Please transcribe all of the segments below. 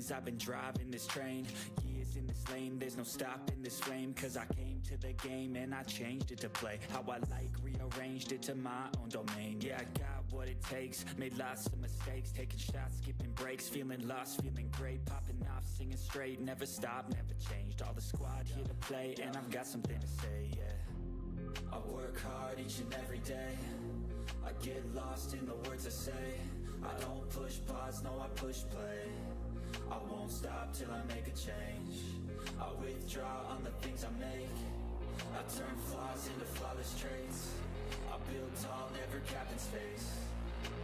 veins, I've been driving this train. Years in this lane, there's no stopping this flame. Cause I came to the game and I changed it to play how I like, rearranged it to my own domain. Yeah, I got what it takes, made lots of mistakes, taking shots, skipping breaks, feeling lost, feeling great, popping off, singing straight, never stopped, never changed. All the squad here to play, and I've got something to say, yeah. I work hard each and every day, I get lost in the words I say. I don't push pause, no I push play. I won't stop till I make a change. I withdraw on the things I make. I turn flaws into flawless traits. I build tall, never capped in space.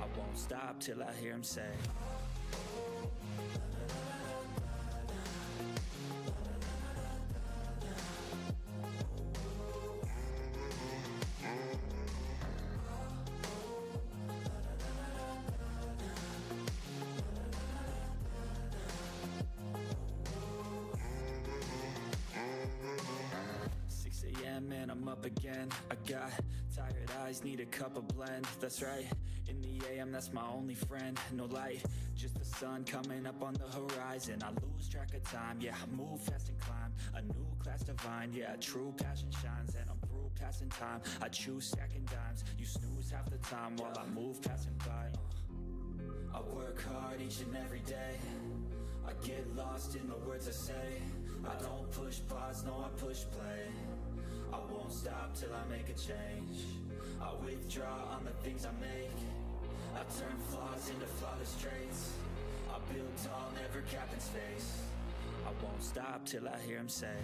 I won't stop till I hear him say 6 a.m. and I'm up again. I got tired eyes, need a cup of blend. That's right, in the AM, that's my only friend. No light, just the sun coming up on the horizon. I lose track of time, yeah, I move fast and climb a new class divine, yeah, true passion shines. And I'm through passing time, I choose stacking dimes. You snooze half the time while I move passing by. I work hard each and every day, I get lost in the words I say. I don't push pause, no I push play. I won't stop till I make a change. I withdraw on the things I make. I turn flaws into flawless traits. I build tall, never capped in space. I won't stop till I hear him say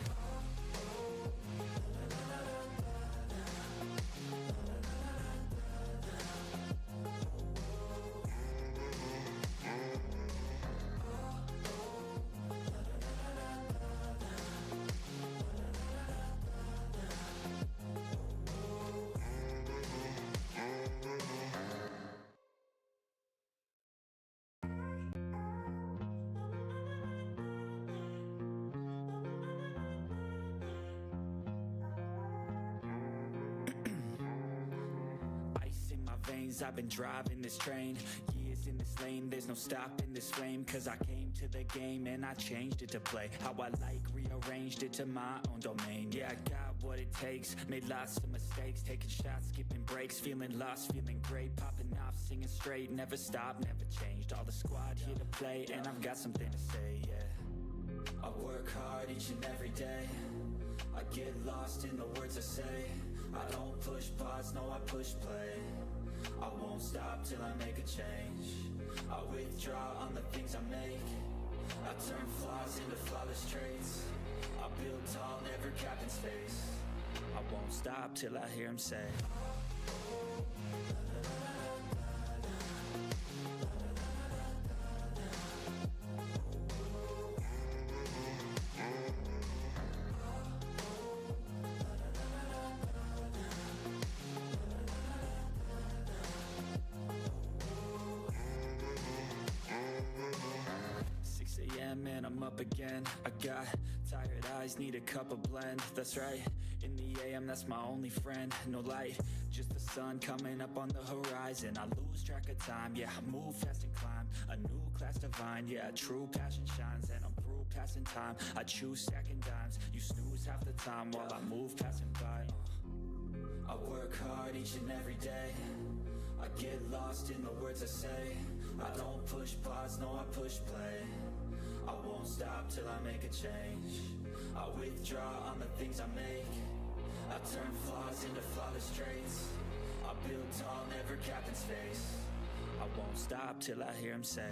'Cause I've been driving this train. Years in this lane, there's no stopping this flame. Cause I came to the game and I changed it to play how I like, rearranged it to my own domain. Yeah, I got what it takes, made lots of mistakes, taking shots, skipping breaks, feeling lost, feeling great, popping off, singing straight, never stopped, never changed. All the squad here to play, and I've got something to say, yeah. I work hard each and every day, I get lost in the words I say. I don't push pause, no I push play. I won't stop till I make a change. I withdraw on the things I make. I turn flaws into flawless traits. I build tall, never capped in space. I won't stop till I hear him say 6 a.m. and I'm up again. I got tired eyes, need a cup of blend. That's right, in the AM, that's my only friend. No light, just the sun coming up on the horizon. I lose track of time, yeah, I move fast and climb a new class divine, yeah, true passion shines. And I'm through passing time, I choose stacking dimes. You snooze half the time while I move passing by. I work hard each and every day, I get lost in the words I say. I don't push pause, no I push play. I won't stop till I make a change. I withdraw on the things I make. I turn flaws into flawless traits. I build tall, never capped in space. I won't stop till I hear him say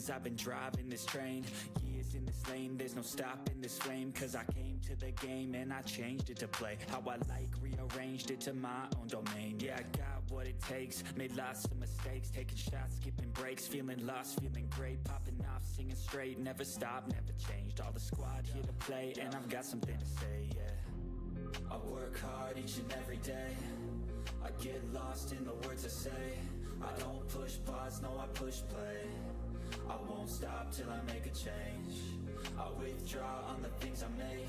'Cause I've been driving this train. Years in in this lane, there's no stopping this flame. Cause I came to the game and I changed it to play how I like, rearranged it to my own domain. Yeah, I got what it takes, made lots of mistakes, taking shots, skipping breaks, feeling lost, feeling great, popping off, singing straight, never stopped, never changed. All the squad here to play and I've got something to say, yeah. I work hard each and every day, I get lost in the words I say. I don't push pause, no I push play. I won't stop till I make a change. I withdraw on the things I make.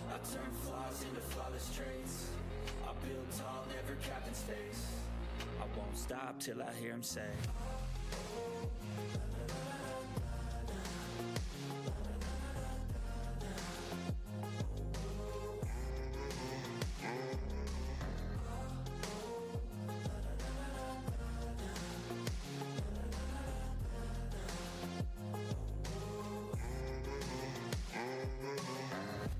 I turn flaws into flawless traits. I build tall, never capped in space. I won't stop till I hear him say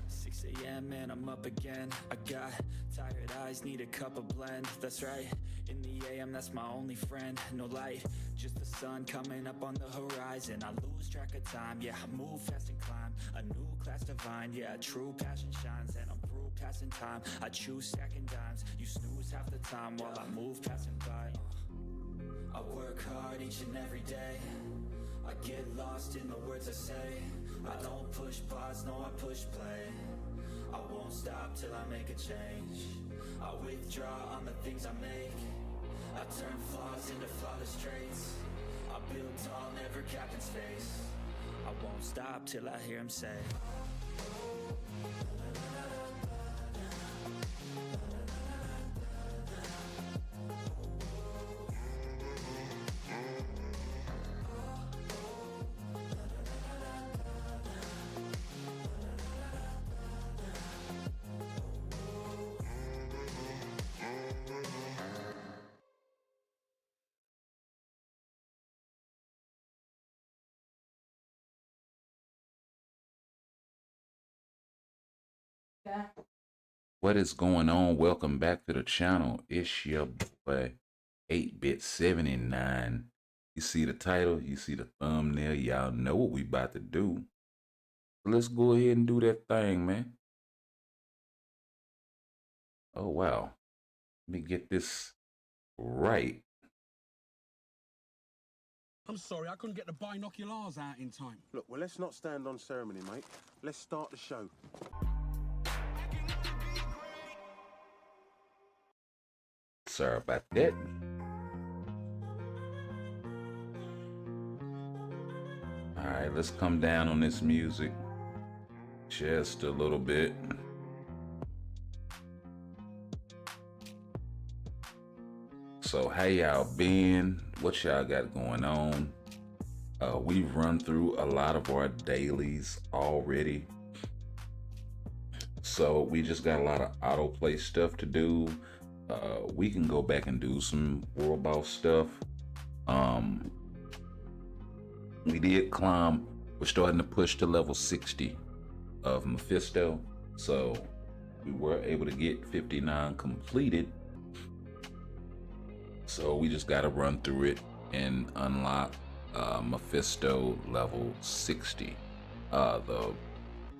6 a.m. and I'm up again. I got tired eyes, need a cup of blend. That's right, in the AM, that's my only friend. No light, just the sun coming up on the horizon. I lose track of time, yeah, I move fast and climb. A new class divine, yeah, true passion shines. And I'm through passing time, I choose stacking dimes. You snooze half the time while I move passing by. I work hard each and every day, I get lost in the words I say. I don't push pause, no I push play. I won't stop till I make a change. I withdraw on the things I make. I turn flaws into flawless traits. I build tall, never capped in space. I won't stop till I hear him say 'Kay. What is going on? Welcome back to the channel. It's your boy 8bit79. You see the title, you see the thumbnail, y'all know what we about to do. Let's go ahead and do that thing, man. Oh wow. Let me get this right. I'm sorry, I couldn't get the binoculars out in time. Look, well, let's not stand on ceremony, mate. Let's start the show. Sorry about that. Alright, let's come down on this music just a little bit. So how y'all been? What y'all got going on? We've run through a lot of our dailies already. So we just got a lot of autoplay stuff to do. We can go back and do some World Boss stuff. We did climb. We're starting to push to level 60 of Mephisto. So we were able to get 59 completed. So we just got to run through it and unlock Mephisto level 60. The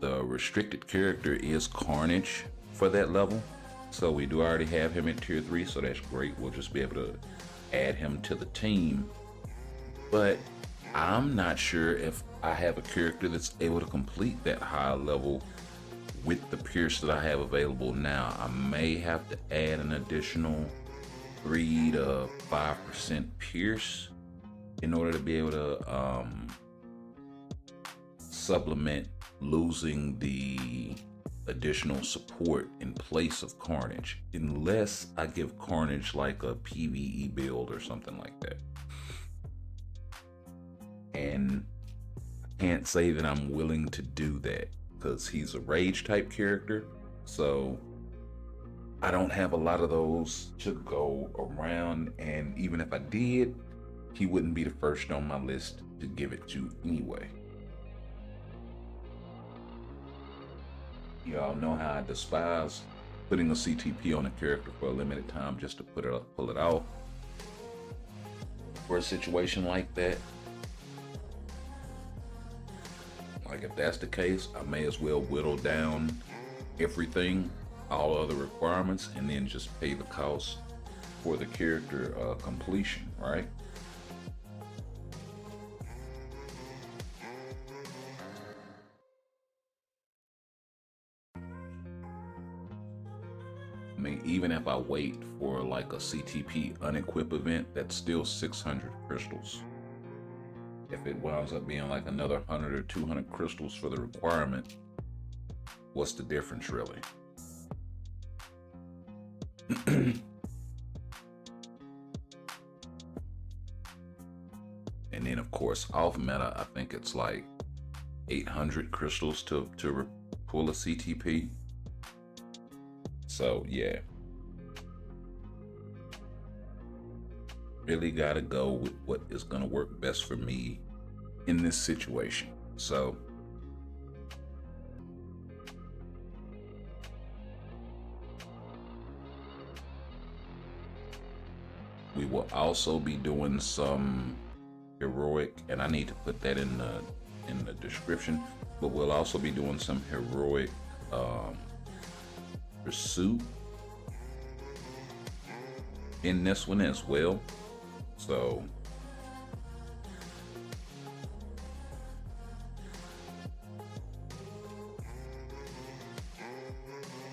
restricted character is Carnage for that level. So we do already have him in tier 3, so that's great. We'll just be able to add him to the team. But I'm not sure if I have a character that's able to complete that high level with the Pierce that I have available now. I may have to add an additional 3 to 5% Pierce in order to be able to supplement losing the additional support in place of Carnage, unless I give Carnage like a PvE build or something like that. And I can't say that I'm willing to do that because he's a rage type character, so I don't have a lot of those to go around, and even if I did, he wouldn't be the first on my list to give it to anyway. Y'all know how I despise putting a CTP on a character for a limited time just to pull it off. For a situation like that, Like if that's the case, I may as well whittle down everything, all other requirements, and then just pay the cost for the character completion, right? I mean, even if I wait for like a CTP unequip event, that's still 600 crystals. If it winds up being like another 100 or 200 crystals for the requirement, what's the difference really? And then of course off meta, I think it's like 800 crystals to pull a CTP. So yeah, really gotta go with what is gonna work best for me in this situation. So we will also be doing some heroic, and I need to put that in the description, but we'll also be doing some heroic pursuit in this one as well. So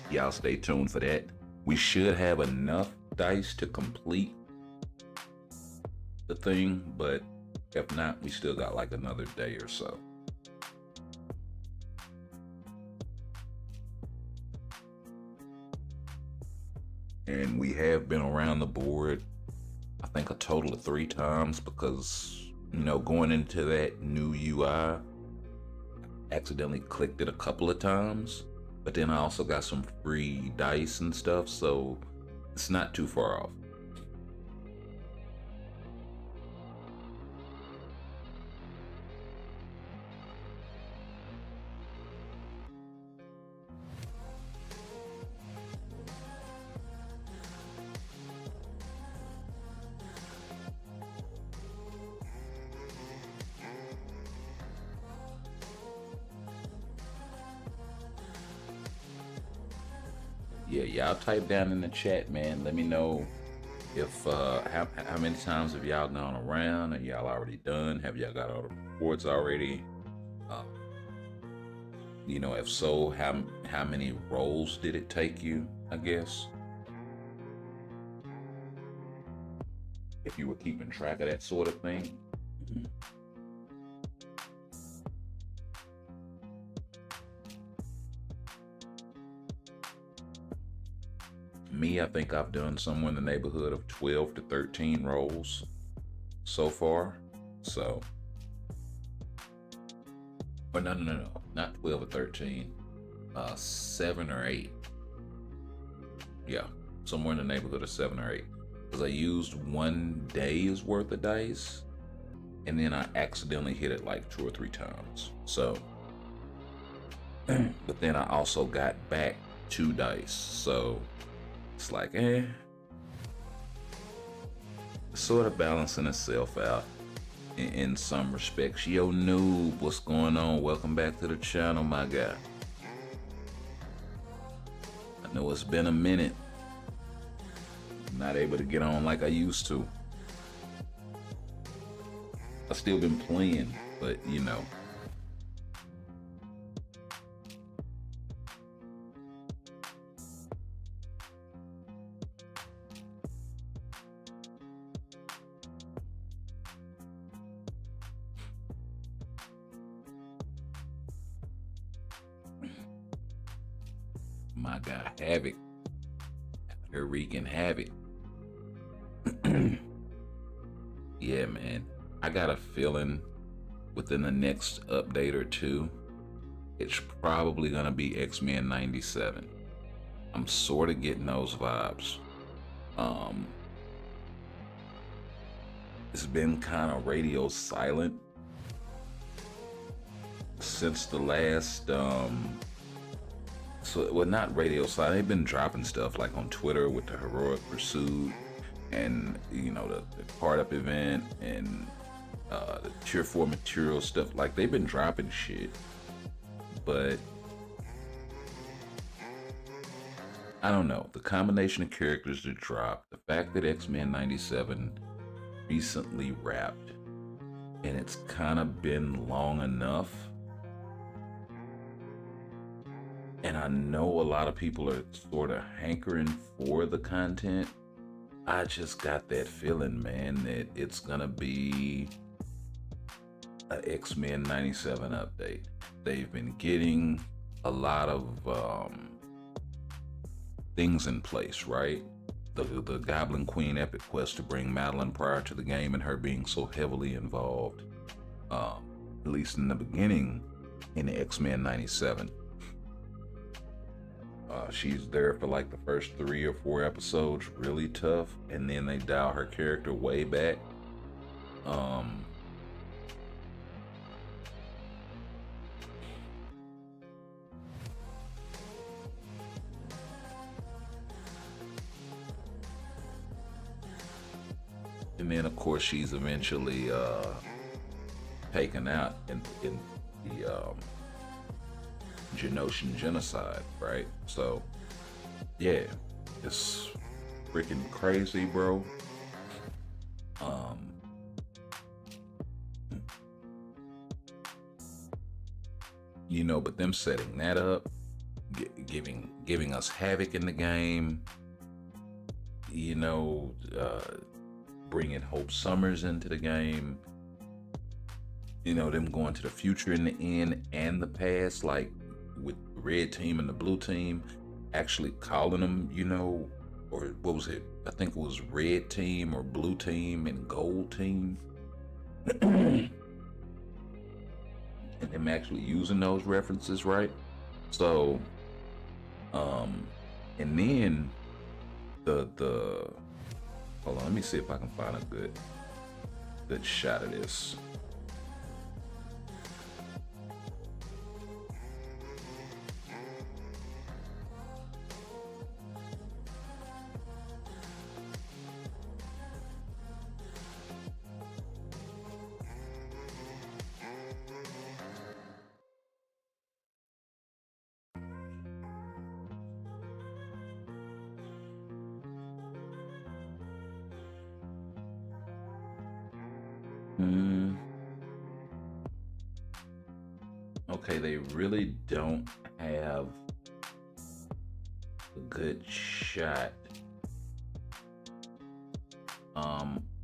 y'all stay tuned for that. We should have enough dice to complete the thing, but if not, we still got like another day or so. And we have been around the board, I think a total of 3 times, because, you know, going into that new UI, I accidentally clicked it a couple of times, but then I also got some free dice and stuff, so it's not too far off. Yeah, y'all type down in the chat, man. Let me know if how many times have y'all gone around, and y'all already done? Have y'all got all the reports already? You know, if so, how many rolls did it take you, I guess? If you were keeping track of that sort of thing. Me, I think I've done somewhere in the neighborhood of 12 to 13 rolls so far. So, but no, not 12 or 13, 7 or 8. Yeah, somewhere in the neighborhood of 7 or 8. Because I used 1 day's worth of dice, and then I accidentally hit it like 2 or 3 times. So, but then I also got back 2 dice. So it's like, sort of balancing itself out in some respects. Yo, Noob, what's going on? Welcome back to the channel, my guy. I know it's been a minute. I'm not able to get on like I used to. I've still been playing, but you know. My guy Havoc, they're wreaking havoc. Yeah, man, I got a feeling within the next update or 2, it's probably gonna be X-Men 97. I'm sort of getting those vibes. It's been kind of radio silent since the last well, not radio silent. They've been dropping stuff like on Twitter with the Heroic Pursuit, and you know, the part up event, and the tier 4 material stuff. Like, they've been dropping shit, but I don't know. The combination of characters that dropped, the fact that X-Men 97 recently wrapped, and it's kind of been long enough. And I know a lot of people are sort of hankering for the content. I just got that feeling, man, that it's gonna be an X-Men 97 update. They've been getting a lot of things in place, right? The Goblin Queen epic quest to bring Madeline Pryor to the game, and her being so heavily involved, at least in the beginning, in the X-Men 97. She's there for like the first 3 or 4 episodes, really tough, and then they dial her character way back. And then of course she's eventually taken out in the Genosian genocide, right? So yeah, it's freaking crazy, bro. You know, but them setting that up, giving us Havoc in the game, you know, bringing Hope Summers into the game, you know, them going to the future in the end and the past, like with the red team and the blue team, actually calling them, you know, or what was it? I think it was red team or blue team and gold team. And them actually using those references, right? So, and then the hold on, let me see if I can find a good shot of this. Okay, they really don't have a good shot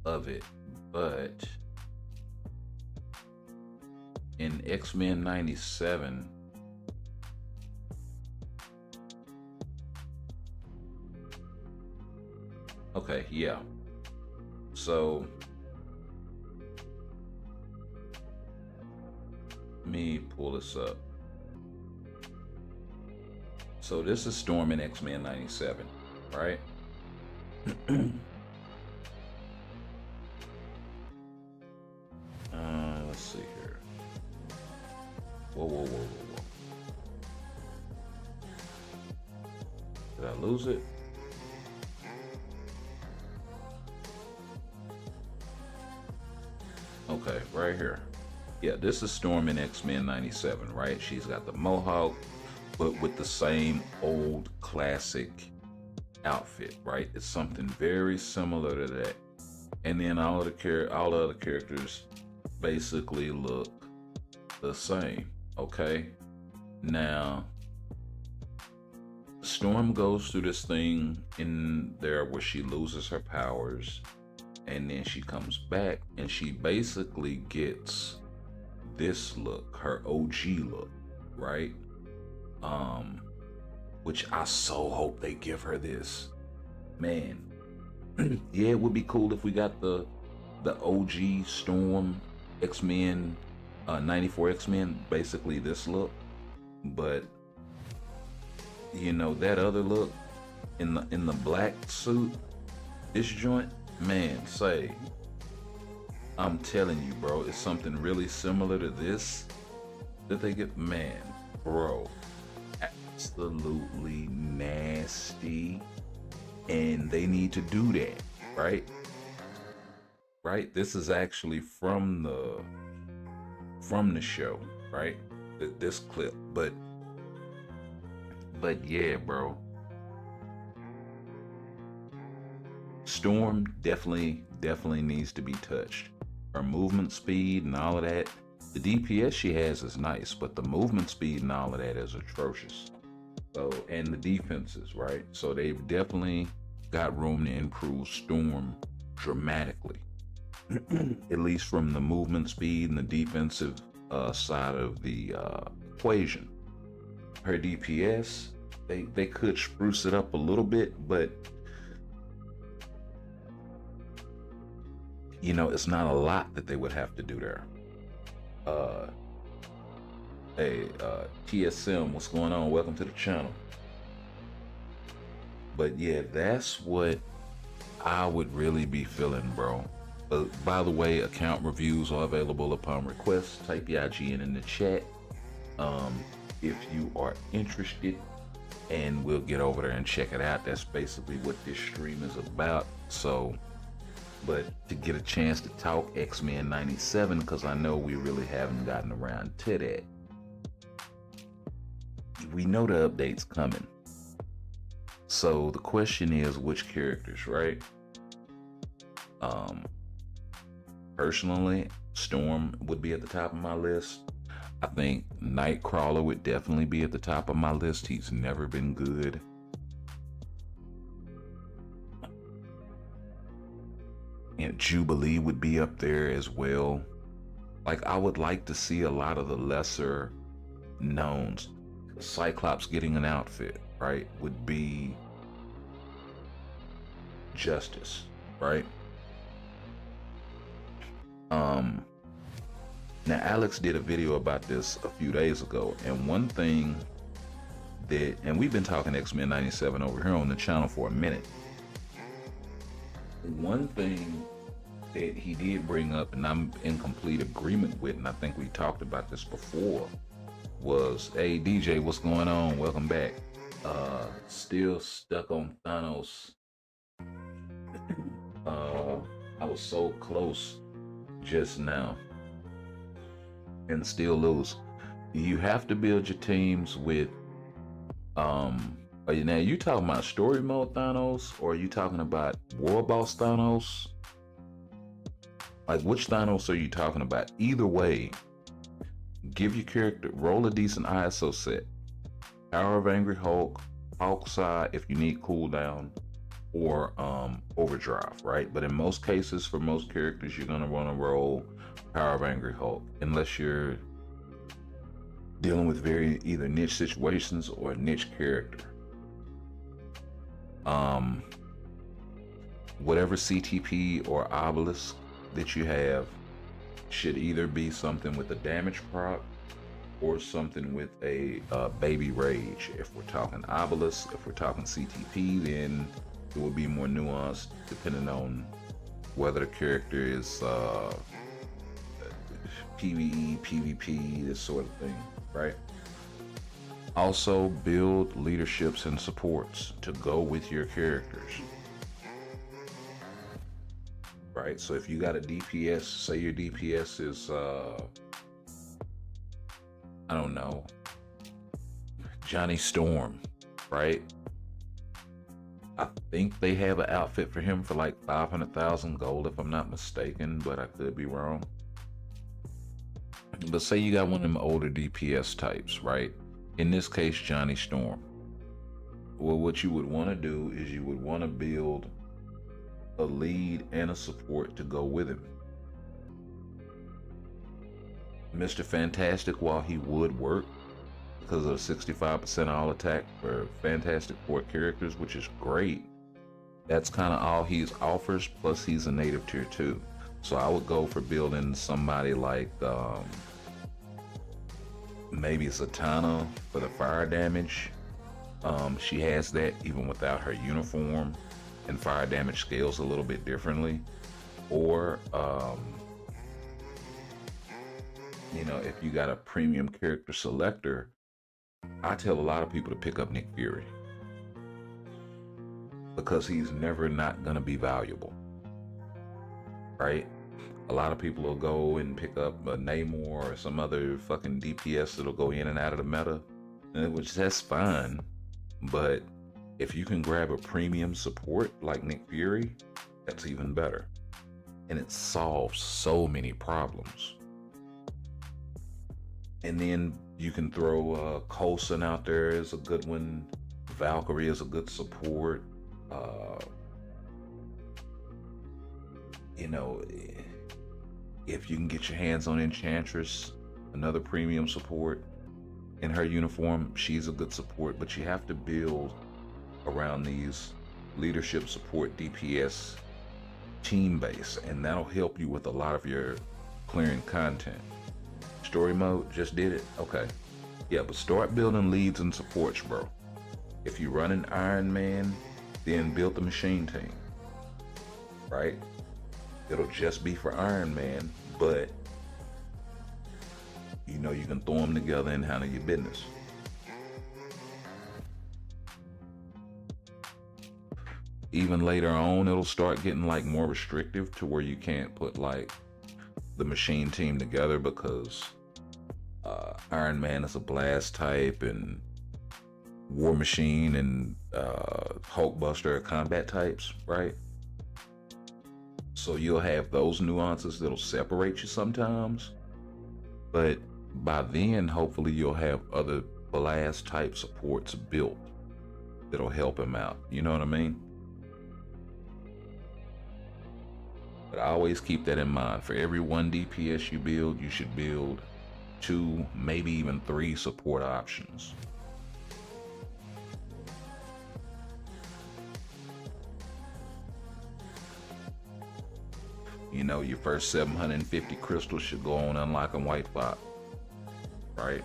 of it, but in X-Men 97, okay, yeah, so let me pull this up. So this is Storm in X-Men 97, right? Let's see here. Whoa. Did I lose it? Okay, right here. Yeah, this is Storm in X-Men 97, right? She's got the mohawk, but with the same old classic outfit, right? It's something very similar to that. And then all the other characters basically look the same, okay? Now, Storm goes through this thing in there where she loses her powers, and then she comes back and she basically gets this look, her OG look, right? Which I so hope they give her this. Man, yeah, it would be cool if we got the OG Storm X-Men, 94 X-Men, basically this look. But you know, that other look in the black suit, this joint, man, say, I'm telling you, bro, it's something really similar to this that they get. Man, bro, absolutely nasty, and they need to do that, right? Right? This is actually from the show, right? this clip, but yeah, bro. Storm definitely needs to be touched. Her movement speed and all of that. The DPS she has is nice, but the movement speed and all of that is atrocious. So, and the defenses, right? So they've definitely got room to improve Storm dramatically. At least from the movement speed and the defensive side of the equation. Her DPS, they could spruce it up a little bit, but you know, it's not a lot that they would have to do there. Hey, TSM, what's going on? Welcome to the channel. But yeah, that's what I would really be feeling, bro. By the way, account reviews are available upon request. Type your IGN in the chat if you are interested, and we'll get over there and check it out. That's basically what this stream is about. So, but to get a chance to talk X-Men 97, because I know we really haven't gotten around to that. We know the update's coming. So the question is, which characters, right? Personally, Storm would be at the top of my list. I think Nightcrawler would definitely be at the top of my list. He's never been good. And Jubilee would be up there as well. Like, I would like to see a lot of the lesser knowns. Cyclops getting an outfit, right, would be justice, right? Now Alex did a video about this a few days ago, and one thing that, and we've been talking X-Men 97 over here on the channel for a minute. One thing that he did bring up, and I'm in complete agreement with, and I think we talked about this before, was, hey DJ, what's going on? Welcome back. Still stuck on Thanos. I was so close just now and still lose. You have to build your teams with now you talking about story mode Thanos, or are you talking about war boss Thanos? Like, which Thanos are you talking about? Either way, give your character, roll a decent ISO set. Power of Angry Hulk, Hawkeye if you need cooldown, or overdrive, right? But in most cases, for most characters, you're gonna want to roll Power of Angry Hulk, unless you're dealing with very either niche situations or a niche character. Whatever CTP or obelisk that you have should either be something with a damage proc or something with a baby rage. If we're talking obelisk, if we're talking CTP, then it will be more nuanced depending on whether the character is PvE, PvP, this sort of thing, right? Also, build leaderships and supports to go with your characters, right? So if you got a DPS, say your DPS is I don't know, Johnny Storm, right? I think they have an outfit for him for like 500,000 gold if I'm not mistaken, but I could be wrong. But say you got one of them older DPS types, right? In this case, Johnny Storm. Well, what you would want to do is you would want to build a lead and a support to go with him. Mr. Fantastic, while he would work because of 65% all attack for Fantastic Four characters, which is great, that's kind of all he offers, plus he's a native tier 2. So I would go for building somebody like maybe Zatanna for the fire damage. She has that even without her uniform, and fire damage scales a little bit differently. Or you know, if you got a premium character selector, I tell a lot of people to pick up Nick Fury, because he's never not gonna be valuable, right? A lot of people will go and pick up a Namor or some other fucking DPS that'll go in and out of the meta, which that's fine. But if you can grab a premium support like Nick Fury, that's even better. And it solves so many problems. And then you can throw Coulson out there as a good one. Valkyrie is a good support. You know, if you can get your hands on Enchantress, another premium support in her uniform, she's a good support. But you have to build around these leadership support DPS team base, and that'll help you with a lot of your clearing content. Story mode, just did it? Okay. Yeah, but start building leads and supports, bro. If you run an Iron Man, then build the machine team, right? It'll just be for Iron Man, but you know you can throw them together and handle your business. Even later on, it'll start getting like more restrictive to where you can't put like the machine team together because Iron Man is a blast type and War Machine and Hulkbuster are combat types, right? So you'll have those nuances that'll separate you sometimes, but by then hopefully you'll have other blast type supports built that'll help him out. You know what I mean? But I always keep that in mind. For every 1 DPS you build, you should build 2, maybe even 3 support options. You know, your first 750 crystals should go on unlocking White Fox, right?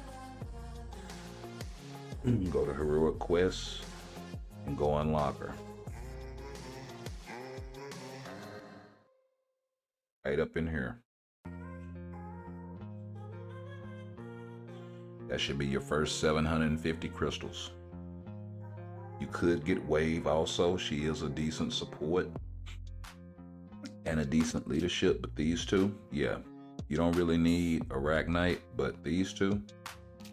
Go to Heroic Quests and go unlock her. Right up in here. That should be your first 750 crystals. You could get Wave also. She is a decent support and a decent leadership, but these two, yeah. You don't really need Arachnite, but these two,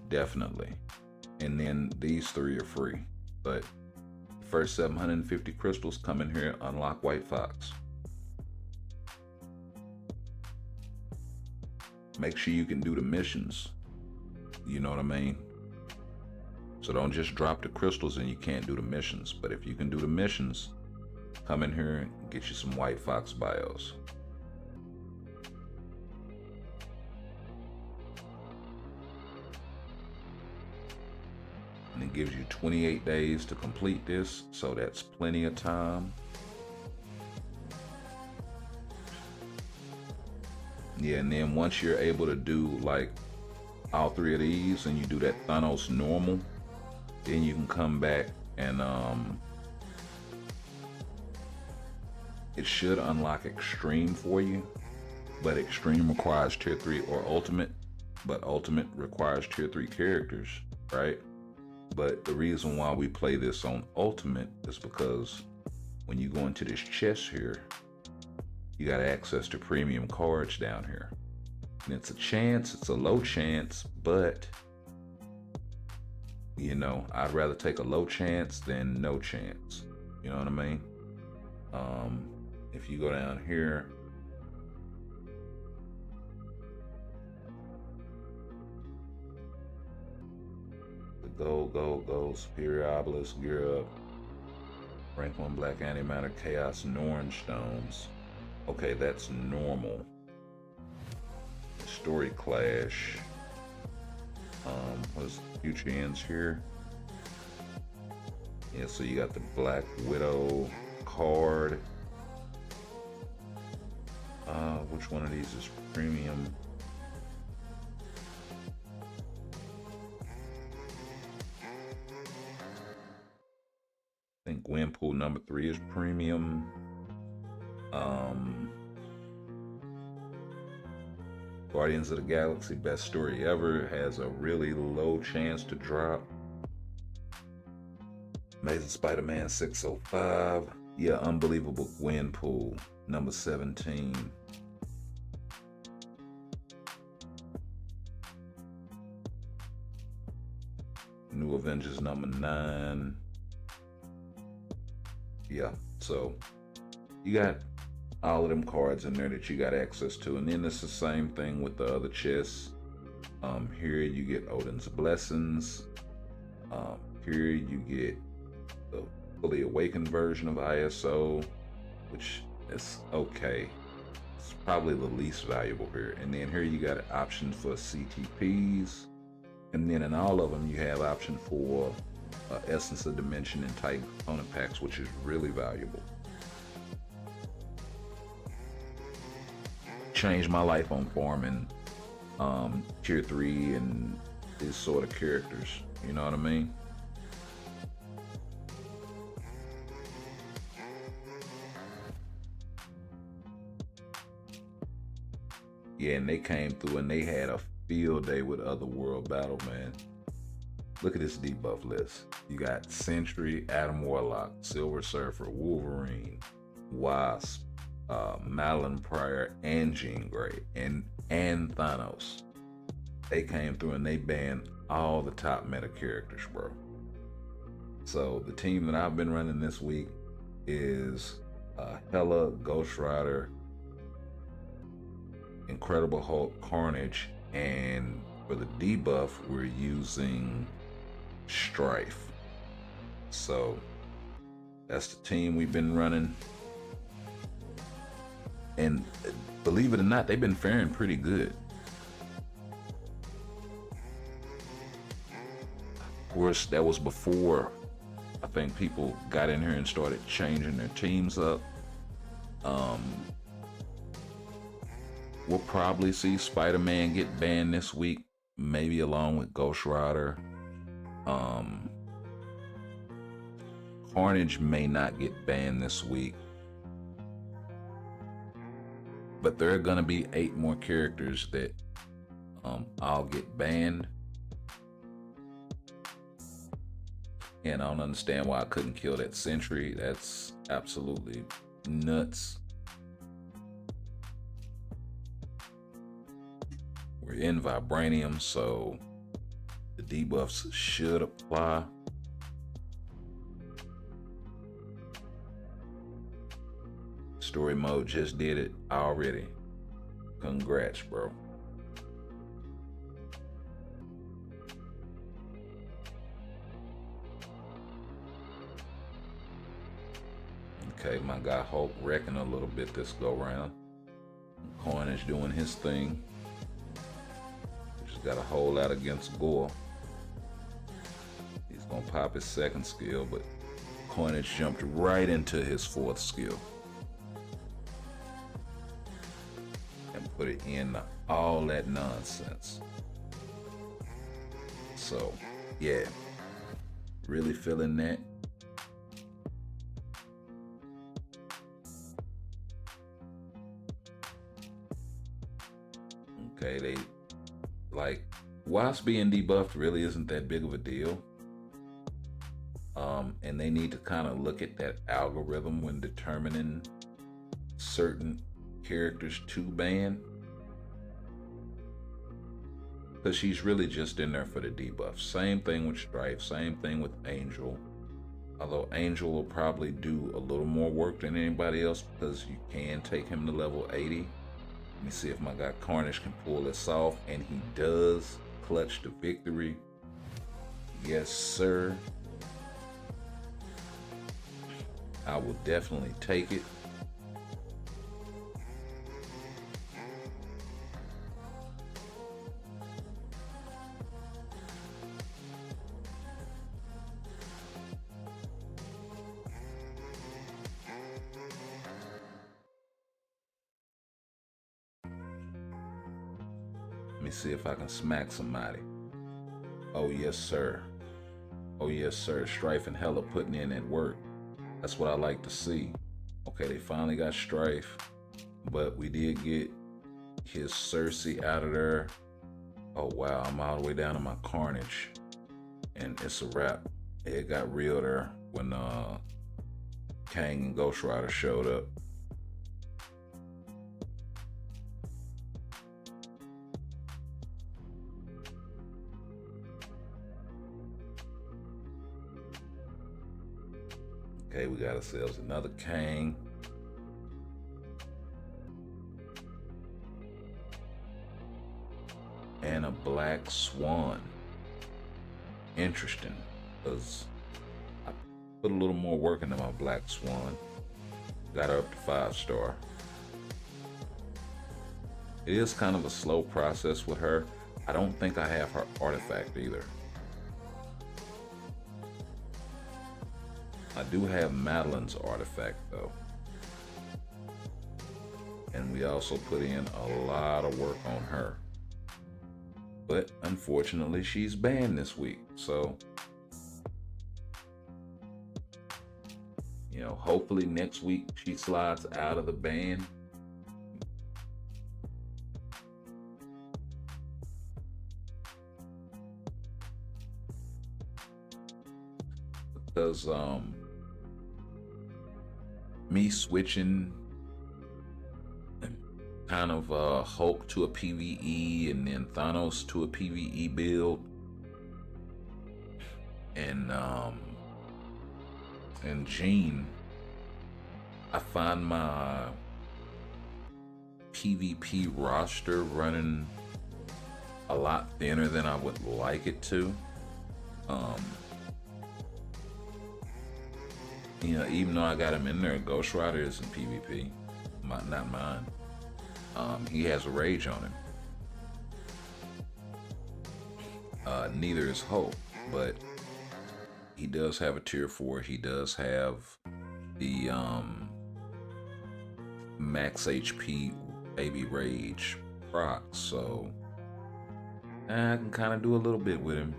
definitely. And then these 3 are free. But the first 750 crystals come in here, unlock White Fox. Make sure you can do the missions. You know what I mean? So don't just drop the crystals and you can't do the missions. But if you can do the missions, come in here and get you some White Fox bios. And it gives you 28 days to complete this, so that's plenty of time. Yeah, and then once you're able to do like all 3 of these and you do that Thanos normal, then you can come back and it should unlock Extreme for you, but Extreme requires tier 3 or Ultimate, but Ultimate requires tier 3 characters, right? But the reason why we play this on Ultimate is because when you go into this chest here, you got access to premium cards down here. And it's a chance, it's a low chance, but you know, I'd rather take a low chance than no chance. You know what I mean? If you go down here, the go, Superior Obelisk, Gear Up, Rank 1 Black Antimatter, Chaos Norn Stones. Okay, that's normal. Story Clash. What's future ends here? Yeah, so you got the Black Widow card. Which one of these is premium? I think Gwenpool number 3 is premium. Guardians of the Galaxy Best Story Ever has a really low chance to drop. Amazing Spider-Man 605. Yeah, Unbelievable Gwenpool number 17. New Avengers number 9. Yeah, so you got all of them cards in there that you got access to, and then it's the same thing with the other chests. Here you get Odin's Blessings. Here you get the fully awakened version of ISO, which is okay. It's probably the least valuable here. And then here you got an option for CTPs, and then in all of them you have option for Essence of Dimension and Titan component packs, which is really valuable. Changed my life on farming tier 3 and these sort of characters, you know what I mean? Yeah, and they came through and they had a field day with Otherworld Battle, man. Look at this debuff list. You got Sentry, Adam Warlock, Silver Surfer, Wolverine, Wasp, Madeline Pryor, and Jean Grey, and Thanos. They came through and they banned all the top meta characters, bro. So the team that I've been running this week is Hela, Ghost Rider, Incredible Hulk, Carnage, and for the debuff we're using Strife. So that's the team we've been running, and believe it or not, they've been faring pretty good. Of course, that was before I think people got in here and started changing their teams up. We'll probably see Spider-Man get banned this week, maybe along with Ghost Rider. Carnage may not get banned this week, but there are gonna be 8 more characters that I'll get banned. And I don't understand why I couldn't kill that Sentry. That's absolutely nuts. We're in Vibranium, so the debuffs should apply. Story mode just did it already. Congrats, bro. Okay, my guy Hulk wrecking a little bit this go round. Carnage doing his thing. Just got a whole lot against Gore. He's gonna pop his second skill, but Carnage jumped right into his 4th skill and put it in all that nonsense. So, yeah, really feeling that. Okay, they like Wasp being debuffed really isn't that big of a deal. And they need to kind of look at that algorithm when determining certain characters to ban, because she's really just in there for the debuff. Same thing with Strife, same thing with Angel. Although Angel will probably do a little more work than anybody else because you can take him to level 80. Let me see if my guy Carnage can pull this off, and he does. Clutch to victory. Yes, sir. I will definitely take it. Let me see if I can smack somebody. Oh, yes, sir. Oh, yes, sir. Strife and Hela putting in that work. That's what I like to see. Okay, they finally got Strife, but we did get his Cersei out of there. Oh, wow. I'm all the way down to my Carnage, and it's a wrap. It got real there when Kang and Ghost Rider showed up. Okay, we got ourselves another Kang. And a Black Swan. Interesting, because I put a little more work into my Black Swan. Got her up to 5-star. It is kind of a slow process with her. I don't think I have her artifact either. I do have Madeline's artifact though. And we also put in a lot of work on her. But unfortunately, she's banned this week. So, you know, hopefully next week she slides out of the ban. Because me switching kind of Hulk to a PvE and then Thanos to a PvE build, and Jean, I find my PvP roster running a lot thinner than I would like it to. You know, even though I got him in there, Ghost Rider is in PvP, not mine. He has a rage on him. Neither is Hulk, but he does have a tier 4. He does have the max HP baby rage proc, so I can kind of do a little bit with him.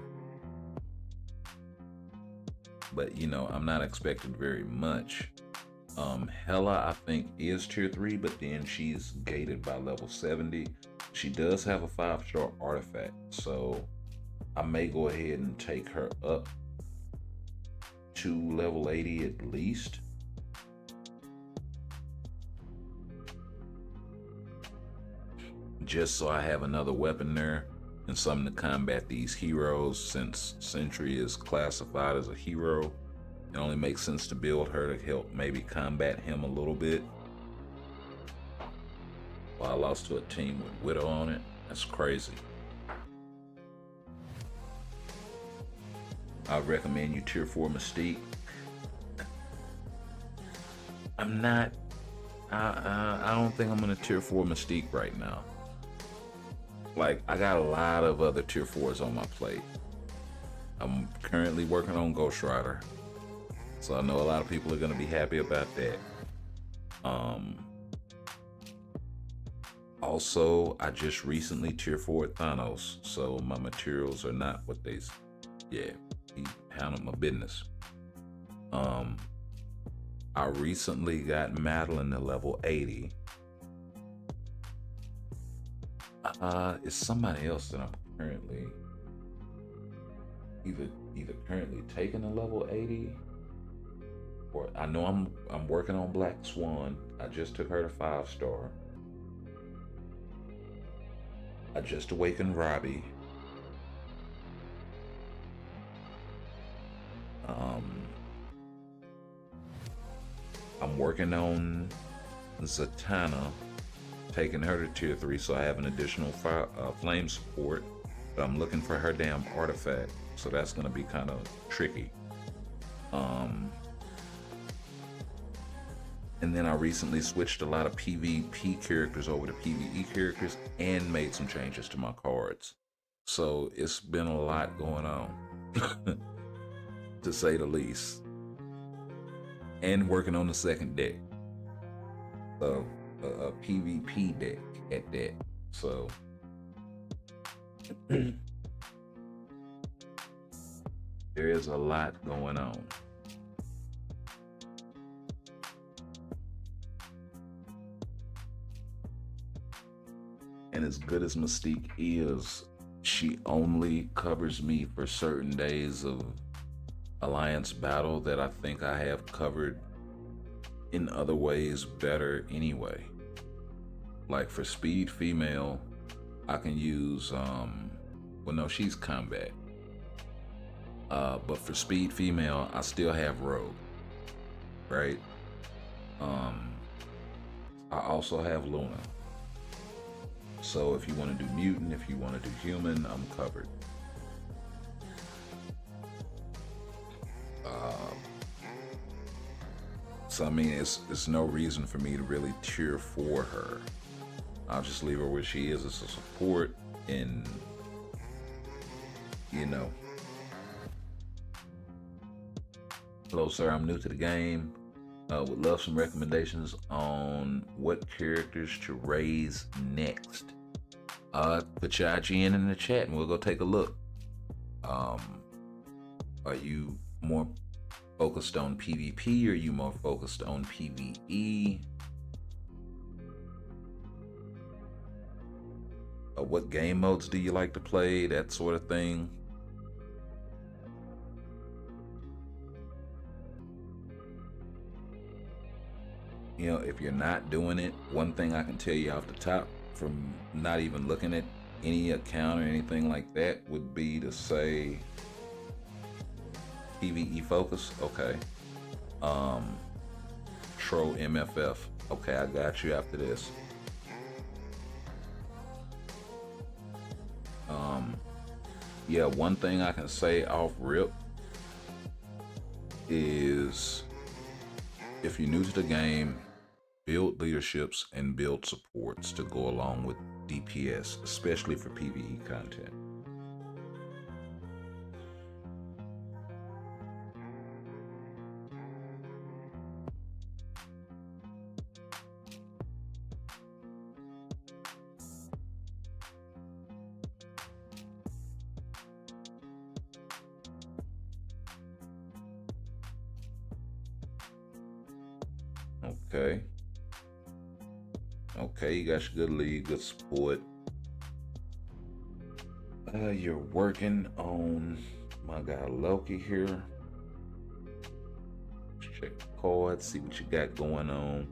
But you know, I'm not expecting very much. Hela, I think, is tier 3, but then she's gated by level 70. She does have a 5-star artifact, so I may go ahead and take her up to level 80 at least. Just so I have another weapon there and something to combat these heroes, since Sentry is classified as a hero. It only makes sense to build her to help maybe combat him a little bit. Well, I lost to a team with Widow on it. That's crazy. I recommend you tier 4 Mystique. I'm not, I don't think I'm gonna tier 4 Mystique right now. Like, I got a lot of other tier 4s on my plate. I'm currently working on Ghost Rider, so I know a lot of people are gonna be happy about that. Also, I just recently tier 4'd Thanos, so my materials are not what they, yeah, he handled my business. I recently got Madeline to level 80. It's somebody else that I'm currently either currently taking a level 80, or I know I'm working on Black Swan. I just took her to 5-star. I just awakened Robbie. I'm working on Zatanna, taking her to tier 3, so I have an additional flame support, but I'm looking for her damn artifact, so that's gonna be kind of tricky. And then I recently switched a lot of PvP characters over to PvE characters and made some changes to my cards. So it's been a lot going on, to say the least. And working on the second deck. So a PvP deck at that. So there is a lot going on. And as good as Mystique is, she only covers me for certain days of Alliance battle that I think I have covered in other ways better anyway. Like for Speed Female, I can use, well no, she's combat. But for Speed Female, I still have Rogue. right? I also have Luna. So if you want to do mutant, if you want to do human, I'm covered. So I mean, it's no reason for me to really cheer for her. I'll just leave her where she is as a support, and you know. Hello, sir. I'm new to the game. Would love some recommendations on what characters to raise next. Put your IGN in the chat and we'll go take a look. Are you more focused on PvP or are you more focused on PvE? What game modes do you like to play? That sort of thing. You know, if you're not doing it, one thing I can tell you off the top from not even looking at any account or anything like that would be to say PvE focus. Okay. Troll MFF. Okay, I got you after this. Yeah, one thing I can say off rip is if you're new to the game, build leaderships and build supports to go along with DPS, especially for PvE content. Okay. Okay, you got your good lead, good support. You're working on my guy Loki here. Let's check the cards, see what you got going on.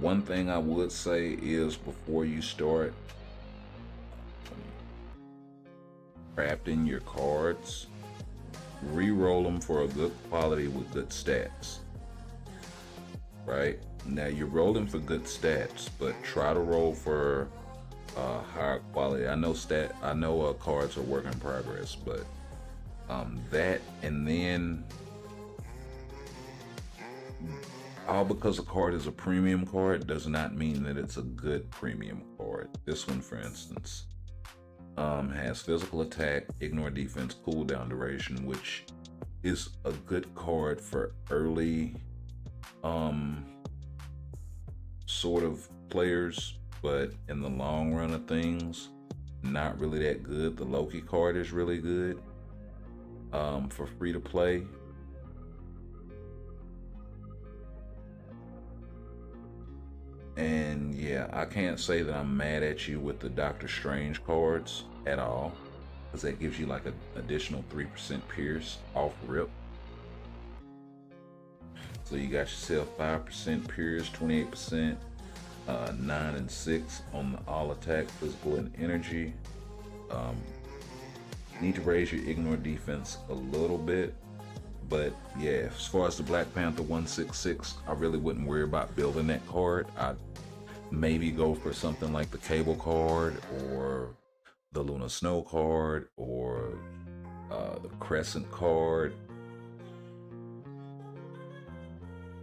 One thing I would say is before you start crafting your cards, re-roll them for a good quality with good stats. Right now you're rolling for good stats, but try to roll for higher quality. I know cards are work in progress, but that, and then all because a card is a premium card does not mean that it's a good premium card. This one, for instance, has physical attack, ignore defense, cooldown duration, which is a good card for early sort of players, but in the long run of things, not really that good. The Loki card is really good for free to play. And yeah, I can't say that I'm mad at you with the Doctor Strange cards at all, because that gives you like an additional 3% pierce off rip. So you got yourself 5% pierce, 28%, 9 and 6 on the all attack, physical and energy. Need to raise your ignore defense a little bit, but yeah, as far as the Black Panther 166, I really wouldn't worry about building that card. I'd maybe go for something like the Cable card or the Luna Snow card or the Crescent card.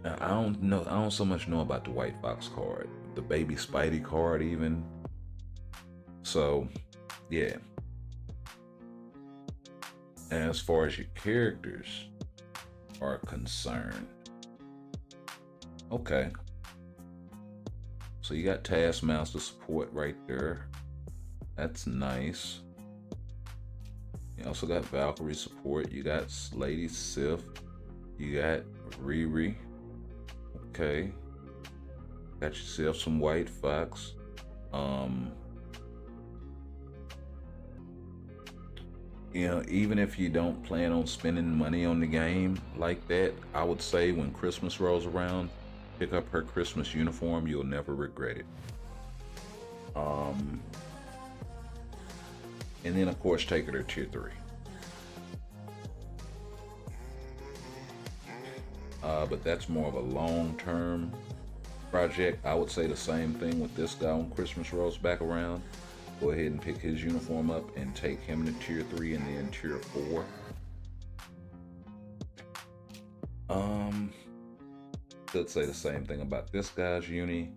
Now, I don't so much know about the White Fox card, the Baby Spidey card even. So yeah. As far as your characters are concerned, okay, so you got Taskmaster support right there. That's nice. You also got Valkyrie support. You got Lady Sif. You got Riri. Okay. Got yourself some White Fox. You know, even if you don't plan on spending money on the game like that, I would say when Christmas rolls around, pick up her Christmas uniform. You'll never regret it. And then of course take her to tier 3. but that's more of a long-term project. I would say the same thing with this guy when Christmas rolls back around. Go ahead and pick his uniform up and take him to tier 3 and then tier 4. Could say the same thing about this guy's uni.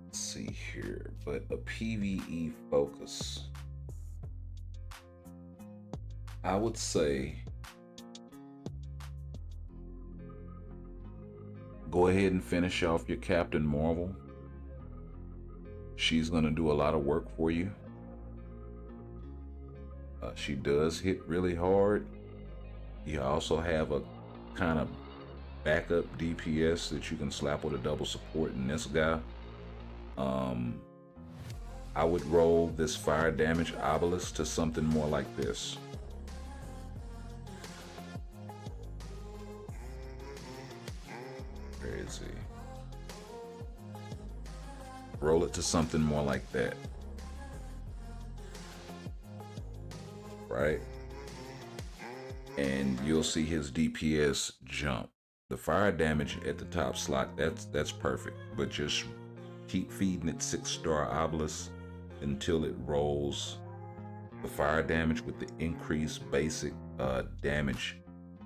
Let's see here, but a PvE focus. I would say go ahead and finish off your Captain Marvel. She's going to do a lot of work for you. She does hit really hard. You also have a kind of backup DPS that you can slap with a double support in this guy. I would roll this fire damage obelisk to something more like this. Where is he? Roll it to something more like that. Right? And you'll see his DPS jump. The fire damage at the top slot, that's perfect. But just keep feeding it 6-star obelisk until it rolls the fire damage with the increased basic damage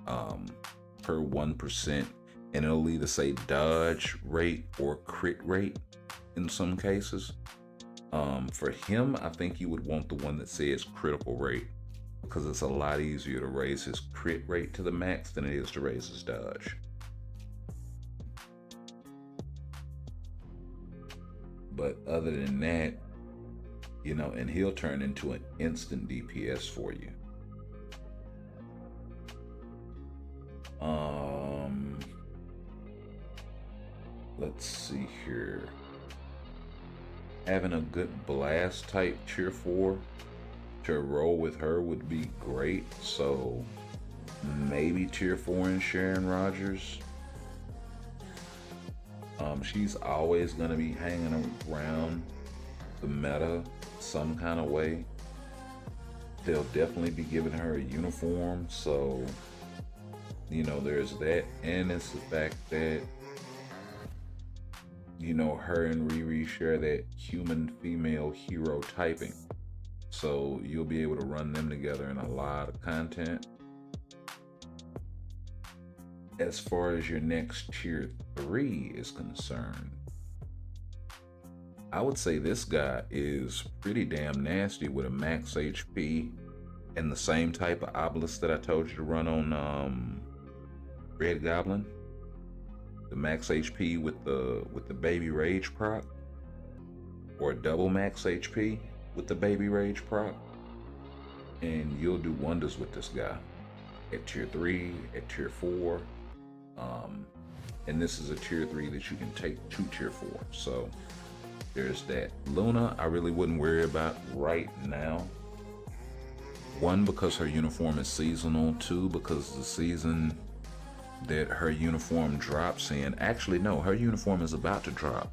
per 1%. And it'll either say dodge rate or crit rate in some cases. For him, I think you would want the one that says critical rate, because it's a lot easier to raise his crit rate to the max than it is to raise his dodge. But other than that, you know, and he'll turn into an instant DPS for you. Let's see here. Having a good blast type tier 4 to roll with her would be great. So maybe tier 4 in Sharon Rogers. She's always going to be hanging around the meta some kind of way. They'll definitely be giving her a uniform, so you know there's that. And it's the fact that, you know, her and Riri share that human female hero typing, so you'll be able to run them together in a lot of content. As far as your next tier 3 is concerned, I would say this guy is pretty damn nasty with a max HP and the same type of obelisk that I told you to run on Red Goblin. The max HP with the baby rage proc, or double max HP with the baby rage proc, and you'll do wonders with this guy at tier 3, at tier 4. And this is a tier 3 that you can take to tier 4. So there's that. Luna, I really wouldn't worry about right now. 1, because her uniform is seasonal. 2, because the season that her uniform drops in, actually no, her uniform is about to drop.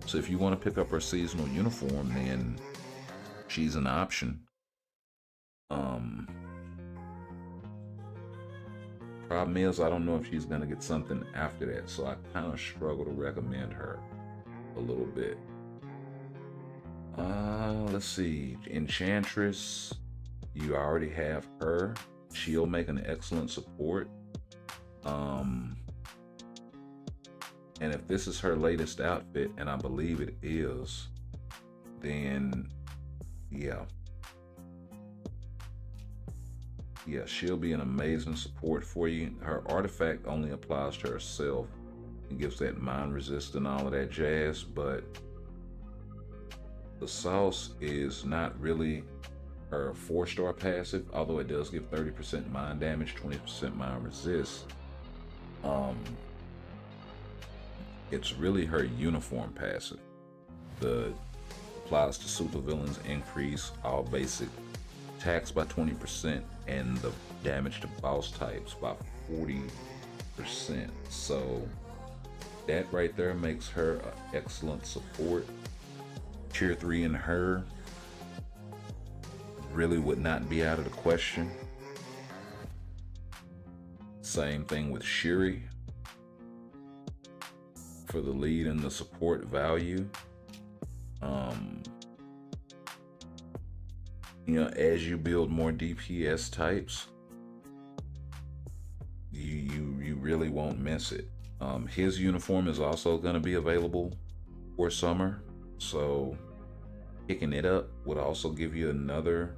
So if you want to pick up her seasonal uniform, then she's an option. Problem is, I don't know if she's gonna get something after that, so I kind of struggle to recommend her a little bit. Let's see, Enchantress, you already have her. She'll make an excellent support. And if this is her latest outfit, and I believe it is, then yeah, she'll be an amazing support for you. Her artifact only applies to herself and gives that mind resist and all of that jazz, but the sauce is not really her 4-star passive, although it does give 30% mind damage, 20% mind resist. It's really her uniform passive. The applies to supervillains, increase all basic attacks by 20% and the damage to boss types by 40%. So that right there makes her an excellent support. Tier 3 in her really would not be out of the question. Same thing with Shuri for the lead and the support value. As you build more DPS types, you really won't miss it. His uniform is also going to be available for summer, so picking it up would also give you another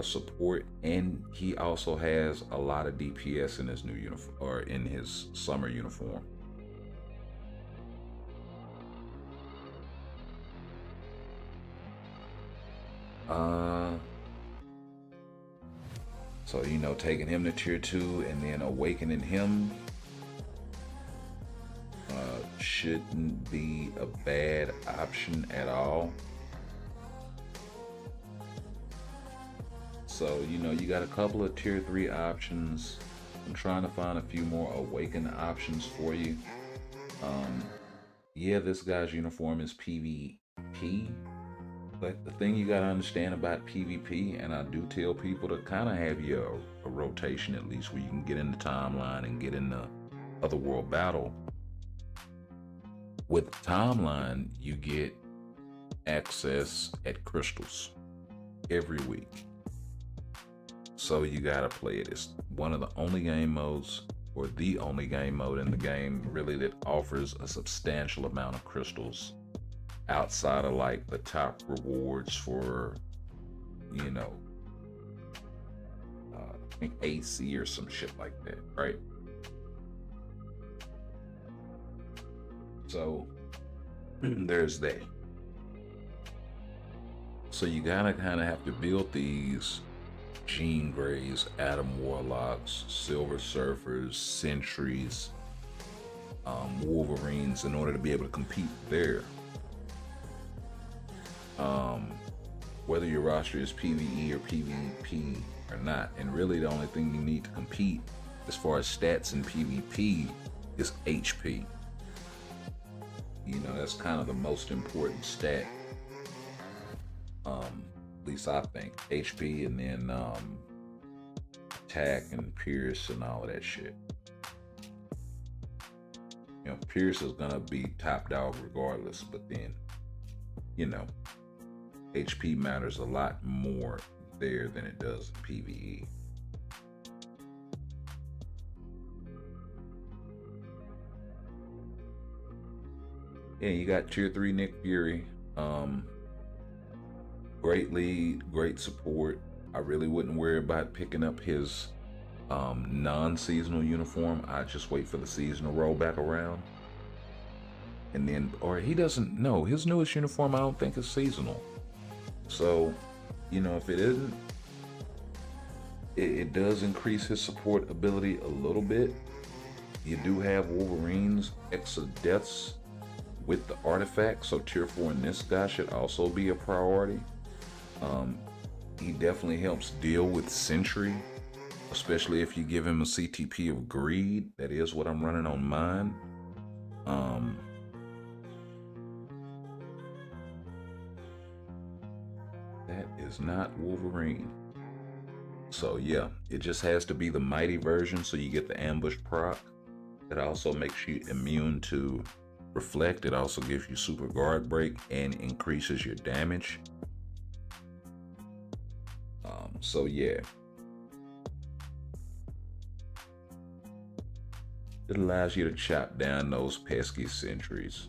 support, and he also has a lot of DPS in his new uniform, or in his summer uniform. So taking him to tier 2 and then awakening him shouldn't be a bad option at all. So you got a couple of tier 3 options. I'm trying to find a few more awakened options for you. Yeah, this guy's uniform is PvP, but the thing you gotta understand about PvP, and I do tell people to kind of have a rotation at least, where you can get in the timeline and get in the Otherworld battle. With timeline, you get access at crystals every week. So you gotta play it. It's one of the only game modes, or the only game mode in the game really, that offers a substantial amount of crystals outside of like the top rewards for, I think AC or some shit like that, right? So there's that. So you gotta kind of have to build these Jean Greys, Adam Warlocks, Silver Surfers, Sentries, Wolverines in order to be able to compete there. Whether your roster is PvE or PvP or not, and really the only thing you need to compete as far as stats in PvP is HP. That's kind of the most important stat. At least I think HP, and then attack and Pierce and all of that shit. Pierce is gonna be top dog regardless, but then HP matters a lot more there than it does in PvE. Yeah, you got tier 3 Nick Fury. Great lead, great support. I really wouldn't worry about picking up his non-seasonal uniform. I just wait for the seasonal roll back around. And then, or he doesn't know, his newest uniform I don't think is seasonal. So, if it isn't, it does increase his support ability a little bit. You do have Wolverine's Exodeaths with the artifact, so tier 4 in this guy should also be a priority. He definitely helps deal with Sentry, especially if you give him a CTP of Greed. That is what I'm running on mine. That is not Wolverine. So yeah, it just has to be the mighty version, so you get the ambush proc. That also makes you immune to Reflect. It also gives you super guard break and increases your damage. So yeah, it allows you to chop down those pesky sentries.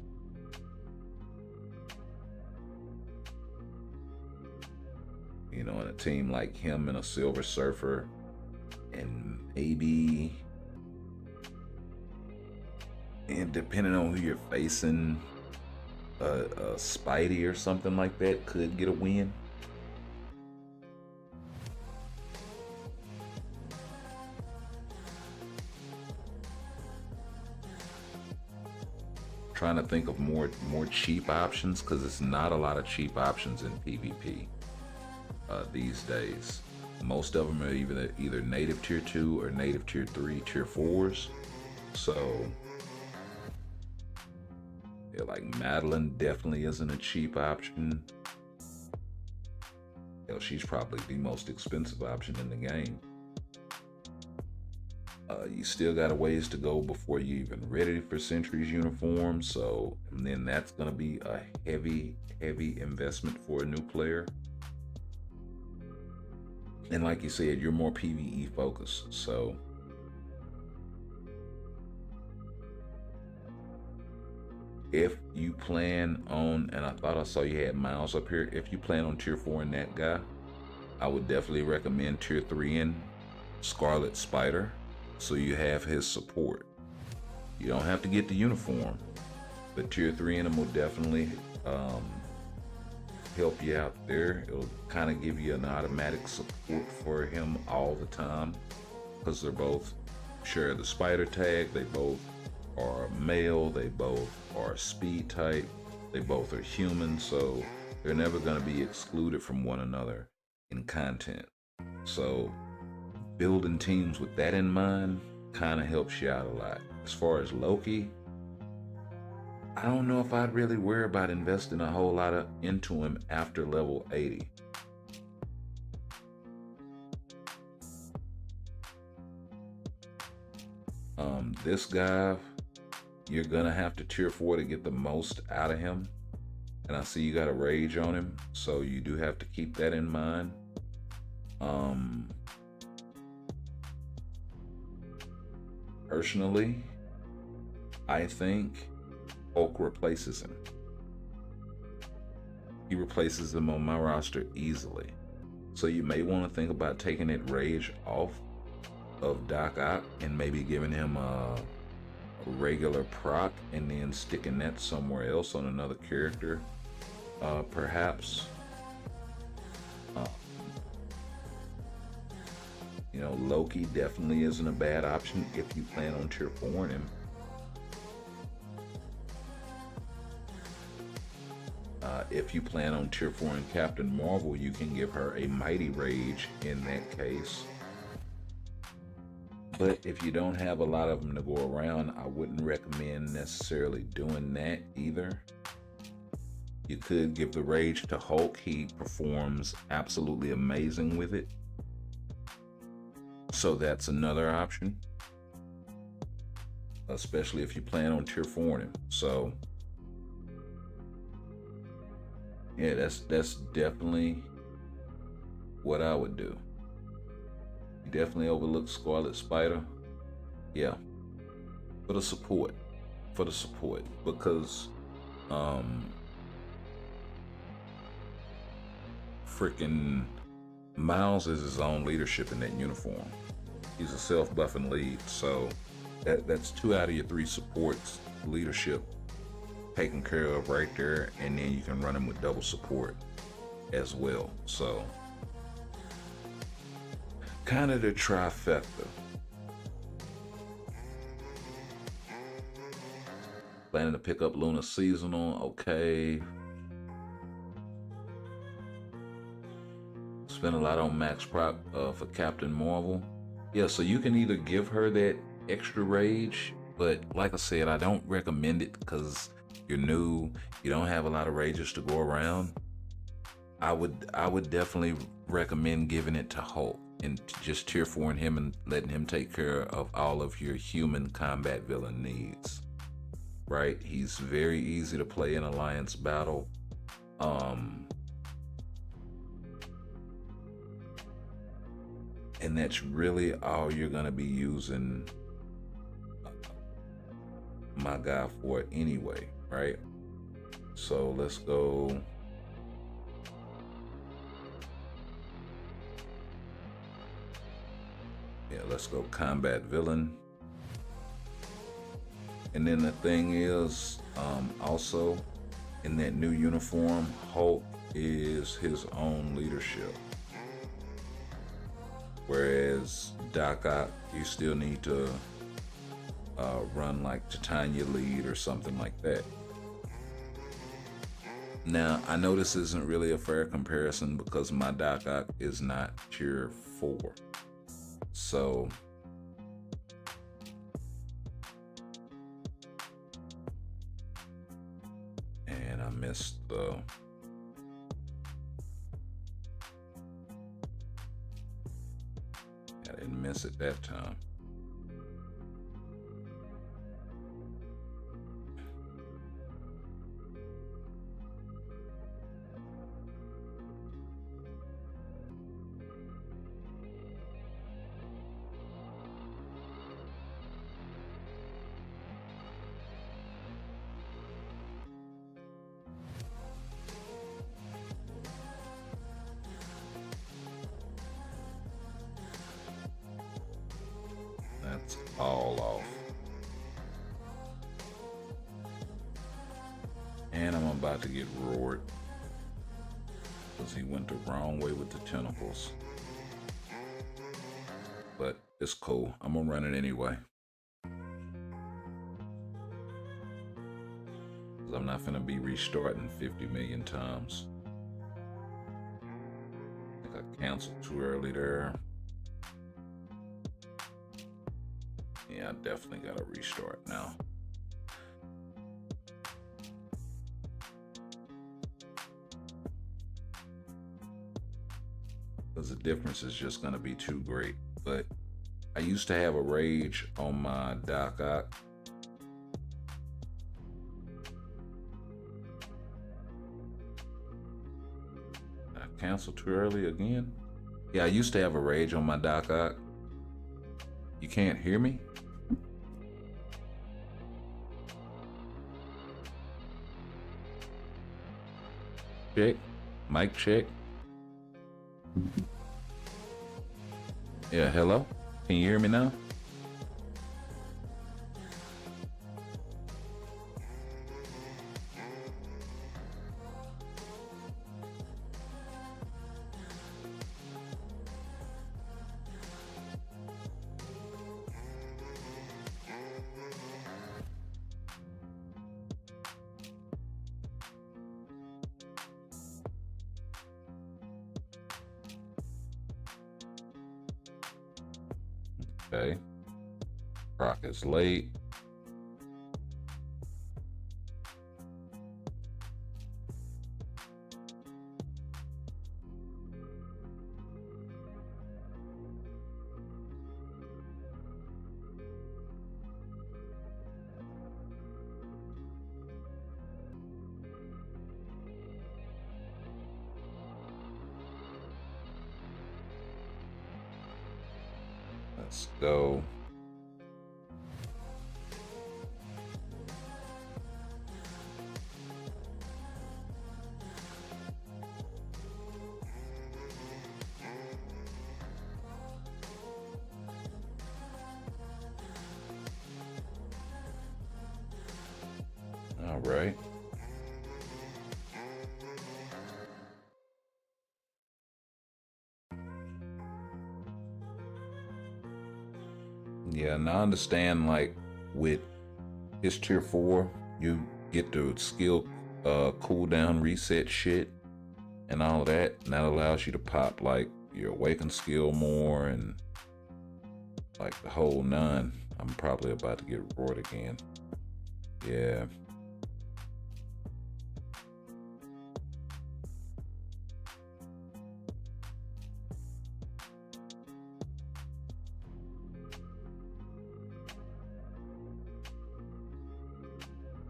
In a team like him and a Silver Surfer, and maybe, and depending on who you're facing, a Spidey or something like that could get a win. Trying to think of more cheap options, because it's not a lot of cheap options in PvP these days. Most of them are either native tier 2 or native tier 3, tier 4s. So yeah, like Madeline definitely isn't a cheap option. Hell, she's probably the most expensive option in the game. You still got a ways to go before you're even ready for Sentry's uniform. So, and then that's going to be a heavy investment for a new player. And like you said, you're more PvE focused. So, if you plan on, and I thought I saw you had Miles up here, if you plan on tier 4 in that guy, I would definitely recommend tier 3 in Scarlet Spider, so you have his support. You don't have to get the uniform, but tier 3 in him will definitely help you out there. It'll kind of give you an automatic support for him all the time, because they're both share the spider tag, they both are male, they both are speed type, they both are human, so they're never going to be excluded from one another in content. So building teams with that in mind kind of helps you out a lot. As far as Loki, I don't know if I'd really worry about investing a whole lot into him after level 80. This guy, you're gonna have to tier 4 to get the most out of him. And I see you got a rage on him, so you do have to keep that in mind. Personally, I think Hulk replaces him. He replaces him on my roster easily. So you may want to think about taking that rage off of Doc Ock and maybe giving him a regular proc and then sticking that somewhere else on another character. Perhaps. You know, Loki definitely isn't a bad option if you plan on tier 4ing him. If you plan on tier 4ing Captain Marvel, you can give her a Mighty Rage in that case. But if you don't have a lot of them to go around, I wouldn't recommend necessarily doing that either. You could give the rage to Hulk. He performs absolutely amazing with it. So that's another option. Especially if you plan on tier 4ing him. So yeah, that's definitely what I would do. You definitely overlook Scarlet Spider. Yeah. For the support. Because freaking Miles is his own leadership in that uniform. He's a self-buffing lead, so that's 2 out of your 3 supports leadership taken care of right there, and then you can run him with double support as well. So kind of the trifecta. Planning to pick up Luna Seasonal, okay. Spend a lot on max prop for Captain Marvel. Yeah, so you can either give her that extra rage, but like I said, I don't recommend it because you're new, you don't have a lot of rages to go around. I would definitely recommend giving it to Hulk and just tier 4ing him and letting him take care of all of your human combat villain needs. Right? He's very easy to play in Alliance battle. And that's really all you're gonna be using my guy for anyway, right? So let's go. Yeah, let's go combat villain. And then the thing is, also in that new uniform, Hulk is his own leadership. Whereas Doc Ock, you still need to run like Titania lead or something like that. Now, I know this isn't really a fair comparison because my Doc Ock is not tier 4. So and I missed the I didn't miss it that time. all off. And I'm about to get roared because he went the wrong way with the tentacles. But it's cool. I'm gonna run it anyway. Because I'm not gonna be restarting 50 million times. I think I canceled too early there. Yeah, I definitely gotta restart now. Because the difference is just gonna be too great. But I used to have a rage on my Doc Ock. I canceled too early again. Yeah, I used to have a rage on my Doc Ock. You can't hear me? Check. Mic check. Yeah, hello? Can you hear me now? Okay. Croc is late. Let's go. All right. Yeah, and I understand, like, with his tier 4, you get the skill cooldown reset shit and all of that, and that allows you to pop, like, your awakened skill more and, like, the whole 9. I'm probably about to get roared again. Yeah.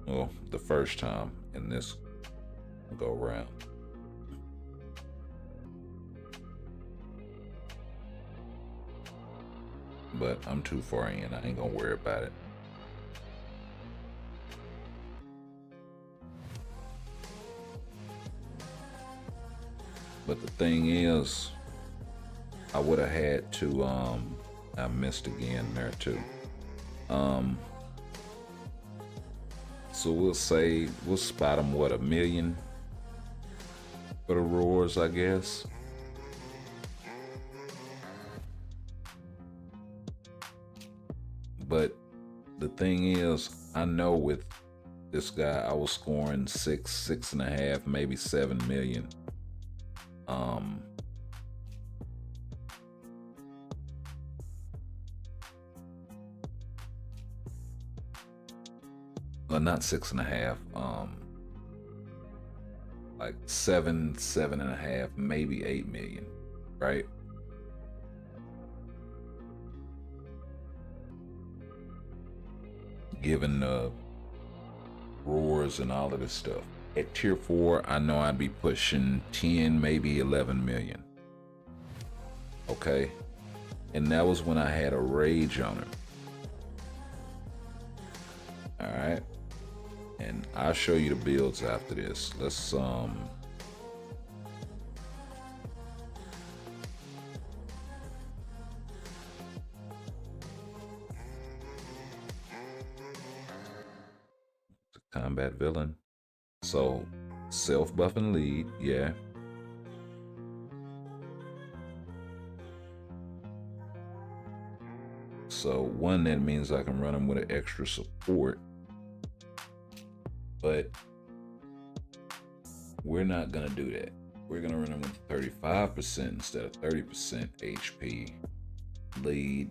Well, the first time in this go round. But I'm too far in. I ain't gonna worry about it. But the thing is, I would have had to, I missed again there too. So we'll say, we'll spot them, what, 1 million for the roars, I guess. But the thing is, I know with this guy, I was scoring 6.5, maybe 7 million. Well, not 6.5. Like 7.5, maybe 8 million, right? Given the roars and all of this stuff. At tier 4, I know I'd be pushing 10, maybe 11 million. Okay? And that was when I had a rage on it. Alright? And I'll show you the builds after this. Let's combat villain. So self-buffing lead, yeah. So one, that means I can run him with an extra support, but we're not gonna do that. We're gonna run him with 35% instead of 30% HP lead,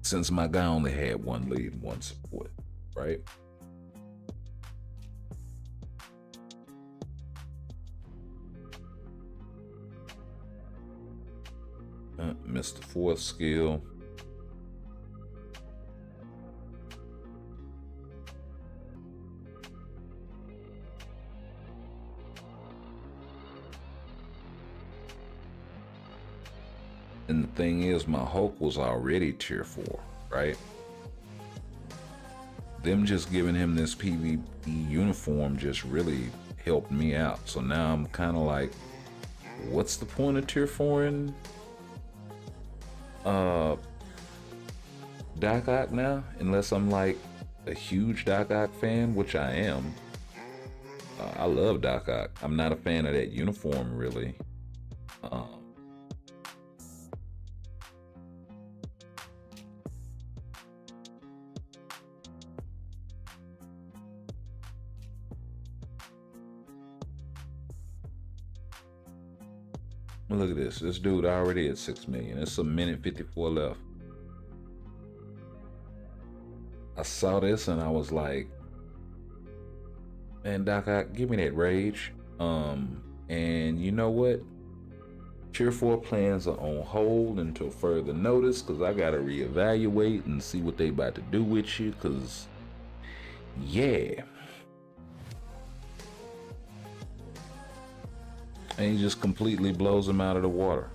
since my guy only had one lead and one support, right? Missed the fourth skill. And the thing is, my Hulk was already tier 4, right? Them just giving him this PvE uniform just really helped me out. So now I'm kind of like, what's the point of tier 4 in Doc Ock now? Unless I'm like a huge Doc Ock fan, which I am. I love Doc Ock. I'm not a fan of that uniform, really. Look at this. This dude already at 6 million. It's a minute 54 left. I saw this and I was like, man, Doc Ock, give me that rage. And you know what? Tier 4 plans are on hold until further notice, because I gotta reevaluate and see what they about to do with you, because yeah. And he just completely blows him out of the water.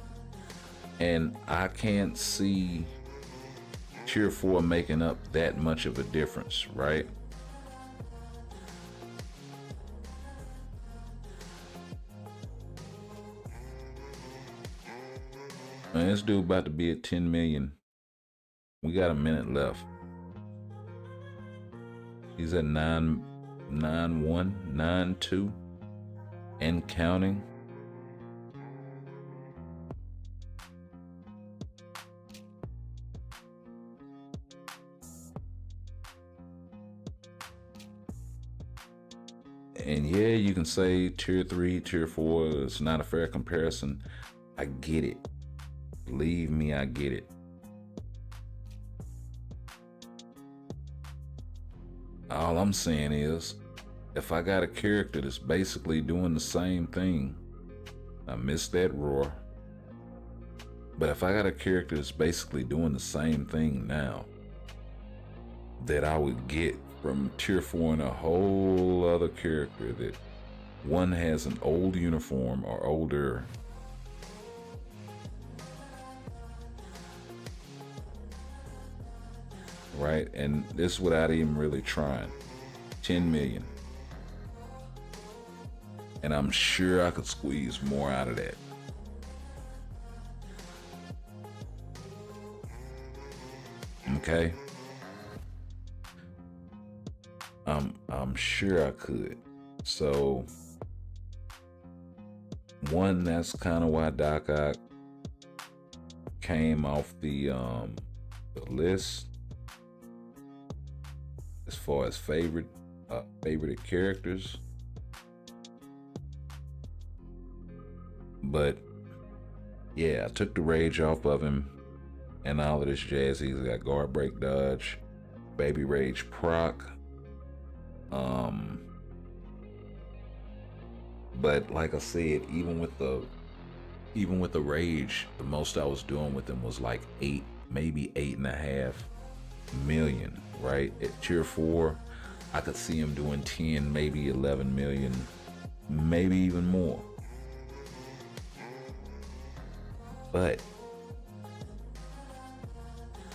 And I can't see tier 4 making up that much of a difference, right? Man, this dude about to be at 10 million. We got a minute left. He's at 9.192 and counting. And yeah, you can say tier 3, tier 4, it's not a fair comparison. I get it. Believe me, I get it. All I'm saying is, if I got a character that's basically doing the same thing, I missed that roar. But if I got a character that's basically doing the same thing now, that I would get from tier 4 and a whole other character, that one has an old uniform or older, right? And this without even really trying. 10 million. And I'm sure I could squeeze more out of that. Okay? I'm sure I could. So one, that's kind of why Doc Ock came off the list as far as favorite characters. But yeah, I took the rage off of him and all of this jazz. He's got guard break dodge, baby rage proc. But like I said, even with the rage, the most I was doing with him was like 8, maybe 8.5 million, right? At tier 4, I could see him doing 10, maybe 11 million, maybe even more. But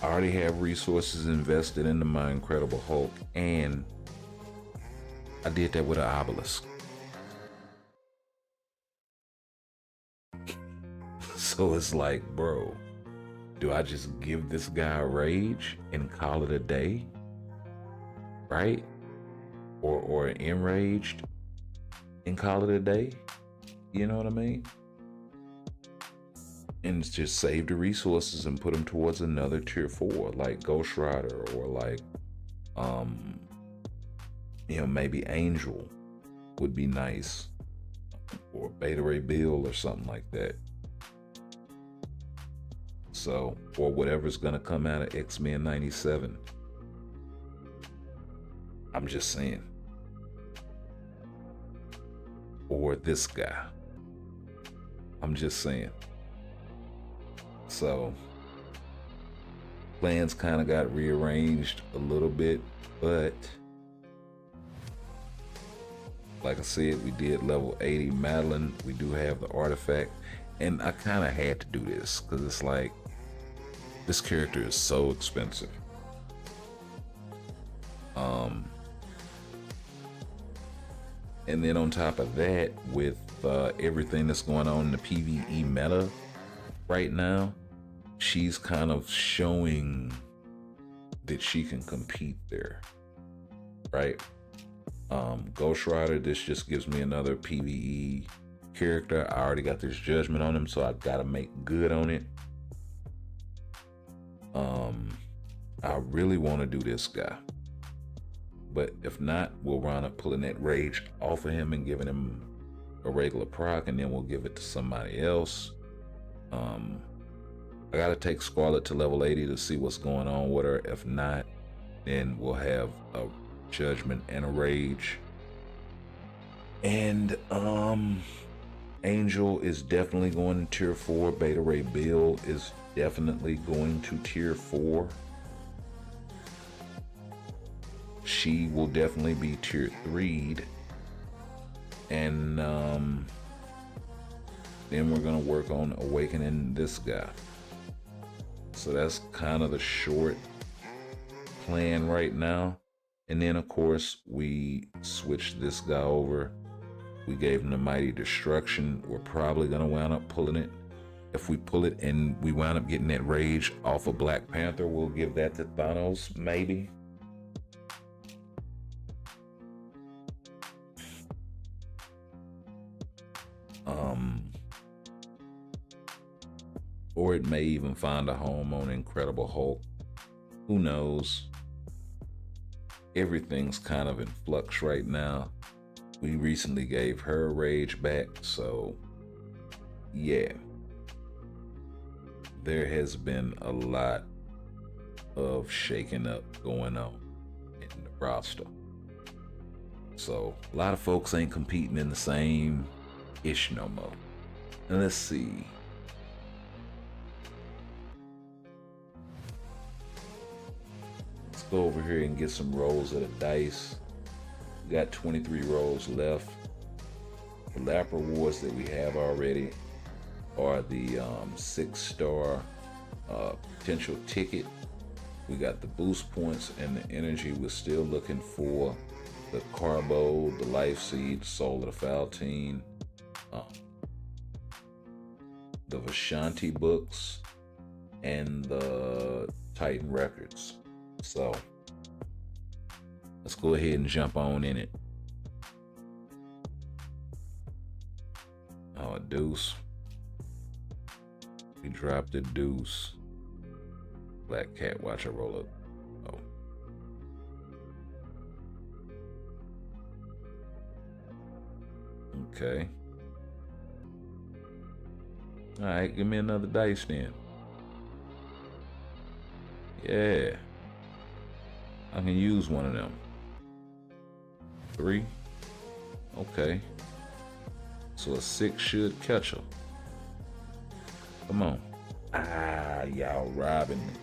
I already have resources invested into my Incredible Hulk, and I did that with an obelisk. So it's like, bro, do I just give this guy a rage and call it a day? Right? or enraged and call it a day. You know what I mean? And just save the resources and put them towards another tier 4, like Ghost Rider, or like, maybe Angel would be nice, or Beta Ray Bill or something like that. So, or whatever's gonna come out of X-Men 97. I'm just saying. Or this guy. I'm just saying. So, plans kind of got rearranged a little bit, but like I said, we did level 80 Madeline. We do have the artifact, and I kind of had to do this because it's like, this character is so expensive. And then on top of that, with everything that's going on in the PvE meta right now, she's kind of showing that she can compete there, right? Ghost Rider, this just gives me another PvE character. I already got this judgment on him, so I gotta make good on it. I really want to do this guy, but if not, we'll wind up pulling that rage off of him and giving him a regular proc, and then we'll give it to somebody else. I gotta take Scarlet to level 80 to see what's going on with her. If not, then we'll have a judgment and a rage. And Angel is definitely going to tier 4. Beta Ray Bill is definitely going to tier 4. She will definitely be tier 3'd. And then we're gonna work on awakening this guy. So that's kind of the short plan right now. And then of course we switched this guy over. We gave him the Mighty Destruction. We're probably gonna wind up pulling it. If we pull it and we wind up getting that rage off of Black Panther, we'll give that to Thanos, maybe. Or it may even find a home on Incredible Hulk. Who knows? Everything's kind of in flux right now. We recently gave her rage back, so yeah. There has been a lot of shaking up going on in the roster. So a lot of folks ain't competing in the same ish no more. And let's see. Let's go over here and get some rolls of the dice. We got 23 rolls left. The lap rewards that we have already are the 6-star potential ticket. We got the boost points and the energy. We're still looking for the Carbo, the Life Seed, Soul of the Faltine, the Vishanti books, and the Titan records. So let's go ahead and jump on in it. Oh, a deuce. We dropped a deuce. Black Cat, watch her roll up. Oh. Okay. All right, give me another dice then. Yeah. I can use one of them. 3. Okay. So a 6 should catch her. Come on. Ah, y'all robbing me.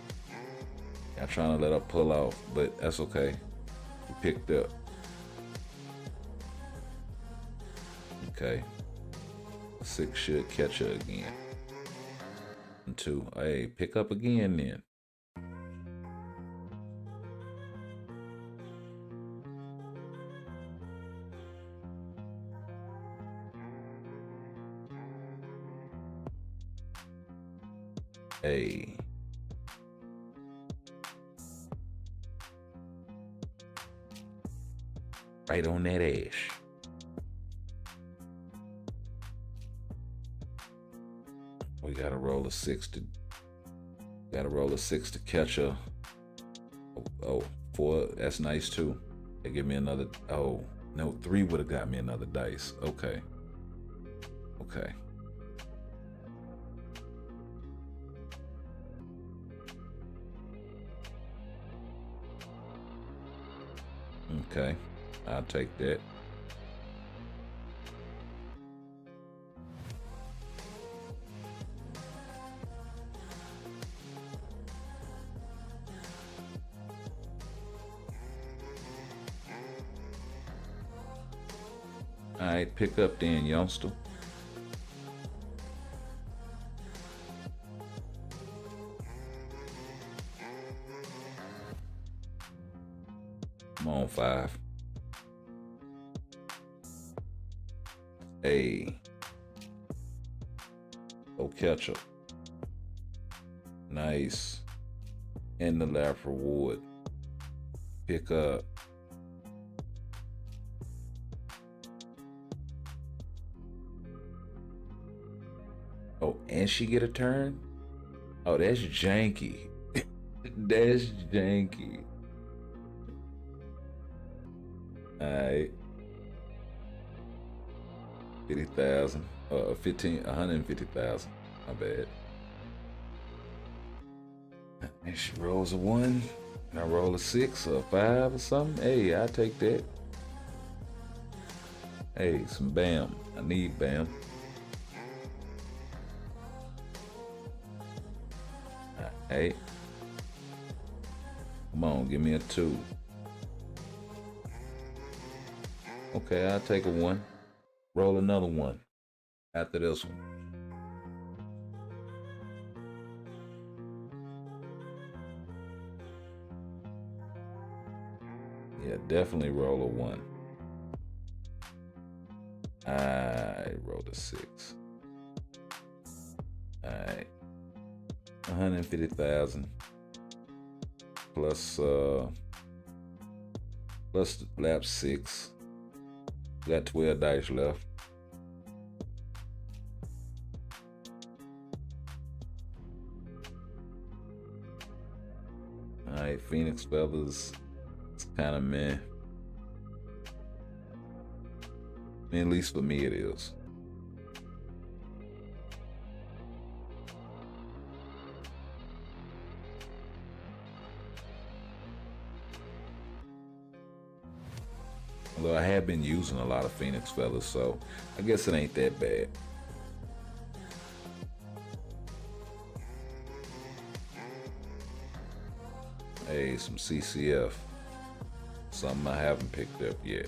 Y'all trying to let her pull off, but that's okay. We picked up. Okay. 6 should catch her again. And 2. Hey, pick up again then. Hey. right on that ash. We gotta roll a 6 to catch a oh 4. That's nice too. They give me another. Oh no, 3 would have got me another dice. Okay. Okay, I'll take that. All right, pick up then, youngster. Come on, 5. Hey. Go catch up. Nice. And the lap reward. Pick up. Oh, and she get a turn? Oh, that's janky. That's janky. Alright. 50,000. 150,000. My bad. And she rolls a 1. And I roll a 6 or a 5 or something. Hey, I take that. Hey, some bam. I need bam. Hey. Come on, give me a 2. Okay, I'll take a 1. Roll another 1 after this one. Yeah, definitely roll a 1. I rolled a 6. Alright. 150,000 plus lap 6. Got 12 dice left. Alright, Phoenix Feathers. It's kind of meh. I mean, at least for me it is. Although I have been using a lot of Phoenix Feathers, so I guess it ain't that bad. Hey, some CCF. Something I haven't picked up yet.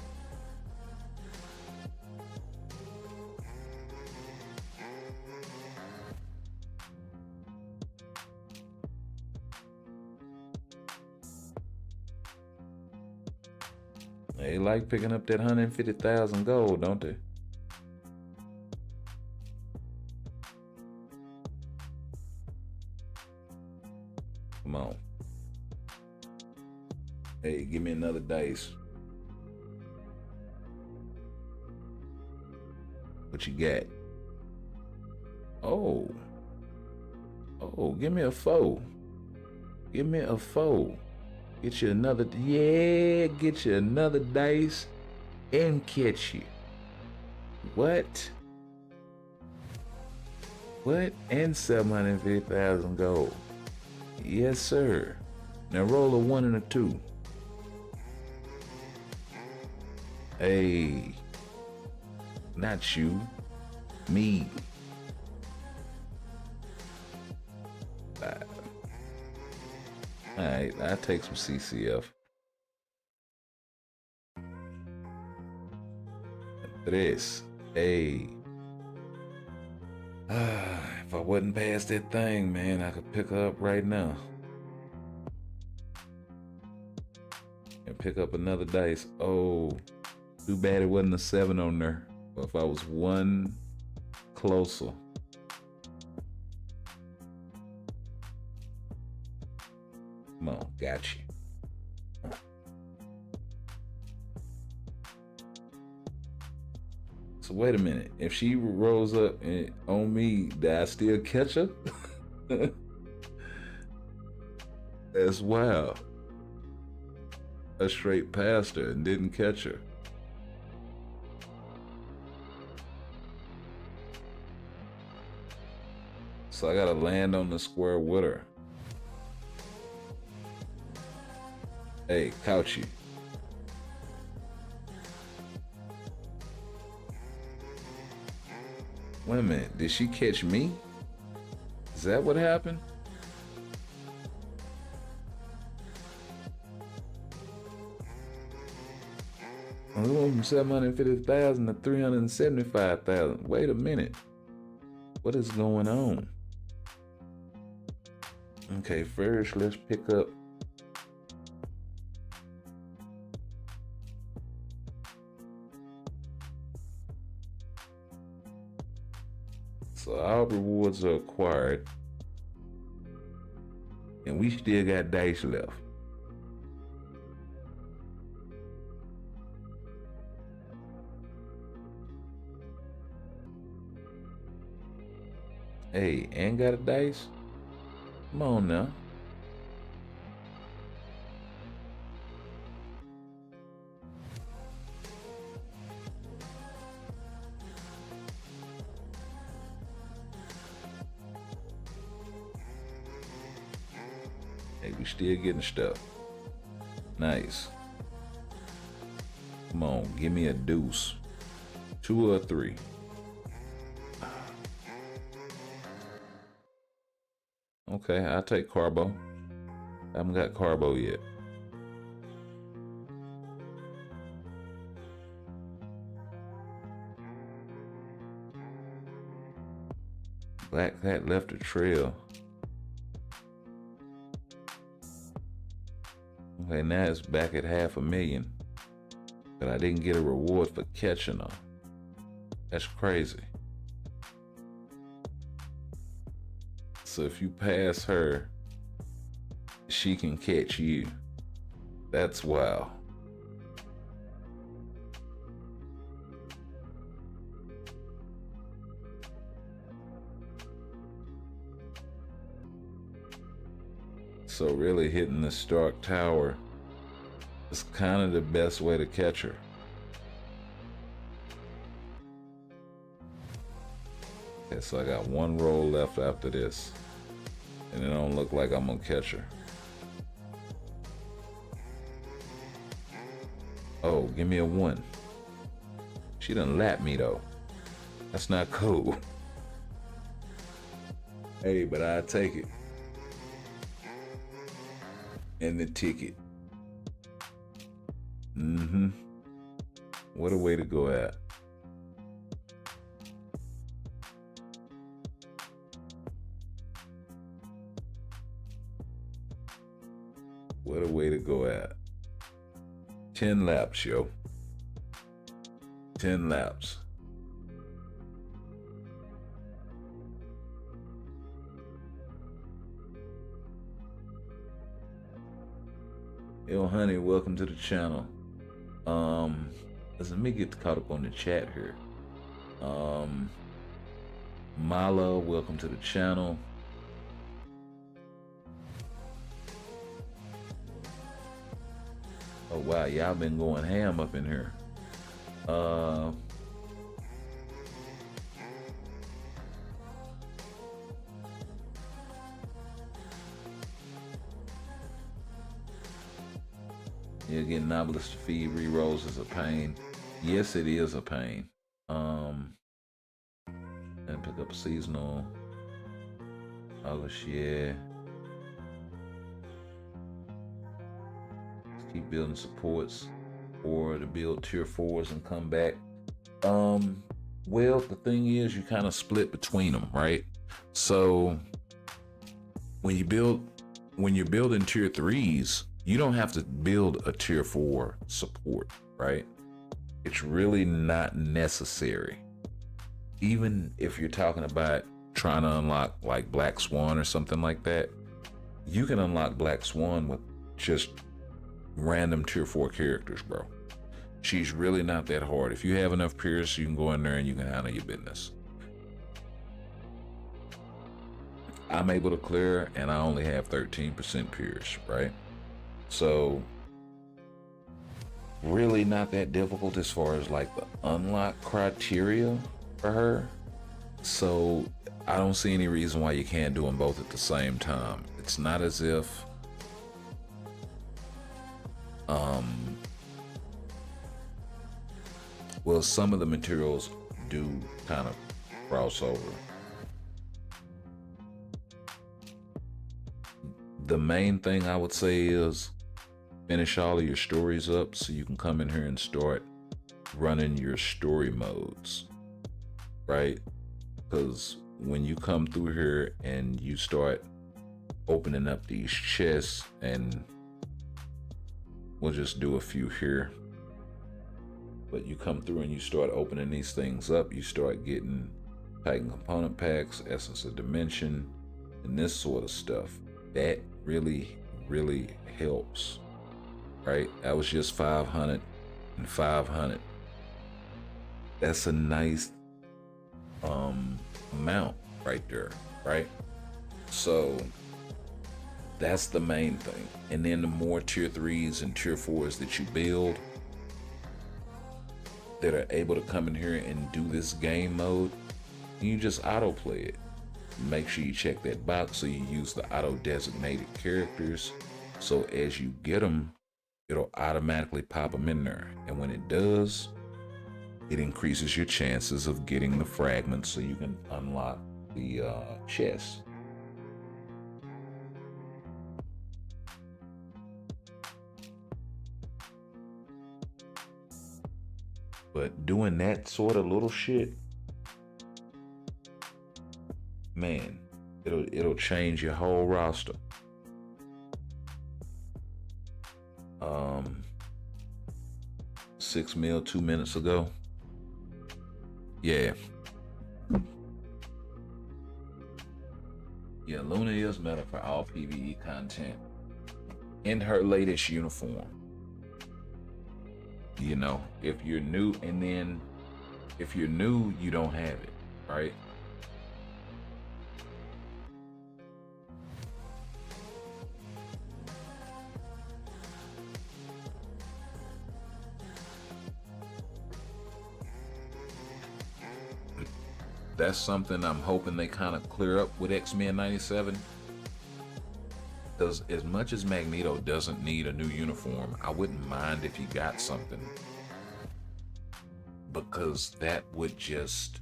They like picking up that 150,000 gold, don't they? Come on. Hey, give me another dice. What you got? Oh. Oh, give me a 4. Give me a 4. Get you another, get you another dice and catch you. What? What? And 750,000 gold. Yes, sir. Now roll a 1 and a 2. Hey. Not you. Me. 5. Alright, I'll take some CCF. 3. Hey. If I wasn't past that thing, man, I could pick her up right now. And pick up another dice. Oh, too bad it wasn't a 7 on there. But if I was 1 closer. Come on, got you. So wait a minute. If she rolls up on me, did I still catch her? That's wild. I straight passed her and didn't catch her. So I gotta land on the square with her. Hey, Couchy. Wait a minute, did she catch me? Is that what happened? I went from 750,000 to 375,000. Wait a minute. What is going on? Okay, first let's pick up. So our rewards are acquired. And we still got dice left. Hey, and got a dice? Come on now. Hey, we still getting stuff. Nice. Come on, give me a deuce. 2 or 3. Okay, I'll take Carbo. I haven't got Carbo yet. Black Cat left a trail. Okay, now it's back at 500,000. But I didn't get a reward for catching her. That's crazy. So if you pass her, she can catch you. That's wild. So really hitting the Stark Tower is kind of the best way to catch her. Okay, so I got 1 roll left after this. And it don't look like I'm gonna catch her. Oh, give me a 1. She done lapped me though. That's not cool. Hey, but I take it. And the ticket. What a way to go at. What a way to go at. 10 laps, yo. 10 laps. Yo, honey, welcome to the channel. Let me get caught up on the chat here. Mala, welcome to the channel. Oh wow, y'all been going ham up in here. Yeah, getting Novelist to feed rerolls is a pain. Yes, it is a pain. And pick up seasonal. Yeah. Keep building supports or to build tier 4s and come back. Well, the thing is, you kind of split between them, right? So when you're building tier 3s, you don't have to build a tier 4 support, right? It's really not necessary. Even if you're talking about trying to unlock like Black Swan or something like that, you can unlock Black Swan with just random tier 4 characters, bro. She's really not that hard. If you have enough Pierce, you can go in there and you can handle your business. I'm able to clear, and I only have 13% Pierce, right? So really not that difficult as far as like the unlock criteria for her. So I don't see any reason why you can't do them both at the same time. It's not as if well, some of the materials do kind of cross over. The main thing I would say is finish all of your stories up so you can come in here and start running your story modes, right? Because when you come through here and you start opening up these chests, and we'll just do a few here, but you come through and you start opening these things up, you start getting Titan component packs, Essence of Dimension, and this sort of stuff. That really helps, right? That was just 500 and 500. That's a nice amount right there, right? So that's the main thing. And then the more tier 3s and tier 4s that you build that are able to come in here and do this game mode, you just autoplay it. Make sure you check that box so you use the auto designated characters, so as you get them, it'll automatically pop them in there. And when it does, it increases your chances of getting the fragments so you can unlock the chest. But doing that sort of little shit, man, it'll change your whole roster. 6 mil 2 minutes ago. Yeah, Luna is meta for all PvE content in her latest uniform. You know, if you're new, and then if you're new, you don't have it, right? That's something I'm hoping they kind of clear up with X-Men 97. Because as much as Magneto doesn't need a new uniform, I wouldn't mind if he got something. Because that would just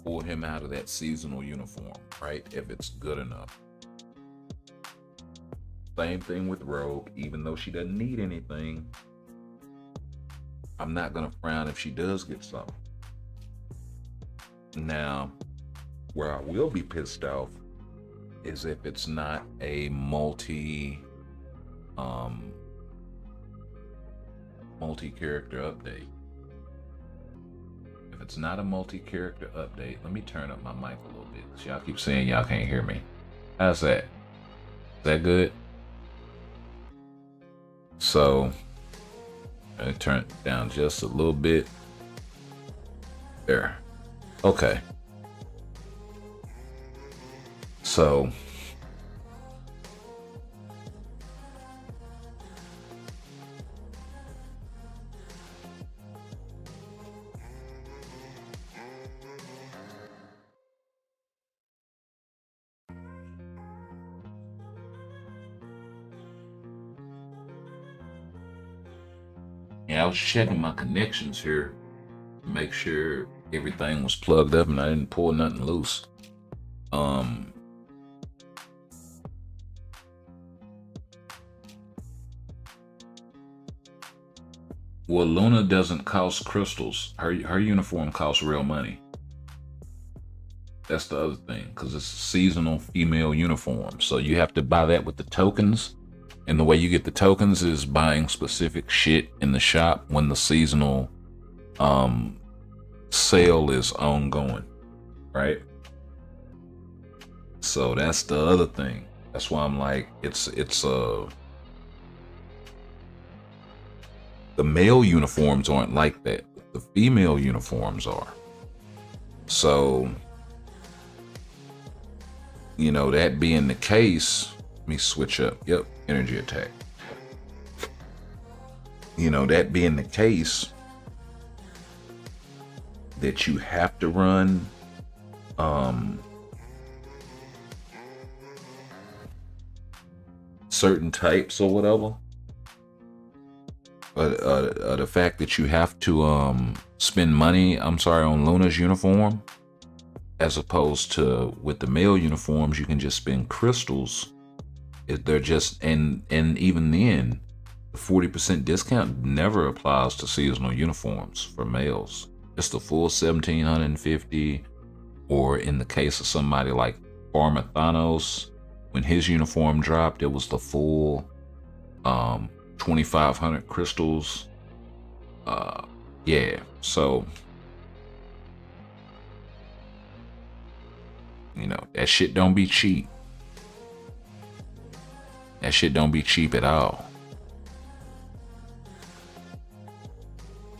pull him out of that seasonal uniform, right? If it's good enough. Same thing with Rogue. Even though she doesn't need anything, I'm not going to frown if she does get something. Now, where I will be pissed off is if it's not a multi-character update. If it's not a multi-character update, let me turn up my mic a little bit, because y'all keep saying y'all can't hear me. How's that? Is that good? So, I turn it down just a little bit. There. Okay. So yeah, I was checking my connections here to make sure everything was plugged up and I didn't pull nothing loose. Well, Luna doesn't cost crystals. Her uniform costs real money. That's the other thing, because it's a seasonal female uniform. So you have to buy that with the tokens. And the way you get the tokens is buying specific shit in the shop when the seasonal sale is ongoing, right? So that's the other thing. That's why I'm like, it's The male uniforms aren't like that. The female uniforms are. So, you know, that being the case, let me switch up. Yep, energy attack. You know, that being the case, that you have to run certain types or whatever. But the fact that you have to spend money, on Luna's uniform, as opposed to with the male uniforms, you can just spend crystals. They're just, and even then, the 40% discount never applies to seasonal uniforms for males. It's the full 1,750, or in the case of somebody like Farmer Thanos, when his uniform dropped, it was the full 2,500 crystals. Yeah, so you know, that shit don't be cheap. That shit don't be cheap at all.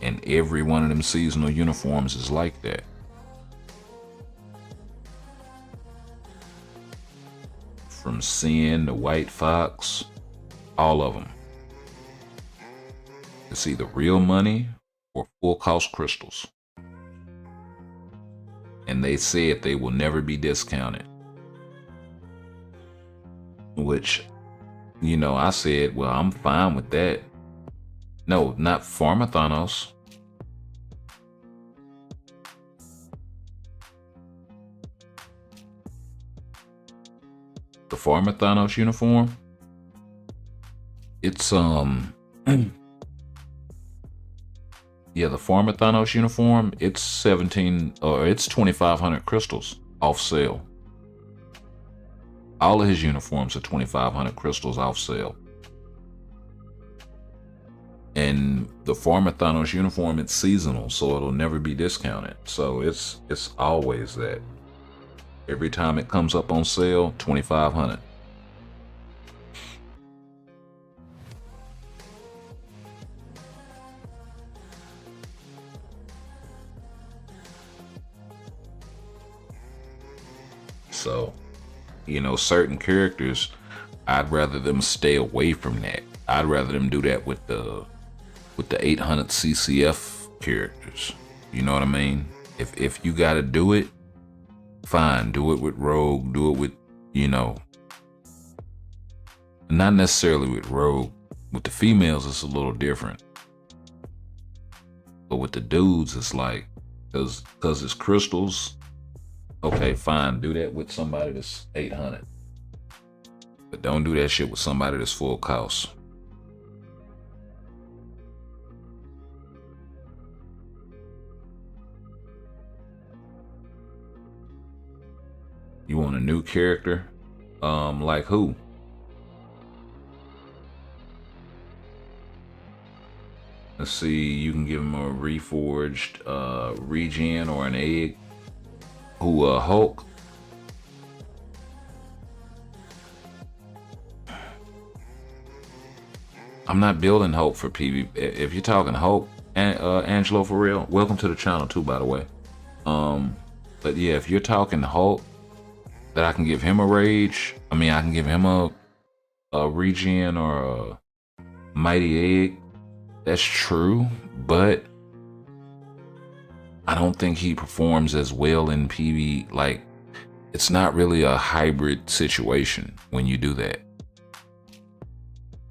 And every one of them seasonal uniforms is like that. From Sin to White Fox, all of them. It's either real money or full cost crystals. And they said they will never be discounted. Which, you know, I said, well, I'm fine with that. No, not Farmer Thanos. The Farmer Thanos uniform, it's yeah, the Farmer Thanos uniform, it's 2,500 crystals off sale. All of his uniforms are 2,500 crystals off sale. And the Farmer Thanos uniform, it's seasonal, so it'll never be discounted. So it's always that. Every time it comes up on sale, 2,500. So, you know, certain characters, I'd rather them stay away from that. I'd rather them do that with the 800 CCF characters. You know what I mean? If you gotta do it, fine, do it with Rogue, do it with, you know, not necessarily with Rogue. With the females, it's a little different. But with the dudes, it's like, cause it's crystals, okay, fine, do that with somebody that's 800. But don't do that shit with somebody that's full cost. You want a new character? Like who? Let's see, you can give him a reforged regen or an egg. Who, Hulk? I'm not building Hulk for PvP. If you're talking Hulk, Angelo, for real, welcome to the channel too, by the way. But yeah, if you're talking Hulk, that I can give him a rage. I mean, I can give him a regen or a mighty egg. That's true, but I don't think he performs as well in PvP. Like, it's not really a hybrid situation when you do that.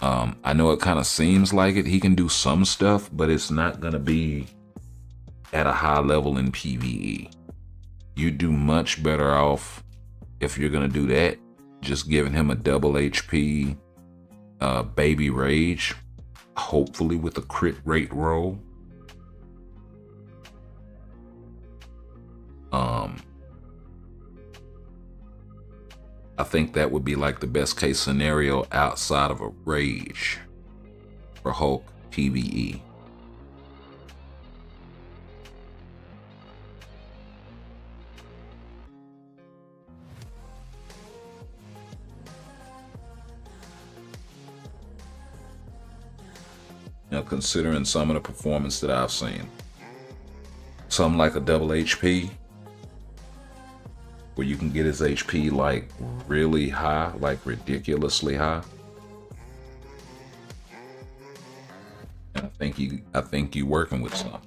I know it kind of seems like it. He can do some stuff, but it's not gonna be at a high level in PvE. You do much better off, if you're gonna do that, just giving him a double HP baby rage, hopefully with a crit rate roll. I think that would be like the best case scenario outside of a rage for Hulk PvE. Now, considering some of the performance that I've seen, something like a double HP, where you can get his HP like really high, like ridiculously high. And I think you working with some.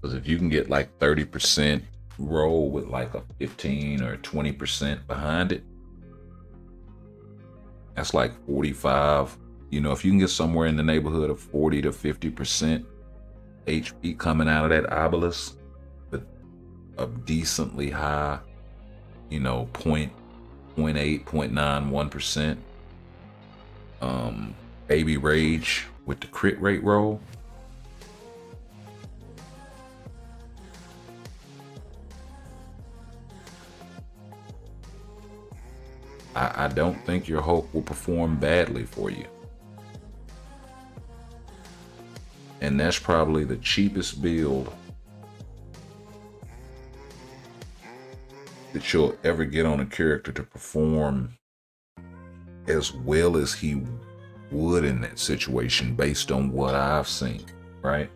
Because if you can get like 30% roll with like a 15 or 20% behind it, that's like 45. You know, if you can get somewhere in the neighborhood of 40 to 50% HP coming out of that obelisk with a decently high, you know, 0.8, 0.91%. Baby Rage with the crit rate roll. I don't think your Hulk will perform badly for you. And that's probably the cheapest build that you'll ever get on a character to perform as well as he would in that situation based on what I've seen, right?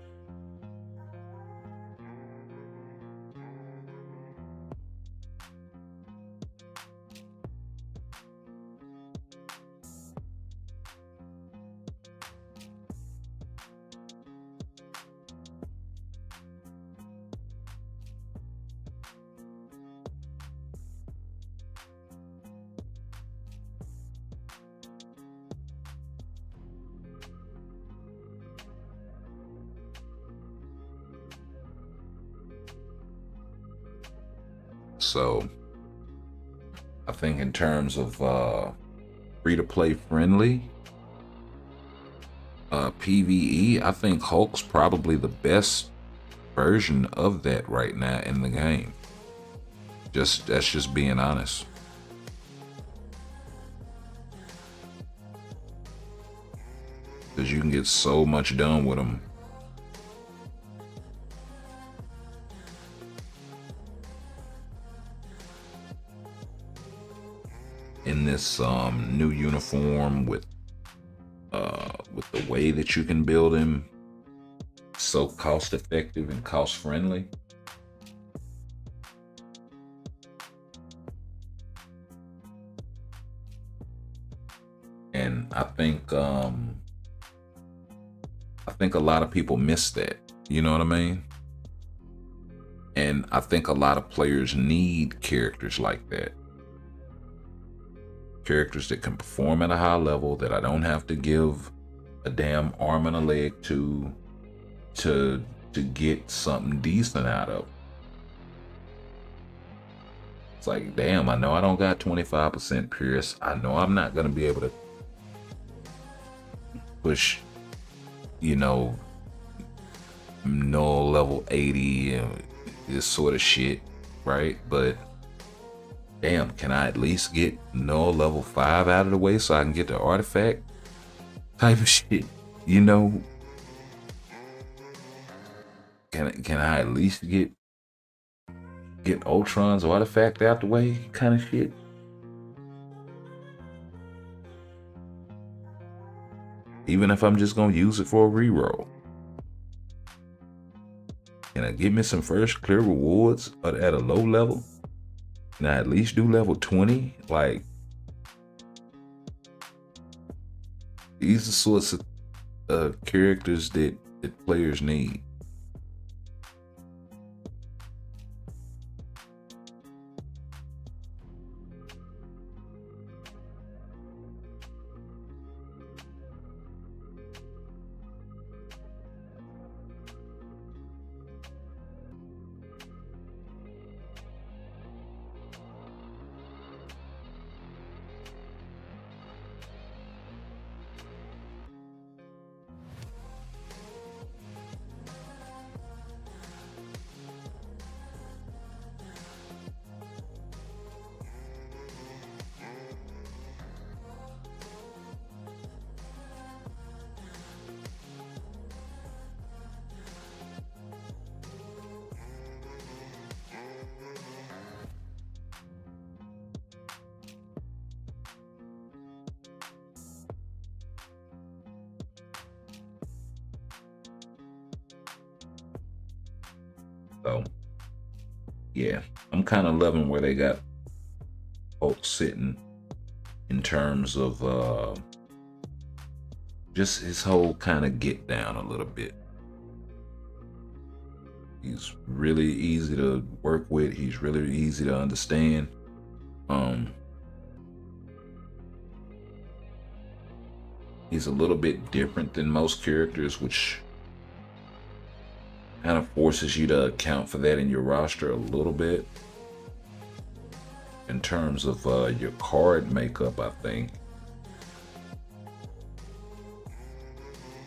So I think in terms of free-to-play friendly PvE, I think Hulk's probably the best version of that right now in the game. That's just being honest. Because you can get so much done with him. In this new uniform with the way that you can build him, so cost effective and cost friendly. And I think a lot of people miss that. You know what I mean? And I think a lot of players need characters like that. Characters that can perform at a high level, that I don't have to give a damn arm and a leg to get something decent out of. It's like, damn, I know I don't got 25% Pierce. I know I'm not gonna be able to push, you know, null level 80 and this sort of shit, right? But damn, can I at least get null level 5 out of the way so I can get the artifact type of shit, you know? Can I at least get Ultron's artifact out the way kind of shit? Even if I'm just gonna use it for a reroll. Can I give me some first clear rewards at a low level? Can I at least do level 20? Like, these are the sorts of characters that players need. So yeah, I'm kind of loving where they got folks sitting in terms of just his whole kind of get down a little bit. He's really easy to work with. He's really easy to understand. He's a little bit different than most characters, which kind of forces you to account for that in your roster a little bit. In terms of your card makeup, I think.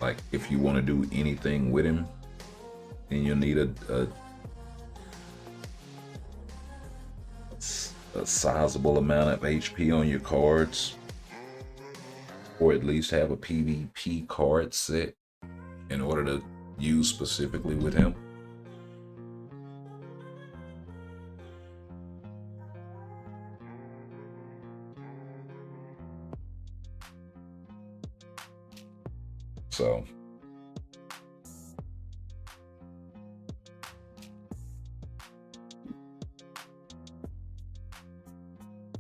Like, if you want to do anything with him, then you'll need a sizable amount of HP on your cards, or at least have a PvP card set in order to use specifically with him. So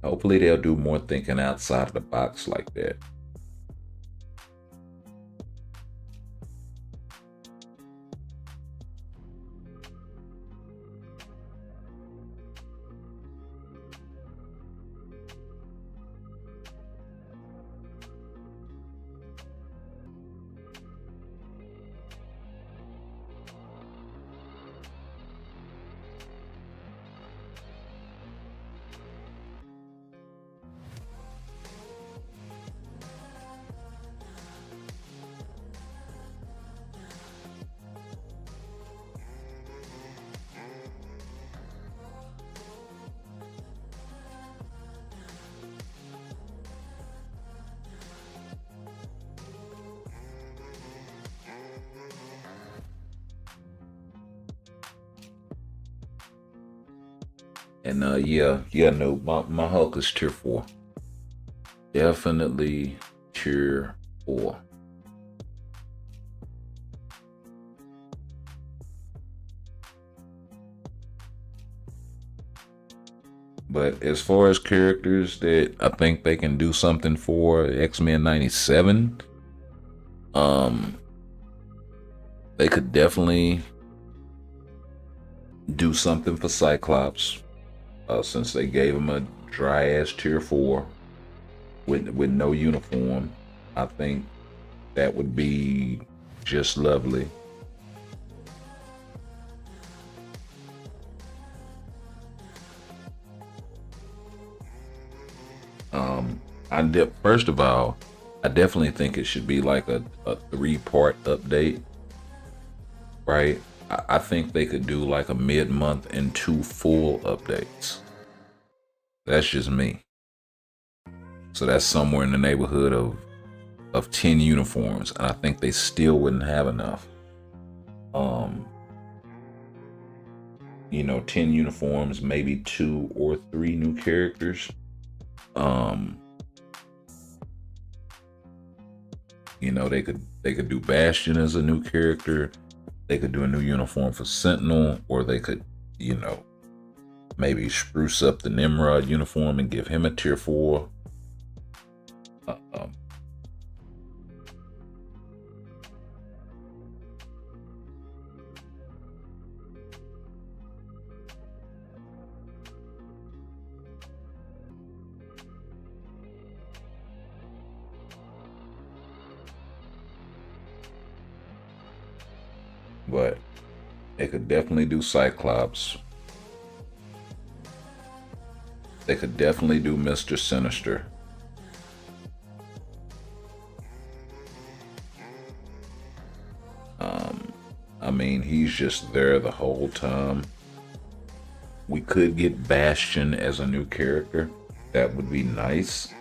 hopefully they'll do more thinking outside of the box like that. And no, my Hulk is tier 4. Definitely tier 4. But as far as characters that I think they can do something for, X-Men 97, they could definitely do something for Cyclops. Since they gave him a dry ass tier 4 with no uniform, I think that would be just lovely. First of all, I definitely think it should be like a 3-part update, right? I think they could do like a mid-month and 2 full updates. That's just me. So that's somewhere in the neighborhood of 10 uniforms, and I think they still wouldn't have enough. 10 uniforms, maybe 2 or 3 new characters. They could do Bastion as a new character. They could do a new uniform for Sentinel, or they could, maybe spruce up the Nimrod uniform and give him a tier 4. But they could definitely do Cyclops. They could definitely do Mr. Sinister. He's just there the whole time. We could get Bastion as a new character. That would be nice.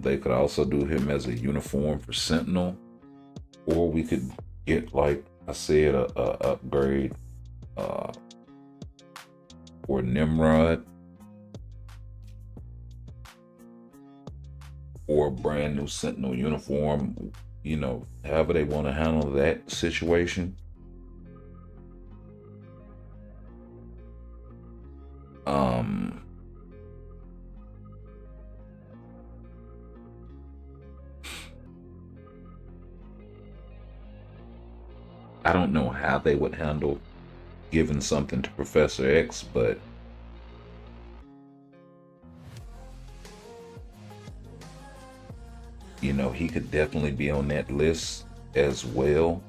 They could also do him as a uniform for Sentinel. Or we could get, like I said, a upgrade for Nimrod, or a brand new Sentinel uniform. However they want to handle that situation. Um, I don't know how they would handle giving something to Professor X, but you know, he could definitely be on that list as well.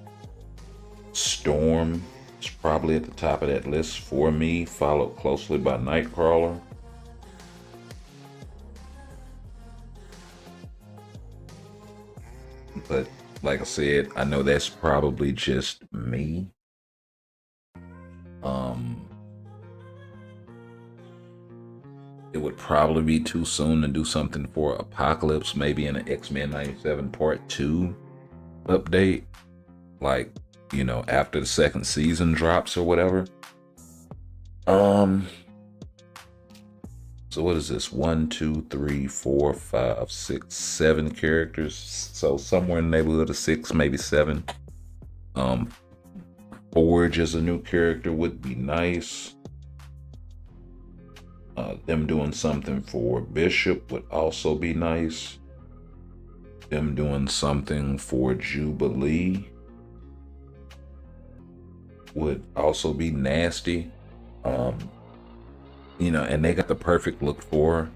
Storm is probably at the top of that list for me, followed closely by Nightcrawler. But like I said, I know that's probably just me. It would probably be too soon to do something for Apocalypse, maybe in an X-Men 97 Part 2 update. Like, you know, after the second season drops or whatever. So what is this? 1, 2, 3, 4, 5, 6, 7 characters. So somewhere in the neighborhood of 6, maybe 7. Forge as a new character would be nice. Them doing something for Bishop would also be nice. Them doing something for Jubilee would also be nasty. You know, and they got the perfect look for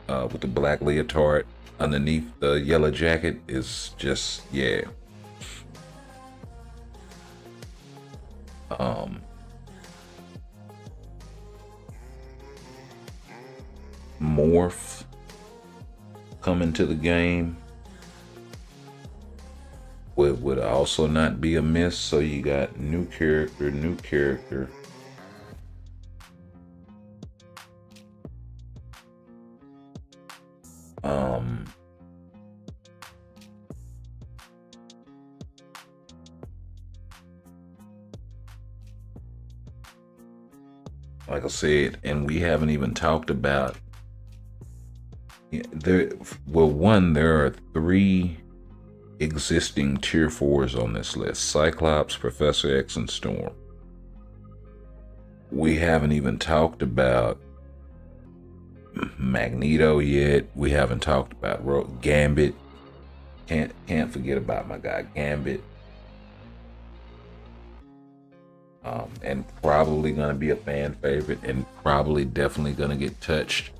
her, with the black leotard underneath the yellow jacket. Is just, yeah. Morph coming to the game would also not be a miss. So you got new character. Like I said, and we haven't even talked about there. Well, one, there are 3 existing tier 4s on this list: Cyclops, Professor X, and Storm. We haven't even talked about Magneto yet. We haven't talked about Gambit. Can't forget about my guy Gambit. And probably gonna be a fan favorite, and probably definitely gonna get touched.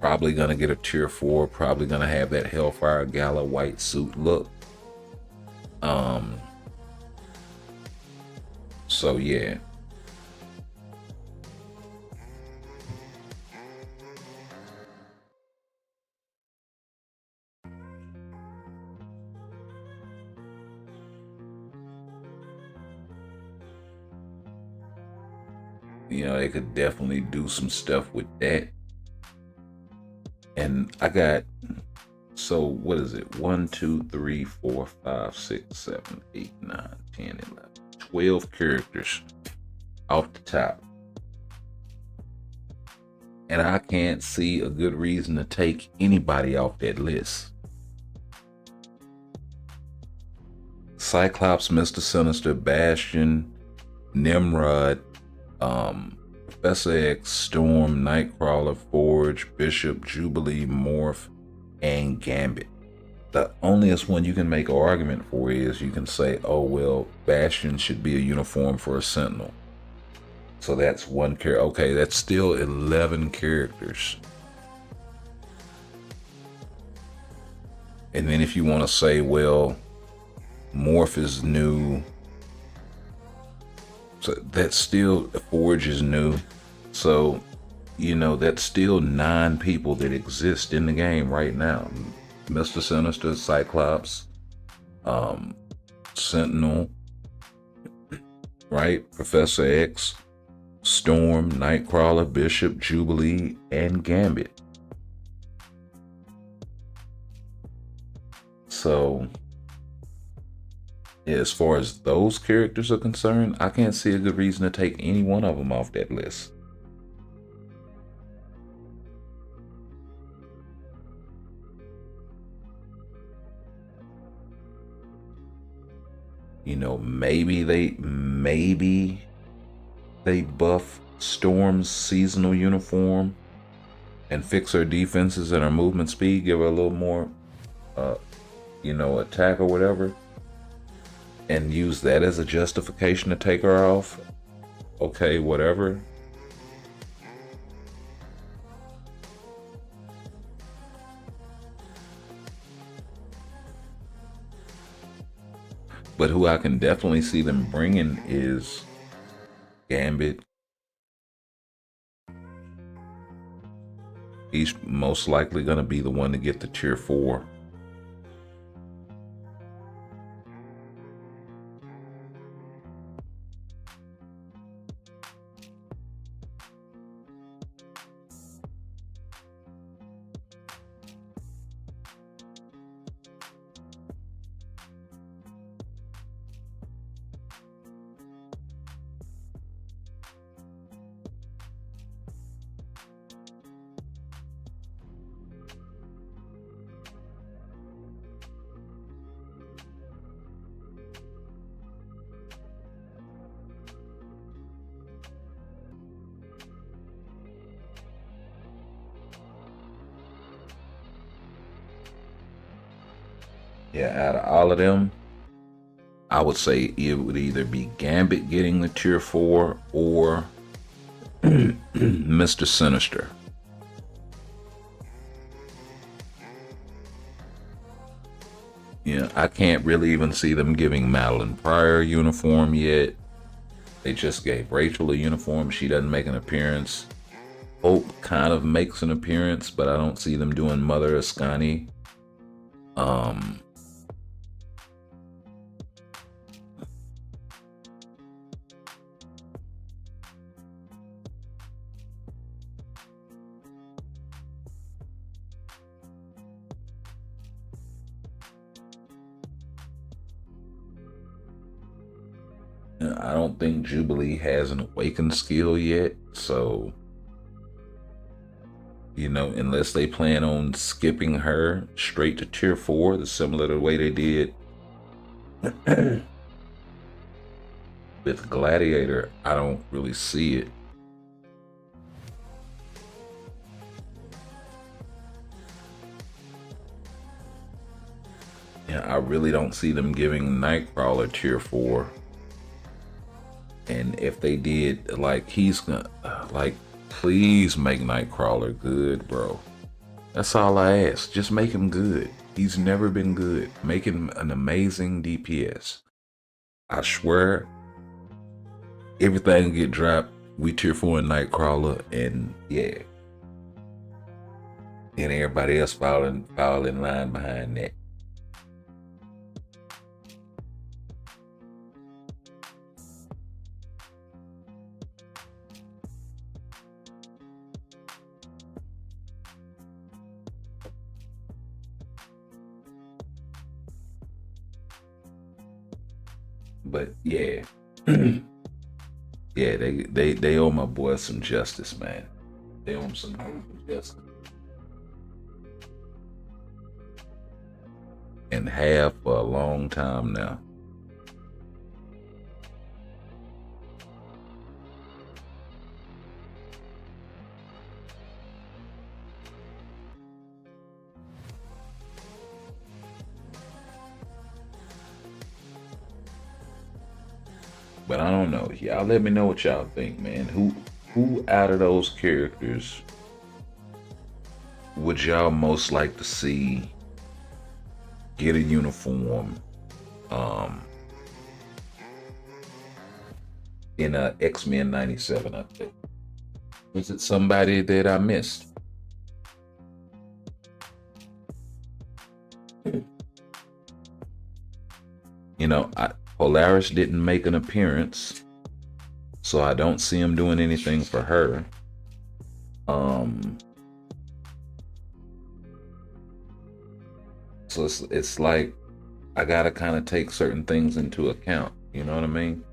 Probably gonna get a tier 4. Probably gonna have that Hellfire Gala white suit look. So yeah. You know, they could definitely do some stuff with that. And I got, so what is it? 1, 2, 3, 4, 5, 6, 7, 8, 9, 10, 11, 12 characters off the top. And I can't see a good reason to take anybody off that list. Cyclops, Mr. Sinister, Bastion, Nimrod, Professor X, Storm, Nightcrawler, Forge, Bishop, Jubilee, Morph, and Gambit. The onlyest one you can make an argument for is you can say, oh, well, Bastion should be a uniform for a Sentinel. So that's one character. Okay, that's still 11 characters. And then if you want to say, well, Morph is new, so that's still, Forge is new. So, you know, that's still 9 people that exist in the game right now. Mr. Sinister, Cyclops, Sentinel, right? Professor X, Storm, Nightcrawler, Bishop, Jubilee, and Gambit. So, as far as those characters are concerned, I can't see a good reason to take any one of them off that list. You know, maybe they buff Storm's seasonal uniform and fix her defenses and her movement speed, give her a little more, attack or whatever, and use that as a justification to take her off. Okay, whatever. But who I can definitely see them bringing is Gambit. He's most likely going to be the one to get the tier 4. Yeah, out of all of them, I would say it would either be Gambit getting the tier 4 or Mr. Sinister. Yeah, I can't really even see them giving Madeline Pryor a uniform yet. They just gave Rachel a uniform. She doesn't make an appearance. Hope kind of makes an appearance, but I don't see them doing Mother Ascani. I don't think Jubilee has an awakened skill yet, so unless they plan on skipping her straight to tier 4, similar to the way they did with Gladiator, I don't really see it. Yeah, I really don't see them giving Nightcrawler tier 4. And if they did, he's gonna, please make Nightcrawler good, bro. That's all I ask. Just make him good. He's never been good. Make him an amazing DPS. I swear, everything get dropped. We tier 4 in Nightcrawler, and yeah. And everybody else fall in line behind that. But yeah, yeah, they owe my boy some justice, man. They owe him some justice. And have for a long time now. But I don't know. Y'all let me know what y'all think, man. Who out of those characters would y'all most like to see get a uniform in a X-Men 97 update? Was it somebody that I missed? Polaris didn't make an appearance, so I don't see him doing anything for her. So it's like I gotta kind of take certain things into account. You know what I mean?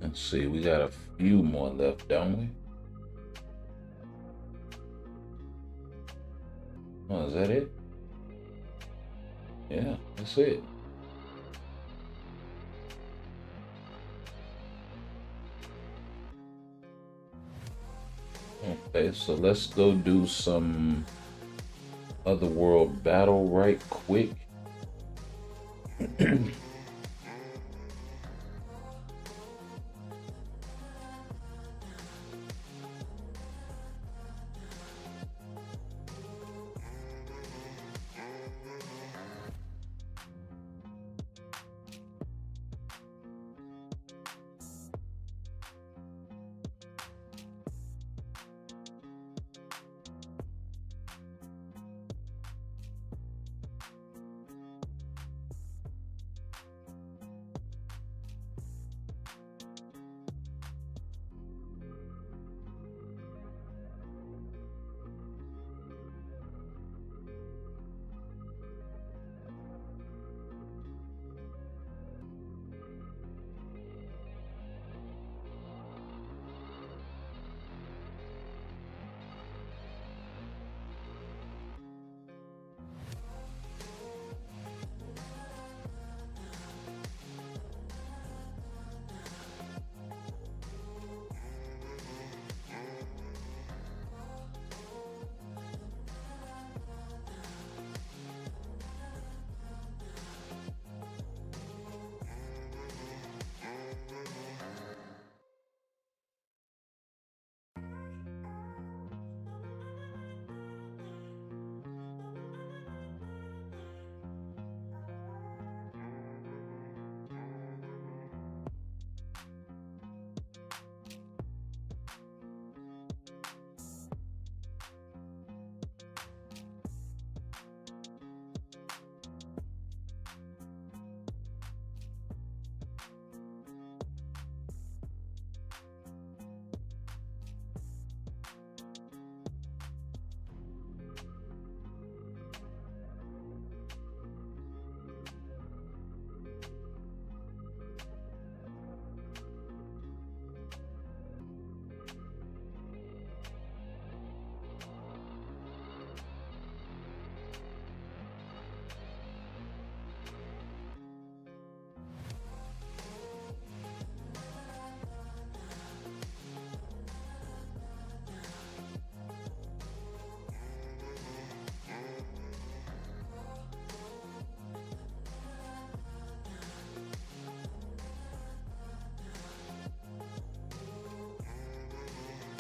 Let's see, we got a few more left, don't we? Oh, is that it? Yeah, that's it. Okay, so let's go do some Otherworld battle right quick.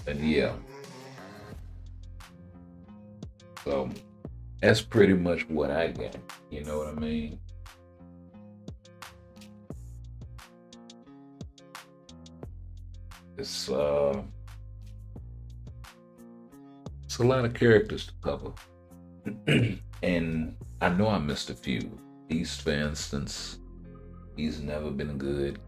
And yeah, so that's pretty much what I got. You know what I mean? It's a lot of characters to cover. And I know I missed a few. Beast, for instance, he's never been good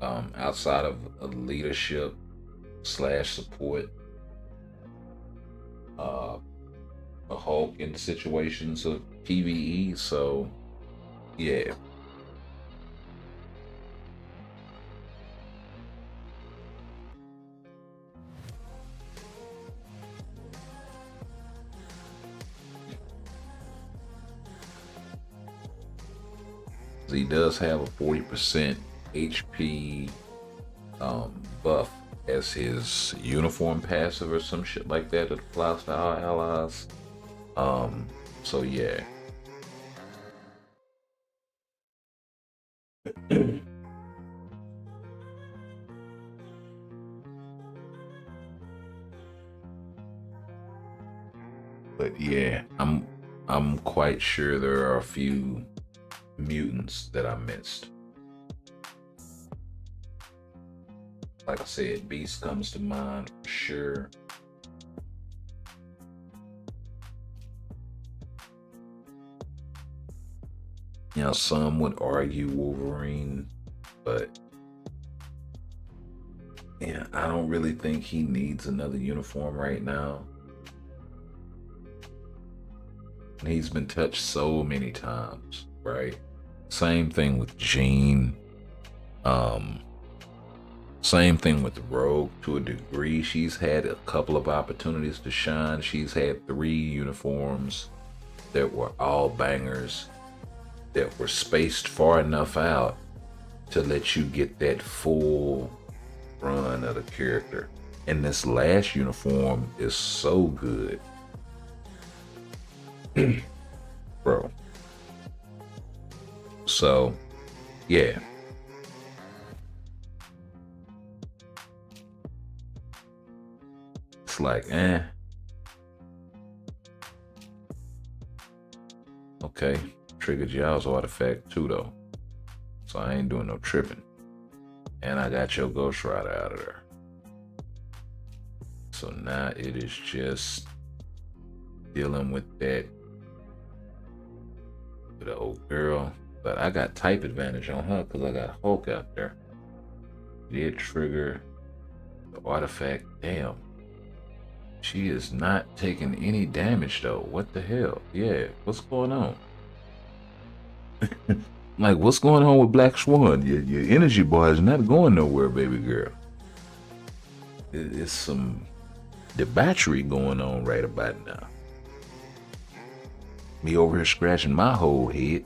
outside of a leadership / support. A Hulk in situations of PvE, so yeah. He does have a 40% HP buff as his uniform passive or some shit like that applies to our allies. So yeah. But yeah, I'm quite sure there are a few mutants that I missed. Like I said, Beast comes to mind for sure. You know, some would argue Wolverine, but yeah, I don't really think he needs another uniform right now. He's been touched so many times, right? Same thing with Jean. Same thing with the Rogue to a degree. She's had a couple of opportunities to shine. She's had 3 uniforms that were all bangers, that were spaced far enough out to let you get that full run of the character. And this last uniform is so good. Bro. So, yeah. It's like, okay, triggered y'all's artifact too though. So I ain't doing no tripping. And I got your Ghost Rider out of there. So now it is just dealing with that with the old girl. But I got type advantage on her because I got Hulk out there. Did trigger the artifact. Damn. She is not taking any damage though. What the hell? Yeah, what's going on? Like, what's going on with Black Swan? Your energy bar is not going nowhere, baby girl. It's some debauchery going on right about now. Me over here scratching my whole head.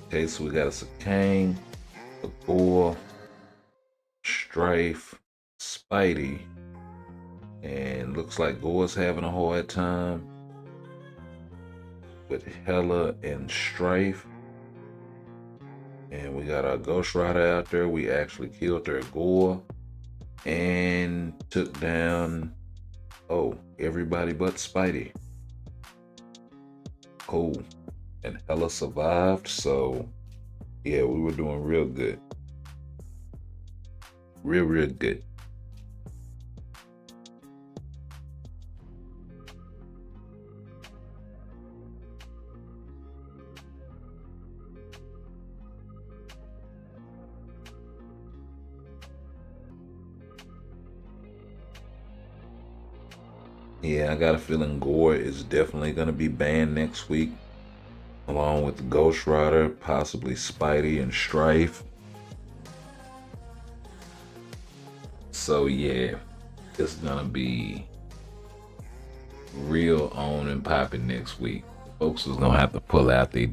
Okay, so we got us a Kang, a Gore, Strife, Spidey, and looks like Gore's having a hard time with Hela and Strife. And we got our Ghost Rider out there. We actually killed their Gore and took down, everybody but Spidey. Cool. And Hela survived, so yeah, we were doing real good. Real good. Yeah, I got a feeling Gore is definitely going to be banned next week, along with Ghost Rider, possibly Spidey and Strife. So yeah, it's going to be real on and popping next week. Folks is going to have to pull out their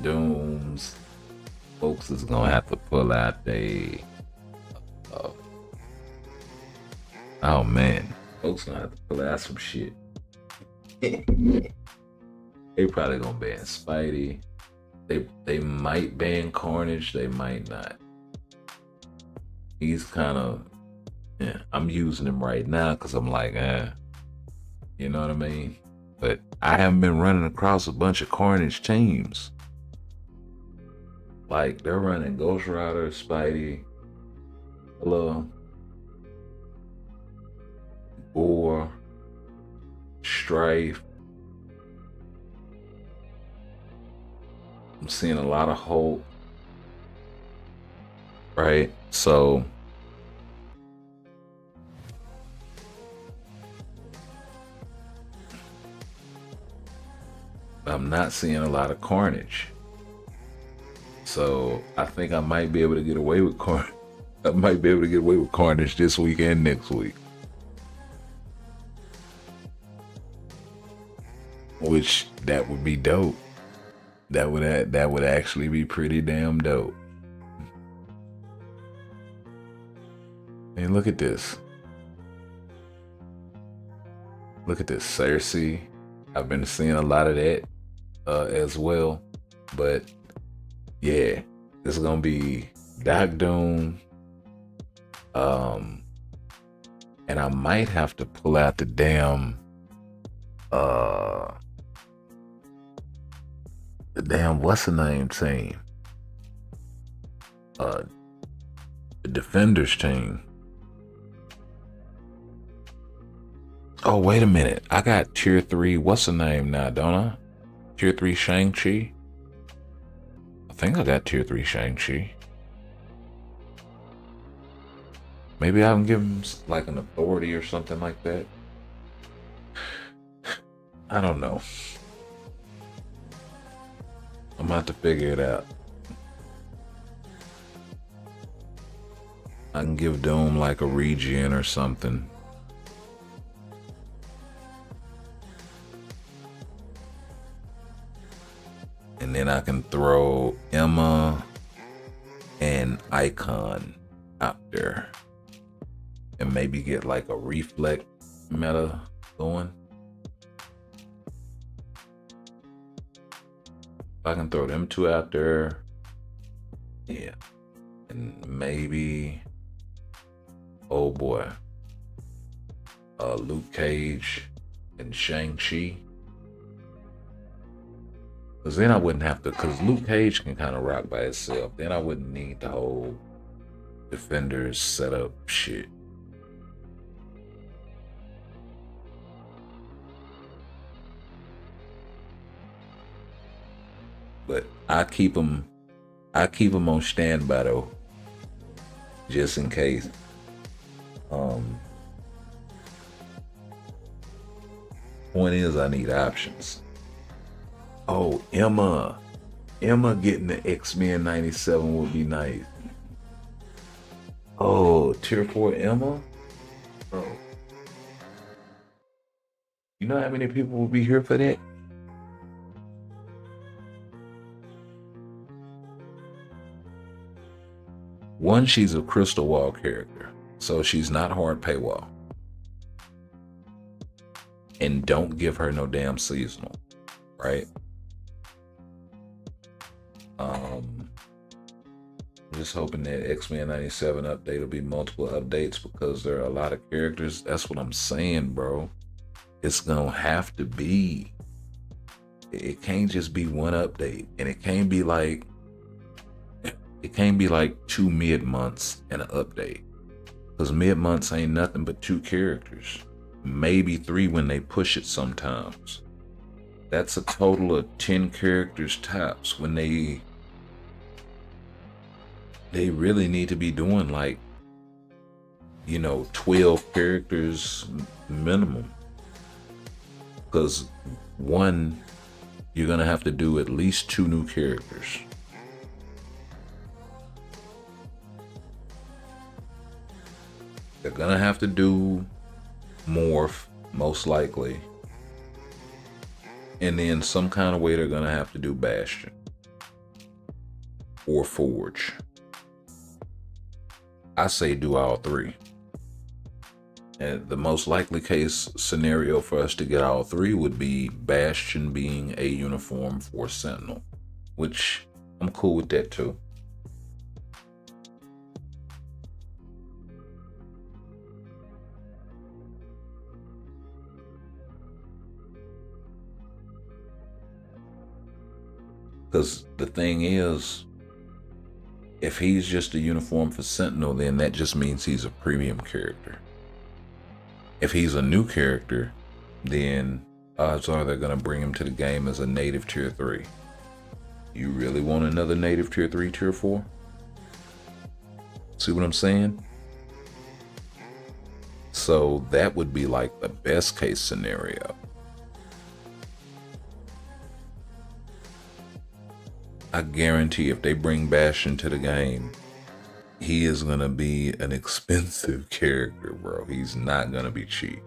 Dooms. Folks is going to have to pull out their... oh man. Folks gonna have to pull out some shit. They probably gonna ban Spidey. They might ban Carnage. They might not. He's kind of, I'm using him right now because I'm like, you know what I mean? But I haven't been running across a bunch of Carnage teams. Like, they're running Ghost Rider, Spidey, Gore, Strife. I'm seeing a lot of Hulk. Right? So I'm not seeing a lot of Carnage. So I think I might be able to get away with Carnage. I might be able to get away with Carnage this week and next week. Which, that would be dope. That would actually be pretty damn dope. And look at this. Look at this, Cersei. I've been seeing a lot of that as well. But yeah, it's gonna be Doc Doom. And I might have to pull out the damn what's the name team? The Defenders team. Oh, wait a minute. I got tier 3, what's the name now, don't I? Tier 3 Shang-Chi? I think I got tier 3 Shang-Chi. Maybe I can give him like an authority or something like that. I don't know. I'm gonna have to figure it out. I can give Doom like a regen or something. And then I can throw Emma and Icon out there. And maybe get like a reflect meta going. If I can throw them two out there. Yeah. And maybe, oh boy, Luke Cage and Shang-Chi. Because then I wouldn't have to, because Luke Cage can kind of rock by itself. Then I wouldn't need the whole Defenders setup shit. But I keep them on standby though, just in case. Point is, I need options. Oh, Emma getting the X-Men 97 would be nice. Oh, tier 4 Emma? Bro. You know how many people will be here for that? One, she's a Crystal Wall character, so she's not hard paywall. And don't give her no damn seasonal, right? I'm just hoping that X-Men 97 update will be multiple updates because there are a lot of characters. That's what I'm saying, bro. It's gonna have to be. It can't just be one update, and it can't be like 2 mid-months and an update. Because mid-months ain't nothing but 2 characters. Maybe 3 when they push it sometimes. That's a total of 10 characters tops when they really need to be doing like, 12 characters minimum. Because one, you're gonna have to do at least 2 new characters. They're gonna have to do Morph, most likely. And then some kind of way they're gonna have to do Bastion. Or Forge. I say do all 3. And the most likely case scenario for us to get all 3 would be Bastion being a uniform for Sentinel. Which I'm cool with that too. Because the thing is, if he's just a uniform for Sentinel, then that just means he's a premium character. If he's a new character, then odds are they're going to bring him to the game as a native tier 3. You really want another native tier 3, tier 4? See what I'm saying? So that would be like the best case scenario. I guarantee if they bring Bastion to the game, he is going to be an expensive character, bro. He's not going to be cheap.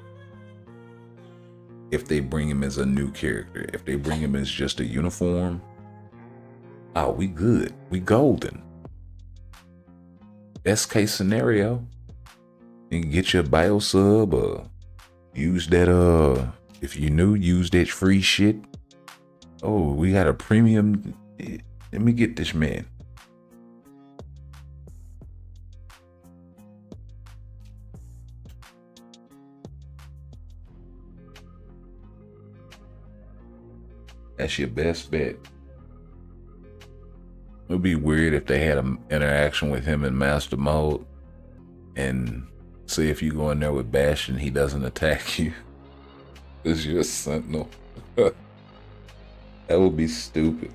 If they bring him as a new character, if they bring him as just a uniform, oh, we good. We golden. Best case scenario, you can get your bio sub or use that, if you new, use that free shit. Oh, we got a premium. Let me get this man. That's your best bet. It would be weird if they had an interaction with him in master mode and see if you go in there with Bastion, he doesn't attack you. Because you're a Sentinel. That would be stupid.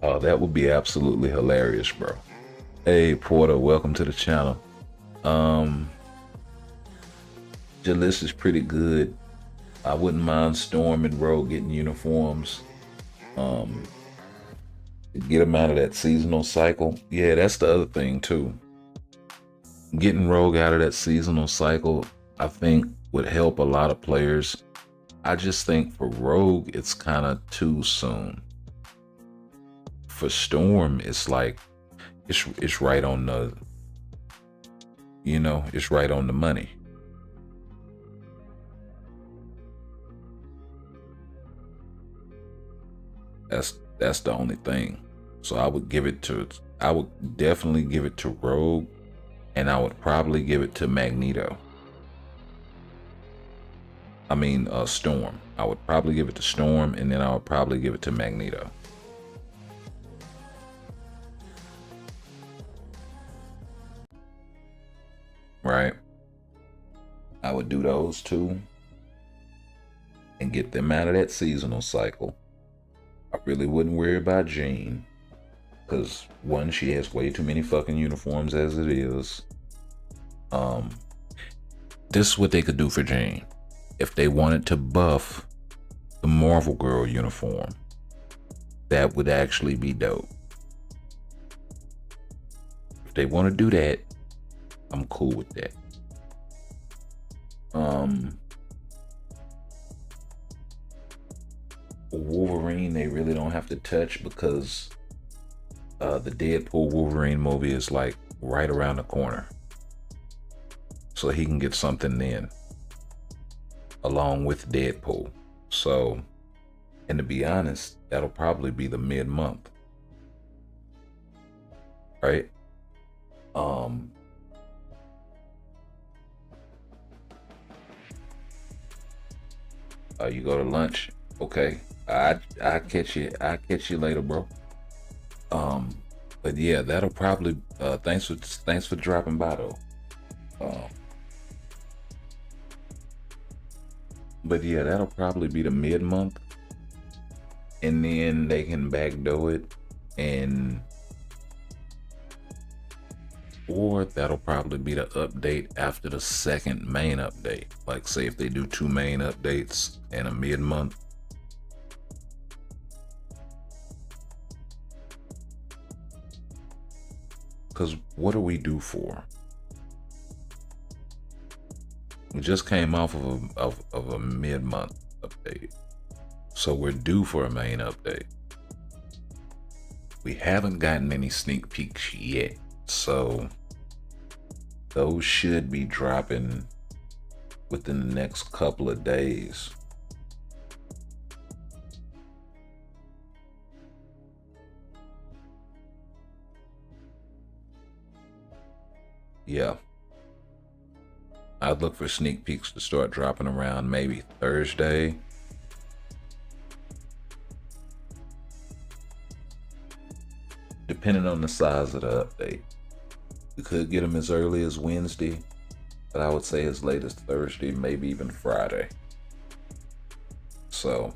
Oh, that would be absolutely hilarious, bro. Hey, Porter, welcome to the channel. the list is pretty good. I wouldn't mind Storm and Rogue getting uniforms. Get them out of that seasonal cycle. Yeah, that's the other thing too. Getting Rogue out of that seasonal cycle, I think, would help a lot of players. I just think for Rogue, it's kind of too soon. For Storm, it's like it's right on the, it's right on the money. That's the only thing. So I would definitely give it to Rogue, and I would probably give it to Magneto. I mean, Storm. I would probably give it to Storm, and then I would probably give it to Magneto. Right? I would do those two and get them out of that seasonal cycle. I really wouldn't worry about Jean, because one, she has way too many fucking uniforms as it is. This is what they could do for Jean. If they wanted to buff the Marvel Girl uniform, that would actually be dope. If they want to do that, I'm cool with that. Wolverine, they really don't have to touch, because the Deadpool Wolverine movie is like right around the corner, so he can get something then along with Deadpool. So, and to be honest, that'll probably be the mid-month, right? You go to lunch, okay? I catch you later, bro. But yeah, that'll probably thanks for dropping by though. But yeah, that'll probably be the mid-month, and then they can backdoor it, or that'll probably be the update after the second main update. Like, say if they do 2 main updates and a mid-month. Because what do we do for? We just came off of a mid-month update, so we're due for a main update. We haven't gotten any sneak peeks yet, so those should be dropping within the next couple of days. Yeah, I'd look for sneak peeks to start dropping around maybe Thursday. Depending on the size of the update. We could get them as early as Wednesday, but I would say as late as Thursday, maybe even Friday. So,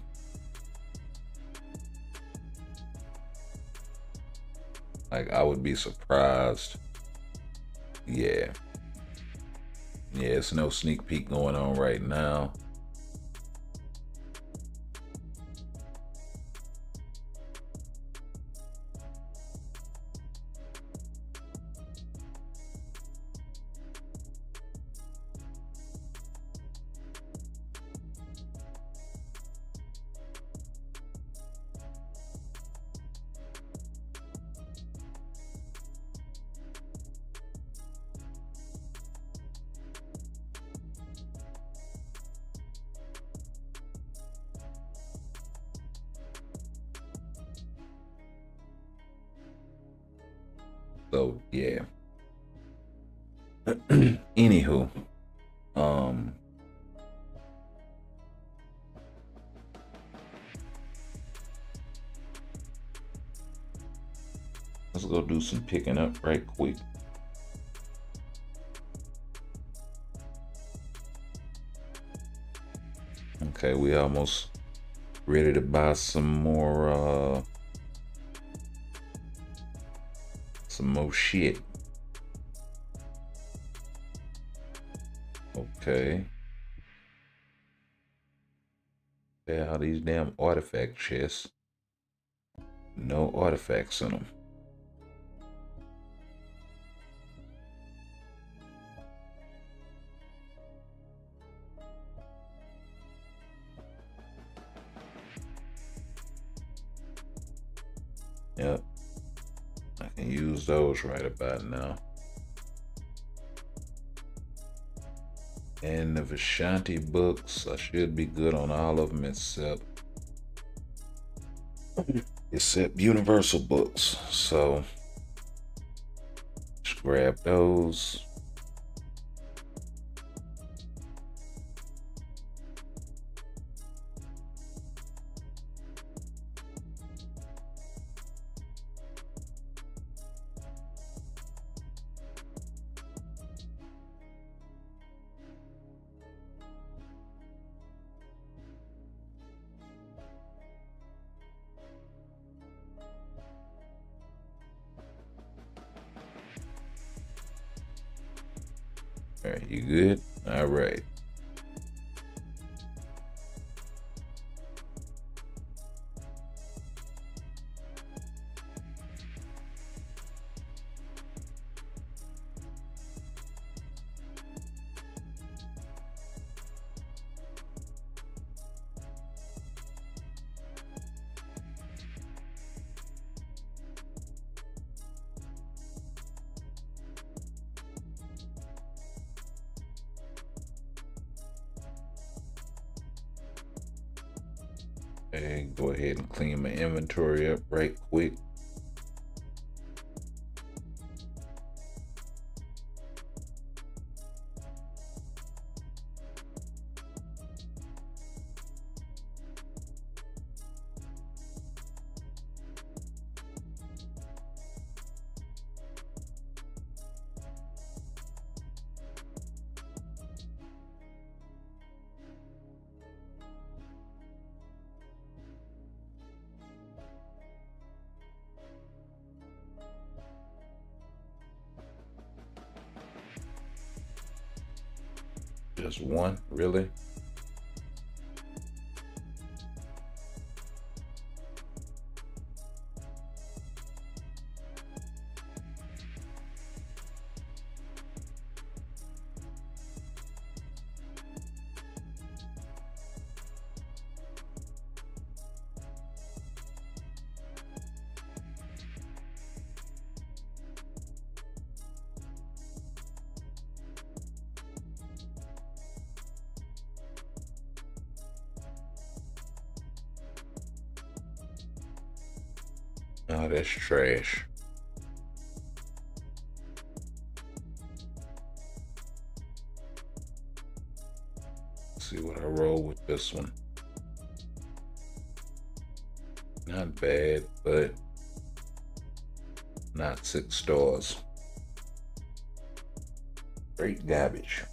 like, I would be surprised. Yeah, it's no sneak peek going on right now. So yeah. Anywho, let's go do some picking up right quick. Okay, we almost ready to buy some more shit. Okay, Yeah, how these damn artifact chests. No artifacts in them. Yep. I can use those right about now. And the Vishanti books, I should be good on all of them except Universal books. So just grab those. All right, you good? All right. And go ahead and clean my inventory up right quick. Just one, really? Oh, that's trash. Let's see what I roll with this one. Not bad, but not 6 stars. Straight garbage.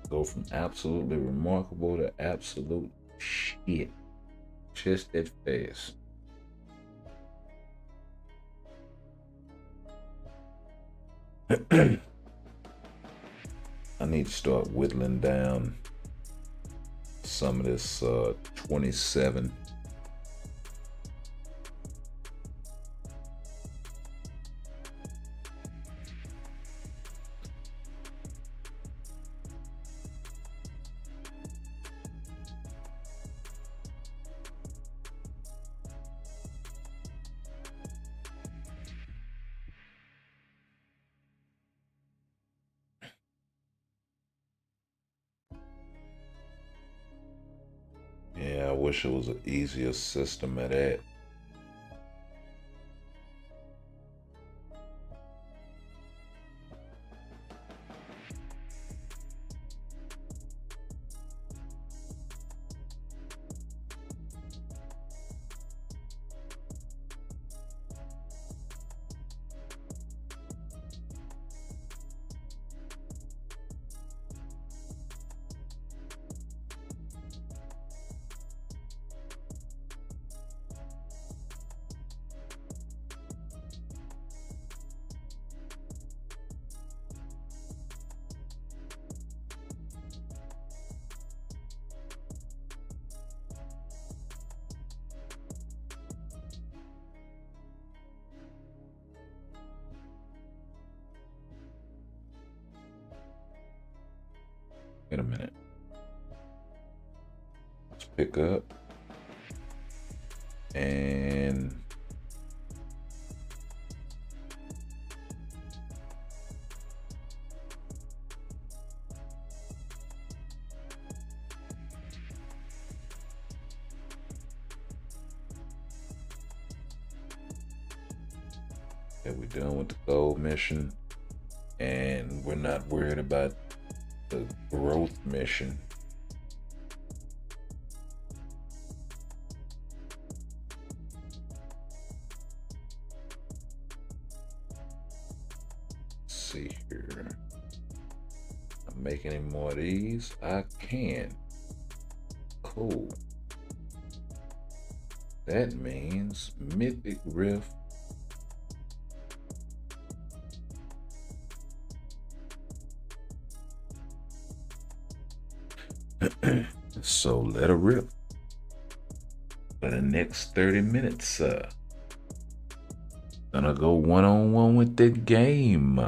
Go from absolutely remarkable to absolute shit. Just that fast. I need to start whittling down some of this 27. Yeah, I wish it was an easier system at that. Wait a minute. Let's pick up. And we're done with the gold mission, and we're not worried about the growth mission. Let's see here. I'm making any more of these? I can. Cool. That means Mythic Rift. So let her rip for the next 30 minutes. Gonna go one-on-one with the game.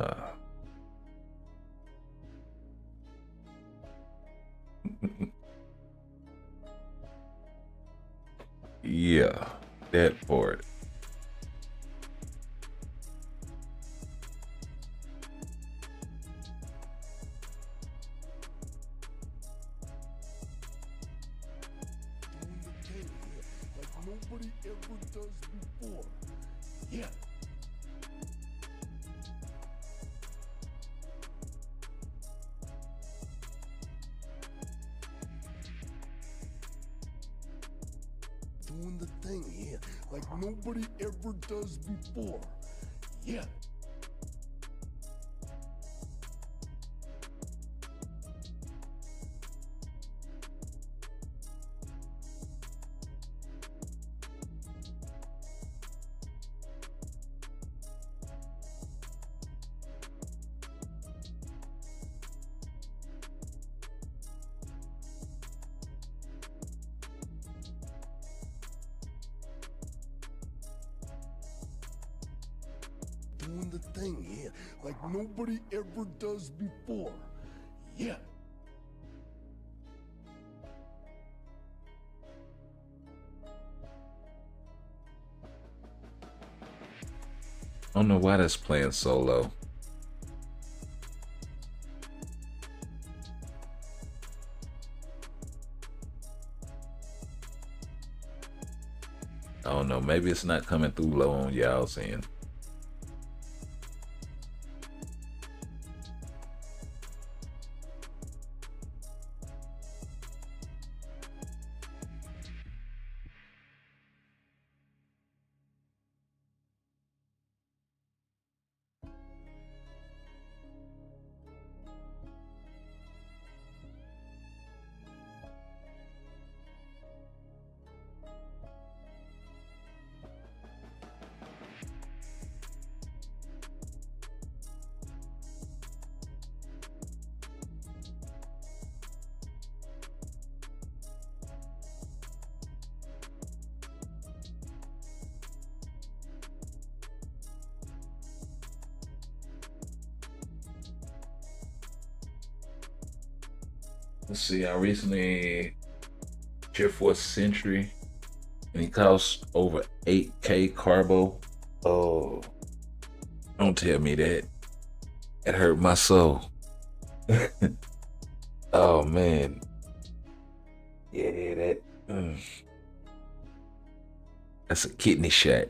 Yeah, that part. Nobody ever does before. Yeah. Doing the thing here like nobody ever does before. Yeah. Doing the thing here like nobody ever does before. Yeah. I don't know why that's playing solo. I don't know, maybe it's not coming through low on y'all's end. Let's see, I recently Tier 4 Sentry, and he costs over 8K carbo. Oh, don't tell me that. It hurt my soul. Oh man. Yeah, that's a kidney shot.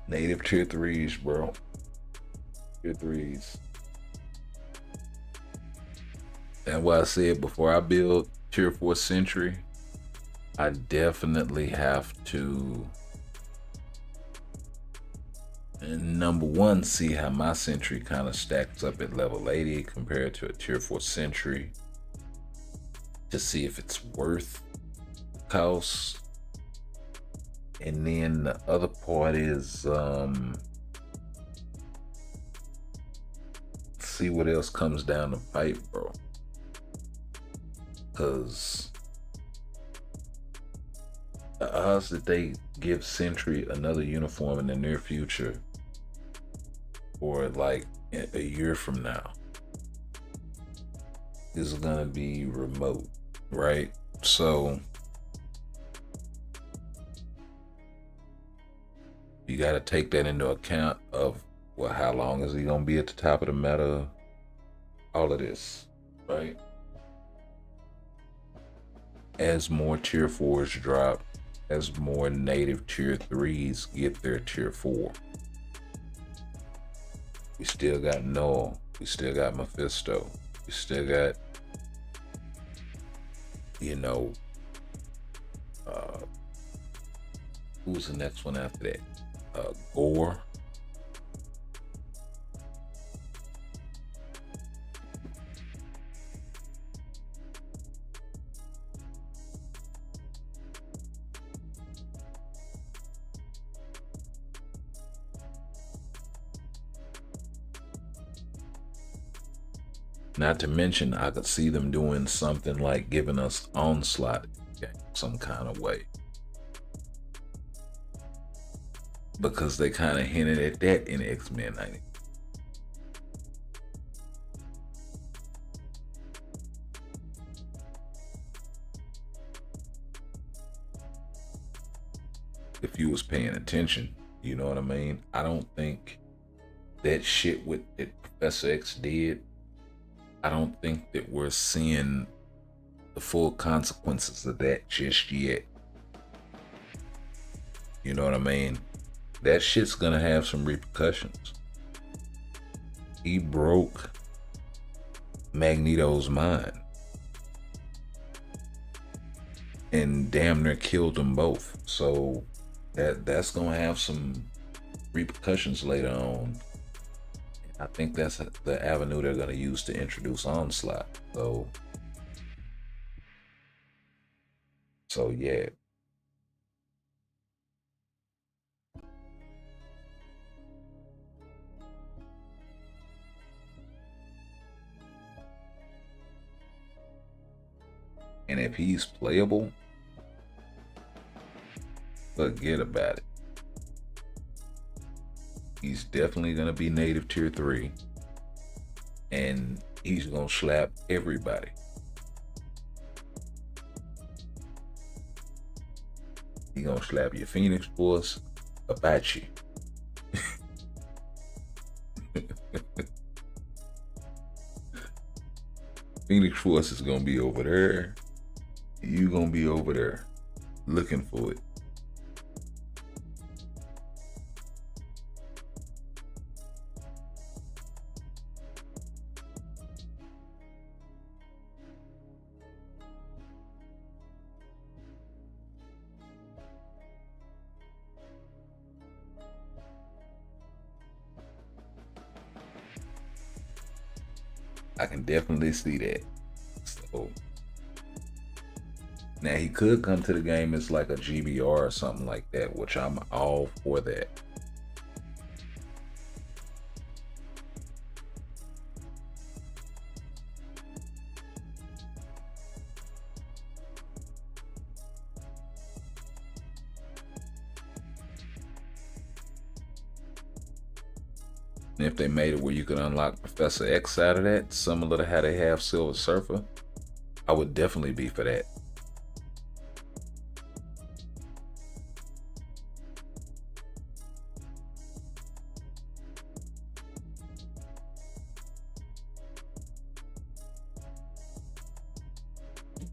Native tier 3s, bro. Tier 3s. And what I said before I build tier 4 Sentry, I definitely have to, number one, see how my Sentry kind of stacks up at level 80 compared to a tier 4 Sentry, to see if it's worth the cost. And then the other part is see what else comes down the pipe, bro. Cause The odds that they give Sentry another uniform in the near future, or like a year from now, is gonna be remote, right? So you got to take that into account of, well, how long is he gonna be at the top of the meta? All of this, right? As more tier 4s drop, as more native tier 3s get their tier 4. We still got Null, we still got Mephisto, we still got, you know, who's the next one after that? Gore. Not to mention, I could see them doing something like giving us Onslaught some kind of way. Because they kind of hinted at that in X-Men 90. If you was paying attention, you know what I mean? I don't think that shit that Professor X did, I don't think that we're seeing the full consequences of that just yet. You know what I mean? That shit's gonna have some repercussions. He broke Magneto's mind and damn near killed them both. So that's gonna have some repercussions later on. I think that's the avenue they're gonna use to introduce Onslaught. So yeah. And if he's playable, forget about it. He's definitely gonna be native tier 3, and he's gonna slap everybody. He gonna slap your Phoenix Force, Apache. Phoenix Force is gonna be over there. You gonna be over there looking for it. I can definitely see that. So now he could come to the game as like a GBR or something like that, which I'm all for that. And if they made it where you could unlock Professor X out of that, similar to how they have Silver Surfer, I would definitely be for that.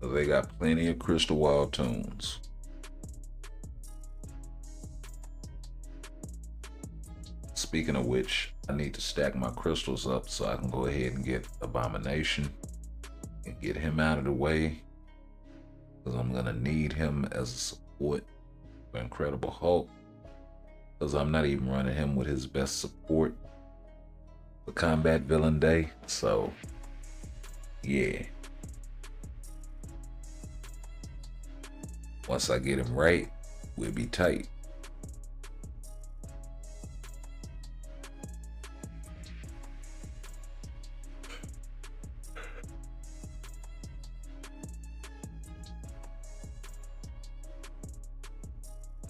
They got plenty of Crystal Wall tunes. Speaking of which, I need to stack my crystals up so I can go ahead and get Abomination and get him out of the way, because I'm gonna need him as a support for Incredible Hulk, because I'm not even running him with his best support for Combat Villain Day. So yeah, once I get him right, we'll be tight.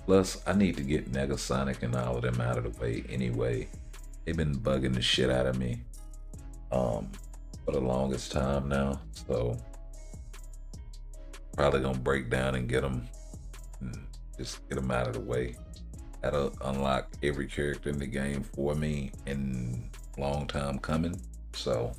Plus, I need to get Negasonic and all of them out of the way anyway. They've been bugging the shit out of me for the longest time now. So probably gonna break down and get them and just get them out of the way. That'll unlock every character in the game for me in long time coming. So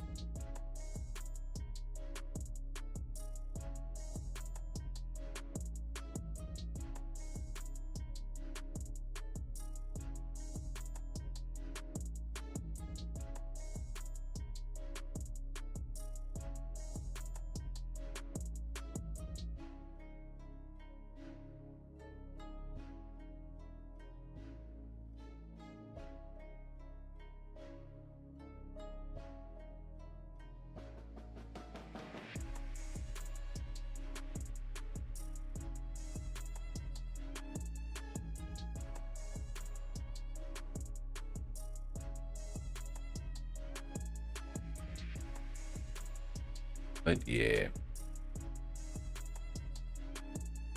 but yeah,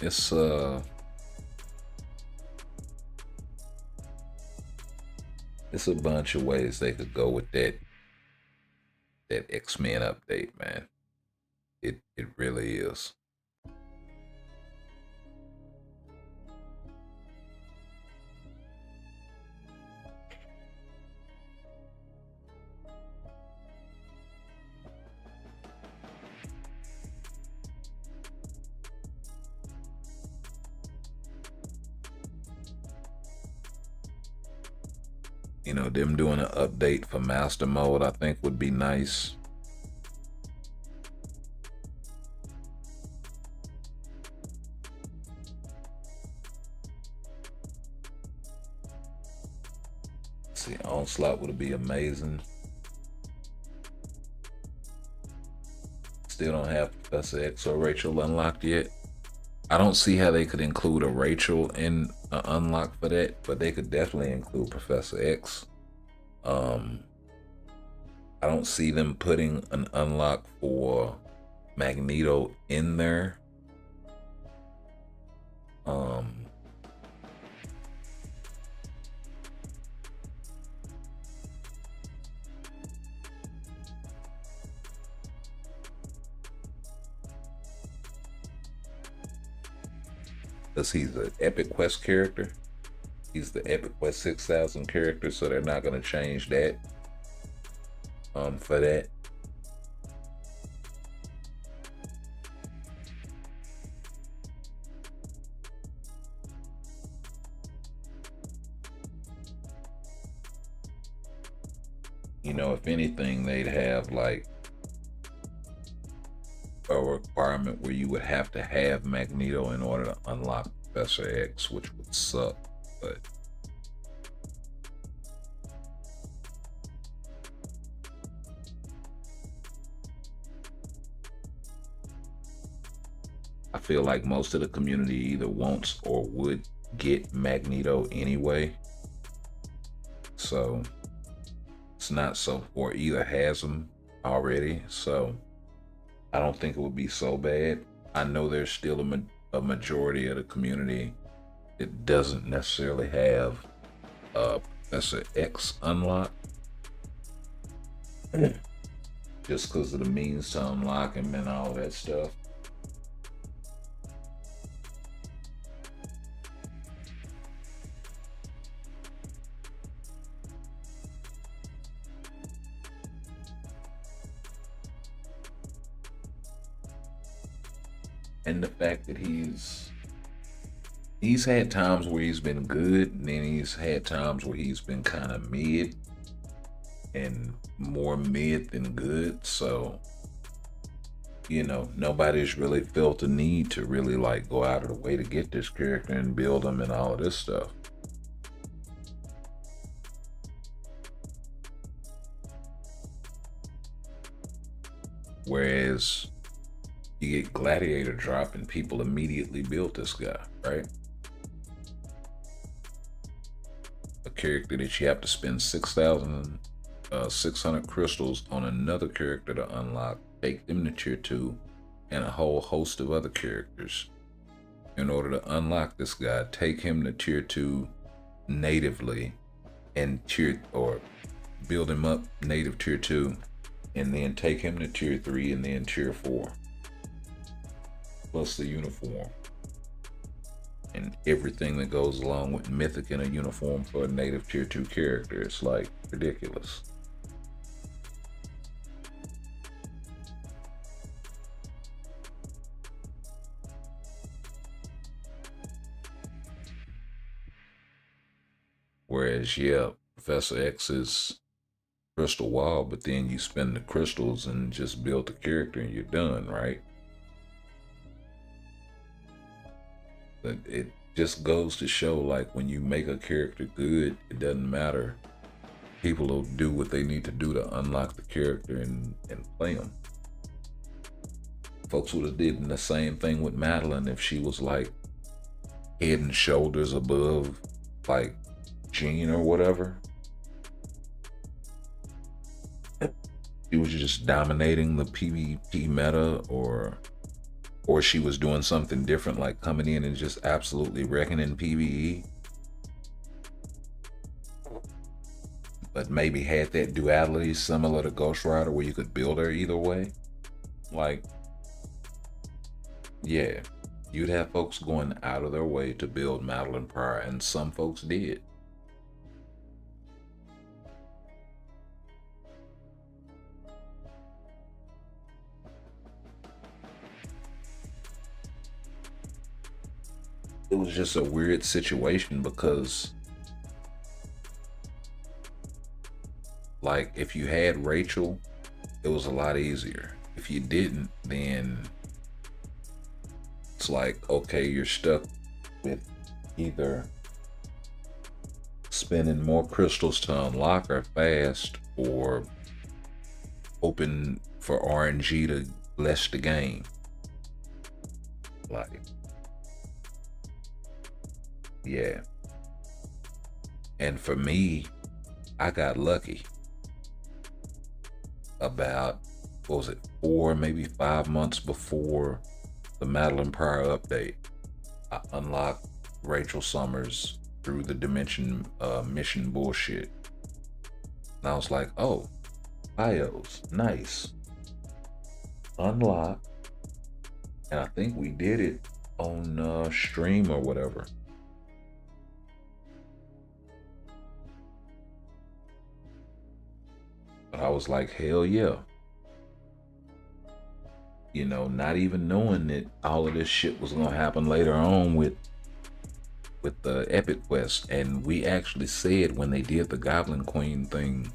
it's it's a bunch of ways they could go with that X-Men update, man. It really is. You know, them doing an update for Master Mode, I think would be nice. See, Onslaught would be amazing. Still don't have Professor X or Rachel unlocked yet. I don't see how they could include a Rachel in an unlock for that, but they could definitely include Professor X. I don't see them putting an unlock for Magneto in there. Because he's an Epic Quest character. He's the Epic Quest 6000 character, so they're not going to change that for that. You know, if anything, they'd have like a requirement where you would have to have Magneto in order to unlock Professor X, which would suck, but I feel like most of the community either wants or would get Magneto anyway. So it's not so, or either has them already. So I don't think it would be so bad. I know there's still a majority of the community that doesn't necessarily have Professor X unlocked. Just because of the means to unlock him and all that stuff. And the fact that he's had times where he's been good, and then he's had times where he's been kind of mid, and more mid than good. So, you know, nobody's really felt the need to really like go out of the way to get this character and build him and all of this stuff. Whereas you get Gladiator drop and people immediately build this guy, right? A character that you have to spend 6,600 crystals on another character to unlock, take them to tier 2, and a whole host of other characters. in order to unlock this guy, take him to tier 2 natively and build him up native tier 2, and then take him to tier 3 and then tier 4. Plus the uniform. And everything that goes along with mythic in a uniform for a native tier 2 character. It's like ridiculous. Whereas, yeah, Professor X is crystal wall, but then you spend the crystals and just build the character and you're done, right? But it just goes to show, like, when you make a character good, it doesn't matter. People will do what they need to do to unlock the character and play them. Folks would have did the same thing with Madeline if she was like head and shoulders above like Jean or whatever. She was just dominating the PvP meta, or she was doing something different, like coming in and just absolutely wrecking in PvE. But maybe had that duality similar to Ghost Rider where you could build her either way. Like, yeah, you'd have folks going out of their way to build Madeline Pryor, and some folks did. It was just a weird situation because, like, if you had Rachel, it was a lot easier. If you didn't, then it's like, okay, you're stuck with either spending more crystals to unlock her fast or hoping for RNG to bless the game. Like, yeah. And for me, I got lucky. About, what was it, 4, maybe 5 months before the Madeline Pryor update, I unlocked Rachel Summers through the Dimension mission bullshit. And I was like, oh, bios, nice. Unlock. And I think we did it on stream or whatever. But I was like, hell yeah. You know, not even knowing that all of this shit was gonna happen later on with the Epic Quest. And we actually said when they did the Goblin Queen thing,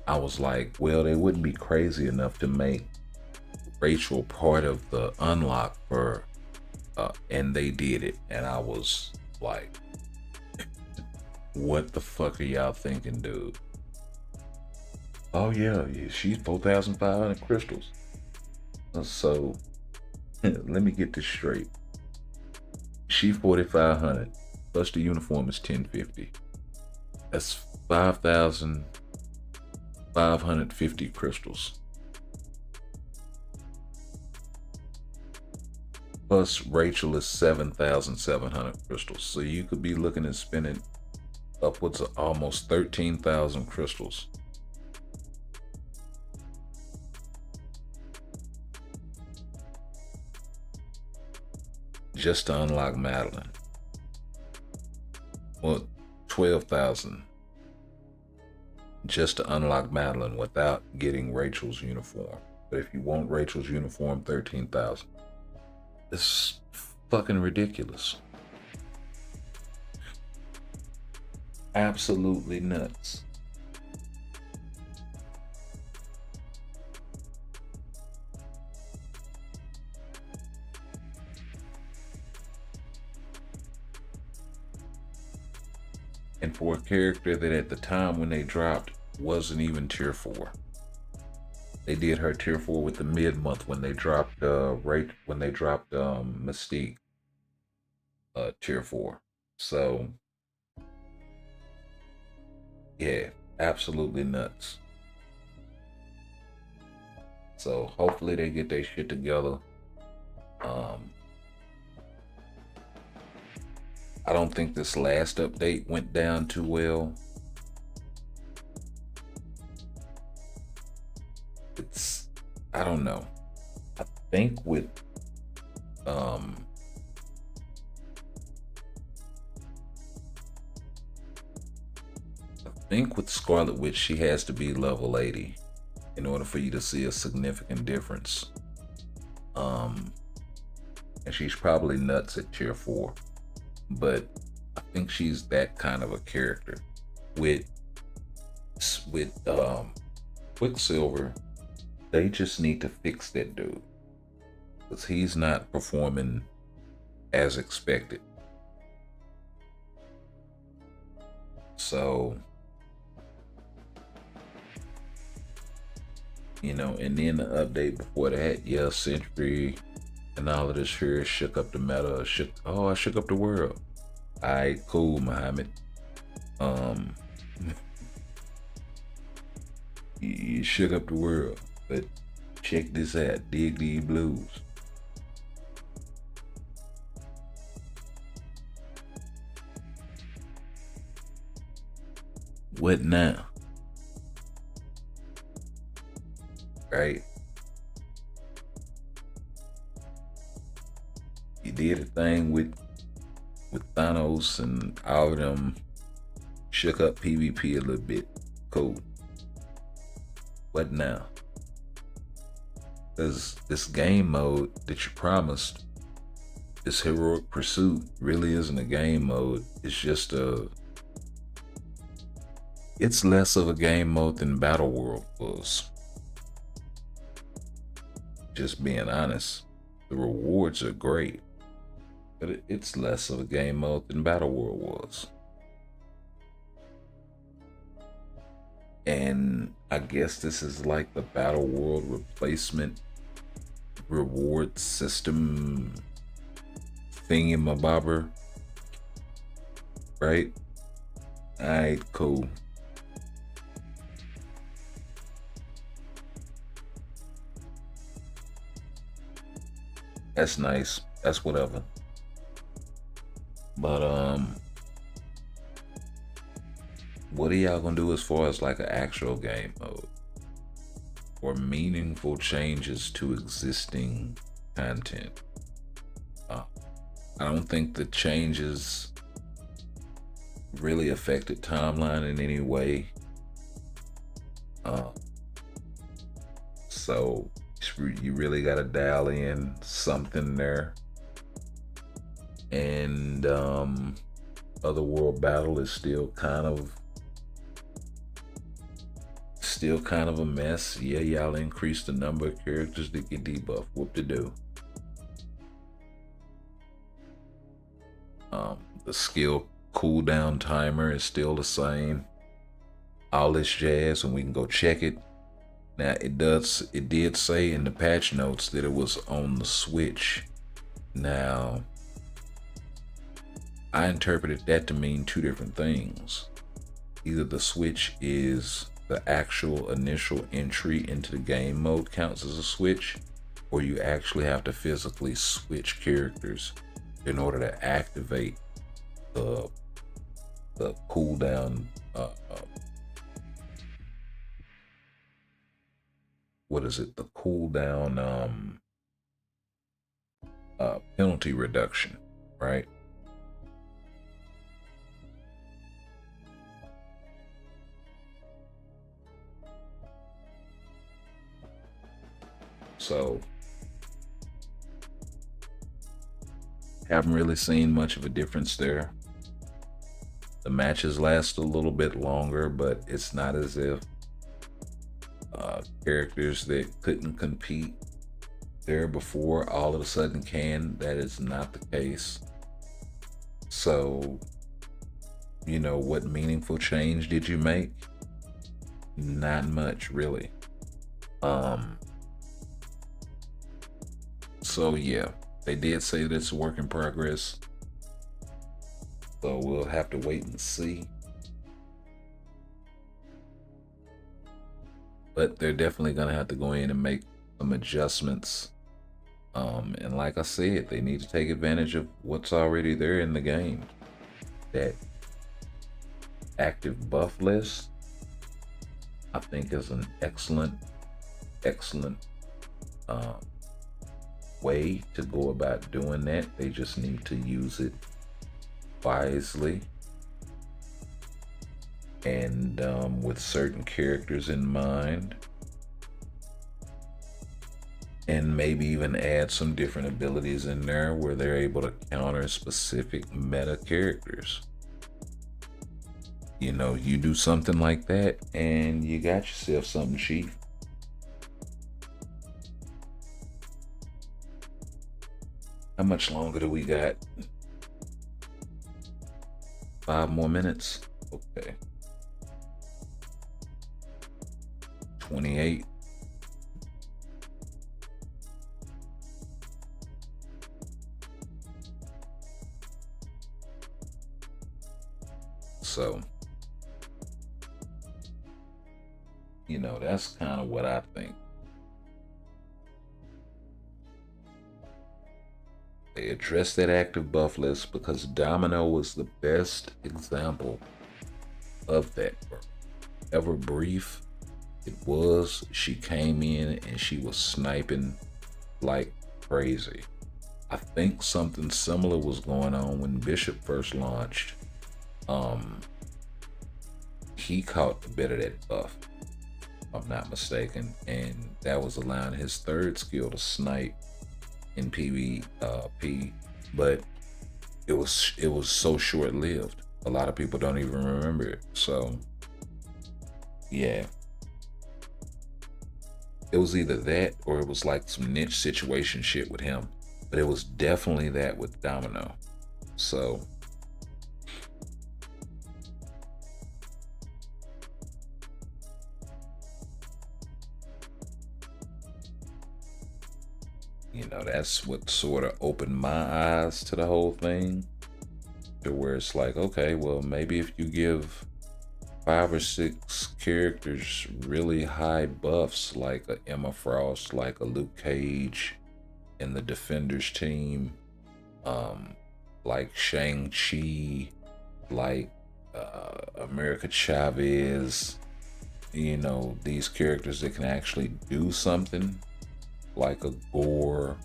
I was like, well, they wouldn't be crazy enough to make Rachel part of the unlock for, and they did it. And I was like, what the fuck are y'all thinking, dude? Oh yeah, she's 4,500 crystals. So let me get this straight. She 4,500 plus the uniform is 1050. That's 5,550 crystals. Plus Rachel is 7,700 crystals. So you could be looking at spending upwards of almost 13,000 crystals. Just to unlock Madeline. Well, 12,000 just to unlock Madeline without getting Rachel's uniform. But if you want Rachel's uniform, 13,000. It's fucking ridiculous. Absolutely nuts. And for a character that at the time when they dropped wasn't even tier 4. They did her tier 4 with the mid-month when they dropped Mystique tier 4. So yeah, absolutely nuts. So hopefully they get their shit together. I don't think this last update went down too well. I don't know. I think with Scarlet Witch, she has to be level 80 in order for you to see a significant difference. And she's probably nuts at tier 4, but I think she's that kind of a character. With Quicksilver, they just need to fix that dude, because he's not performing as expected. So, you know, and then the update before that, yeah, Sentry and all of this here shook up the meta. I shook up the world. Alright, cool, Muhammad. You shook up the world, but check this out. Dig these blues. What now? Right? You did a thing with Thanos and all of them, shook up PvP a little bit. Cool. What now? Because this game mode that you promised, this Heroic Pursuit, really isn't a game mode. It's just it's less of a game mode than Battle World was. Just being honest. The rewards are great, but it's less of a game mode than Battle World was. And I guess this is like the Battle World replacement reward system thingamabobber, right? Alright, cool. That's nice. That's whatever. But what are y'all gonna do as far as like an actual game mode or meaningful changes to existing content? I don't think the changes really affected timeline in any way. So you really gotta dial in something there. And Otherworld Battle is still kind of a mess. Yeah, y'all increased the number of characters that get debuffed. Whoop to do. The skill cooldown timer is still the same. All this jazz, and we can go check it. Now it did say in the patch notes that it was on the Switch. Now I interpreted that to mean two different things. Either the Switch is the actual initial entry into the game mode counts as a switch, or you actually have to physically switch characters in order to activate the cooldown what is it? The cooldown penalty reduction, right? So haven't really seen much of a difference there. The matches last a little bit longer, but it's not as if characters that couldn't compete there before all of a sudden can. That is not the case. So, you know, what meaningful change did you make? Not much, really. So yeah, they did say that it's a work in progress. So we'll have to wait and see. But they're definitely gonna have to go in and make some adjustments. And like I said, they need to take advantage of what's already there in the game. that active buff list, I think is an excellent way to go about doing that. They just need to use it wisely and with certain characters in mind, and maybe even add some different abilities in there where they're able to counter specific meta characters. You know, you do something like that and you got yourself something cheap. How much longer do we got? 5 more minutes. Okay. 28. So, you know, that's kind of what I think. They addressed that active buff list because Domino was the best example of that. Ever brief it was, she came in and she was sniping like crazy. I think something similar was going on when Bishop first launched. He caught a bit of that buff, if I'm not mistaken, and that was allowing his third skill to snipe in PvP, but it was so short-lived. A lot of people don't even remember it. So yeah, it was either that or it was like some niche situation shit with him, but it was definitely that with Domino. So you know, that's what sort of opened my eyes to the whole thing, to where it's like, okay, well, maybe if you give 5 or 6 characters really high buffs, like a Emma Frost, like a Luke Cage in the Defenders team, like Shang-Chi, like America Chavez, you know, these characters that can actually do something, like a Gore,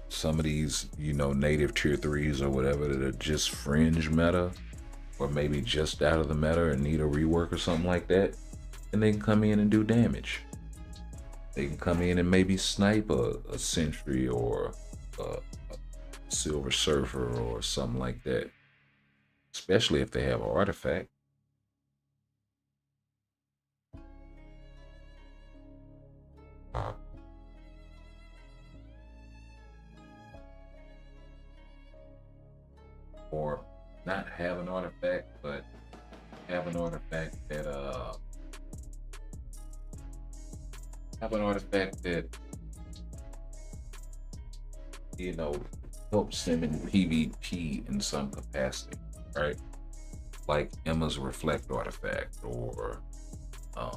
some of these, you know, native tier 3s or whatever that are just fringe meta, or maybe just out of the meta and need a rework or something like that, and they can come in and do damage. They can come in and maybe snipe a Sentry or a Silver Surfer or something like that, especially if they have an artifact. Or not have an artifact, but have an artifact that you know, helps him in PvP in some capacity, right? Like Emma's Reflect artifact, or I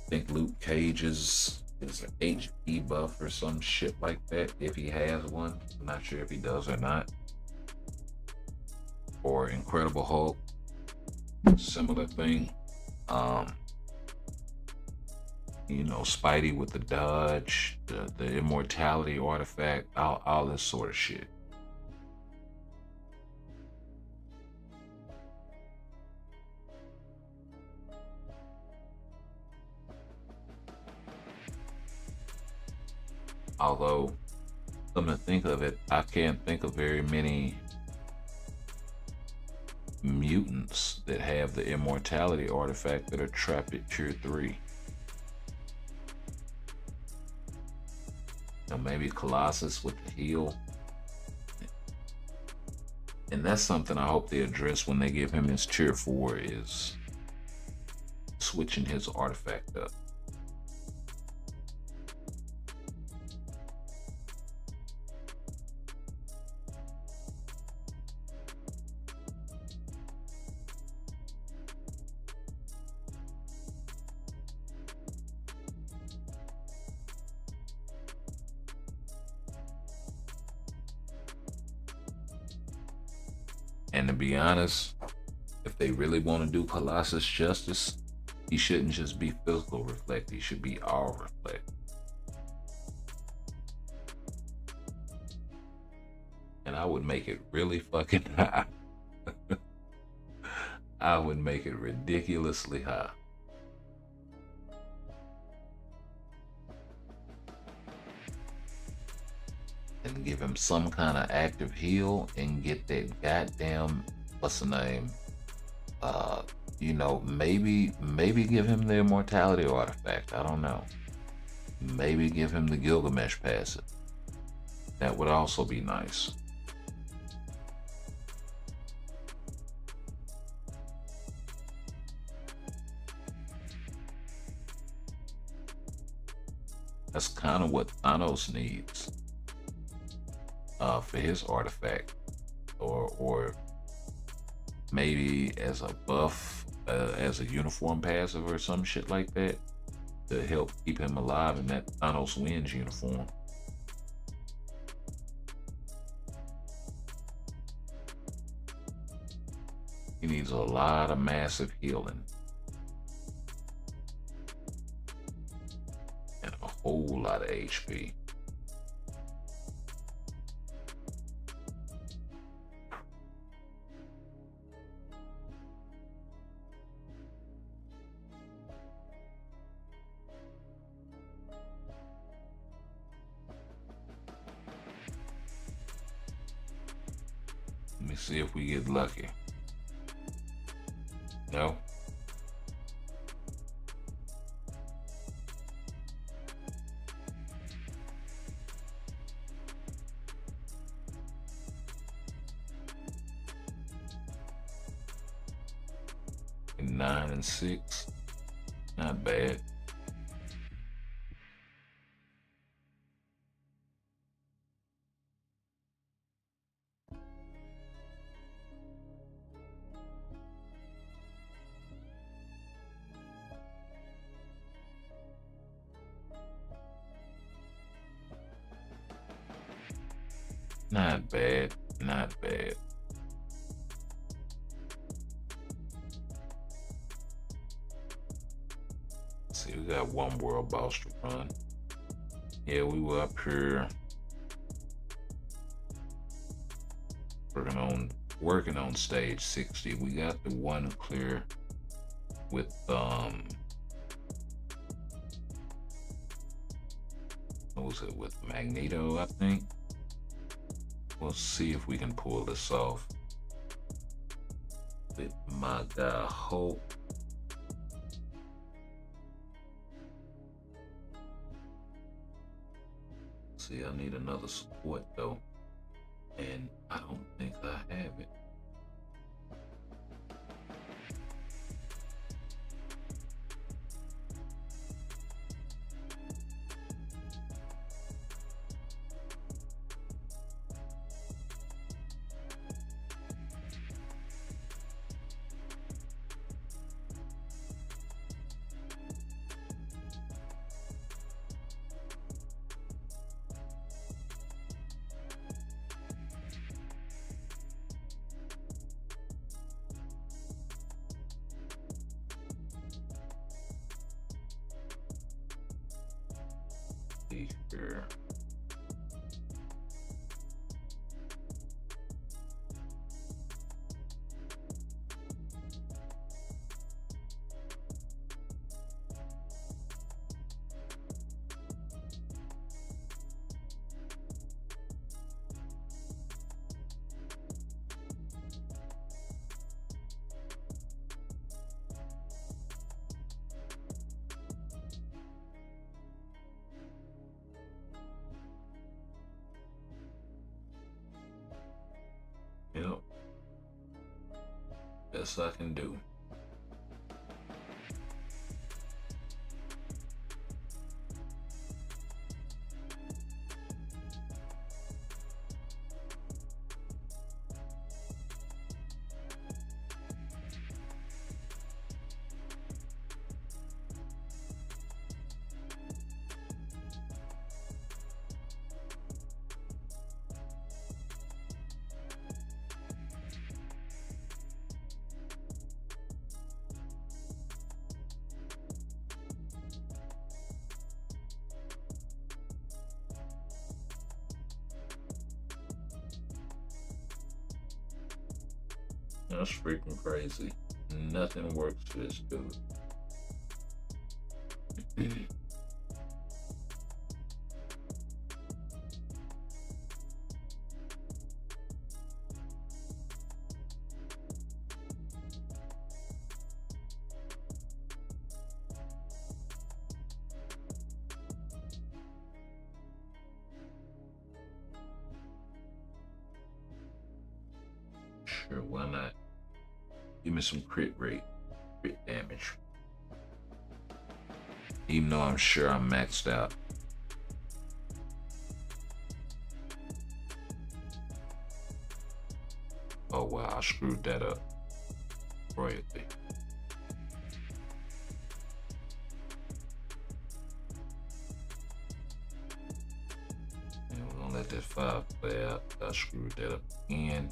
think Luke Cage's is an HP buff or some shit like that, if he has one. I'm not sure if he does or not. Or Incredible Hulk, similar thing. You know, Spidey with the dodge, the immortality artifact, all this sort of shit. Although, come to think of it, I can't think of very many mutants that have the immortality artifact that are trapped at tier 3. Now maybe Colossus with the heal. And that's something I hope they address when they give him his tier 4, is switching his artifact up. And to be honest, if they really want to do Colossus justice, he shouldn't just be physical reflect, he should be all reflect. And I would make it really fucking high. I would make it ridiculously high. And give him some kind of active heal and get that goddamn, what's the name? You know, maybe give him the immortality artifact. I don't know. Maybe give him the Gilgamesh passive. That would also be nice. That's kind of what Thanos needs for his artifact, or maybe as a buff, as a uniform passive or some shit like that, to help keep him alive in that Thanos wins uniform. He needs a lot of massive healing. And a whole lot of HP. Let me see if we get lucky. No. And 9 and 6. Not bad. Not bad, not bad. See, we got one world boss to run. Yeah, we were up here working on stage 60. We got the one clear with what was it, with Magneto, I think. We'll see if we can pull this off with my guy Hope. See, I need another support though, and I don't think I have it. Here. Yep. Best I can do. That's freaking crazy. Nothing works for this dude. Sure, why not? Give me some crit rate, crit damage. Even though I'm sure I'm maxed out. Oh wow, I screwed that up royally. And we're gonna let that 5 play out. I screwed that up again.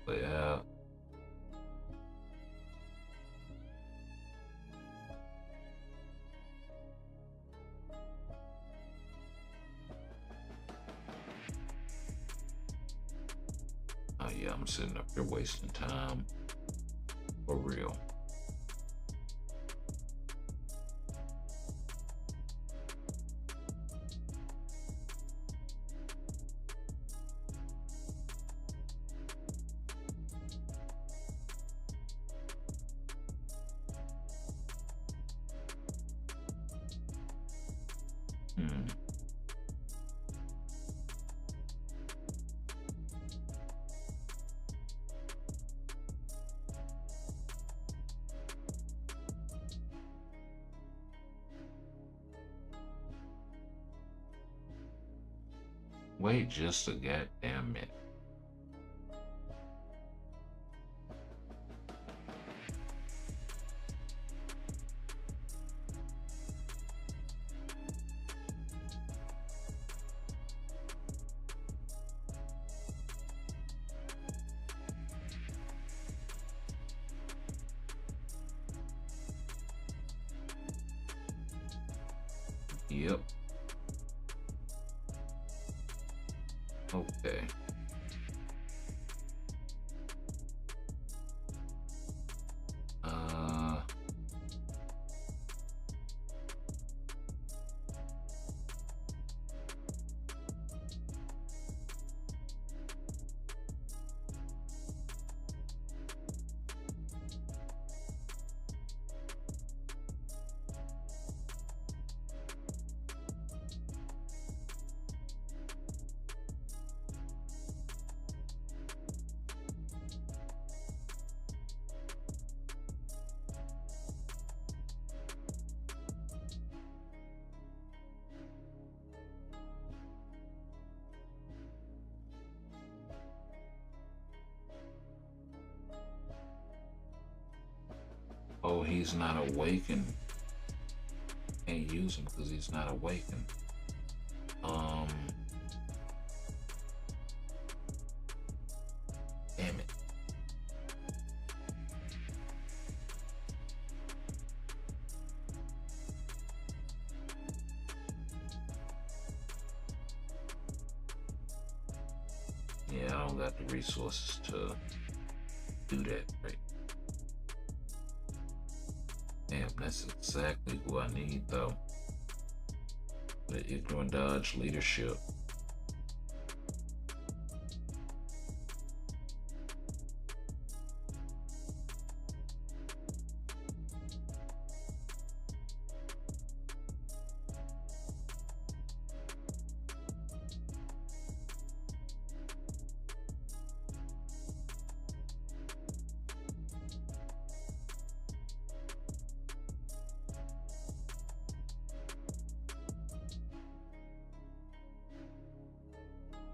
Play out. Oh yeah, I'm sitting up here wasting time. For real. Wait just a goddamn minute. Yep. Okay. Oh, he's not awakened. Can't use him because he's not awakened. Damn it. Yeah, I don't got the resources to do that right. Damn, that's exactly who I need though. The ignorant dodge leadership.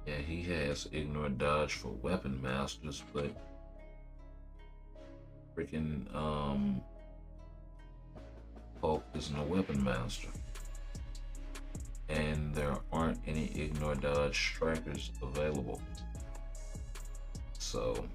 Yeah, he has ignorant dodge for weapon masters, but freaking Hulk isn't a weapon master. And there aren't any ignore dodge strikers available. So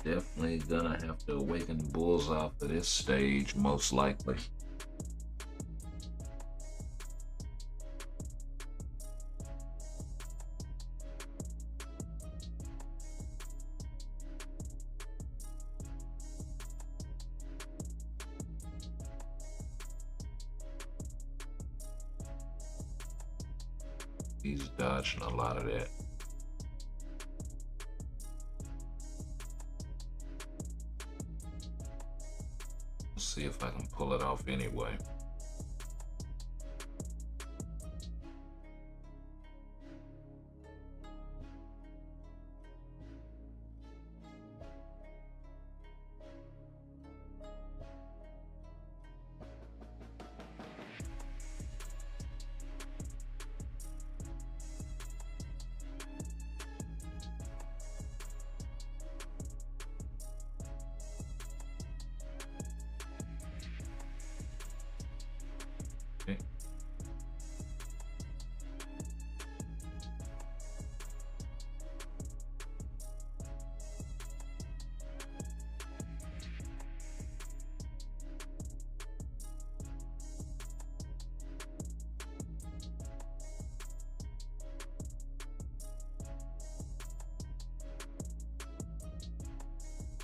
Definitely gonna have to awaken bulls off of this stage, most likely. He's dodging a lot of that. Let's see if I can pull it off anyway. Okay.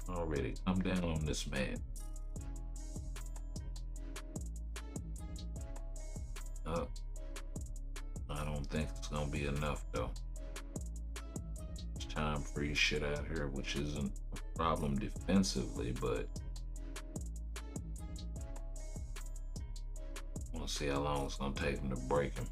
Already, come down on this man. I don't think it's gonna be enough though. It's time freeze shit out here, which isn't a problem defensively, but I wanna see how long it's gonna take him to break him.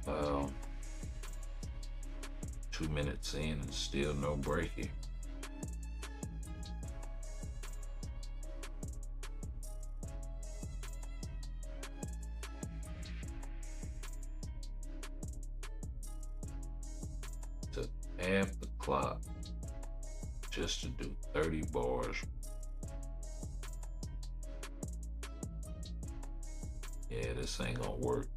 Well, 2 minutes in and still no breaking. Took half the clock just to do 30 bars. Yeah, this ain't gonna work.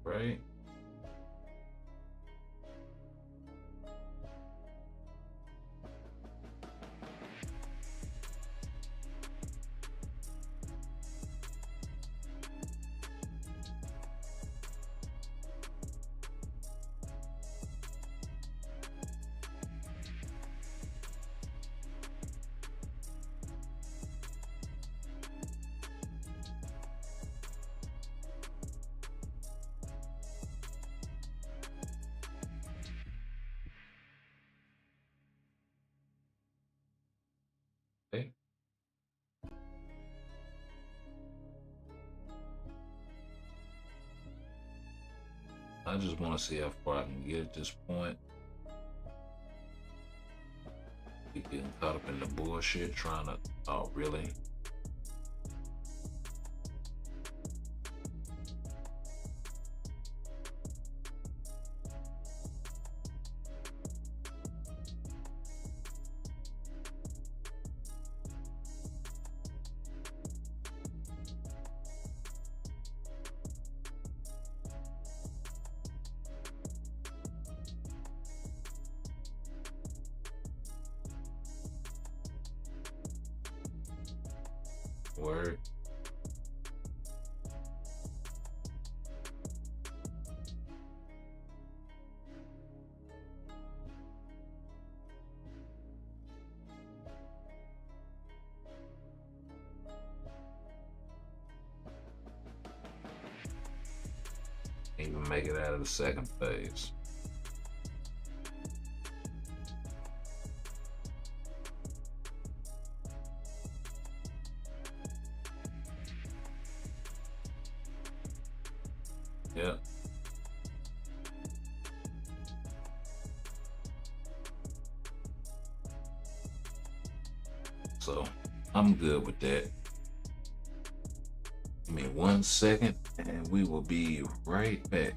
Right? Okay. I just want to see how far I can get at this point. Be getting caught up in the bullshit, trying to, oh, really? Word. even make it out of the second phase. Yeah. So I'm good with that. Give me 1 second and we will be right back.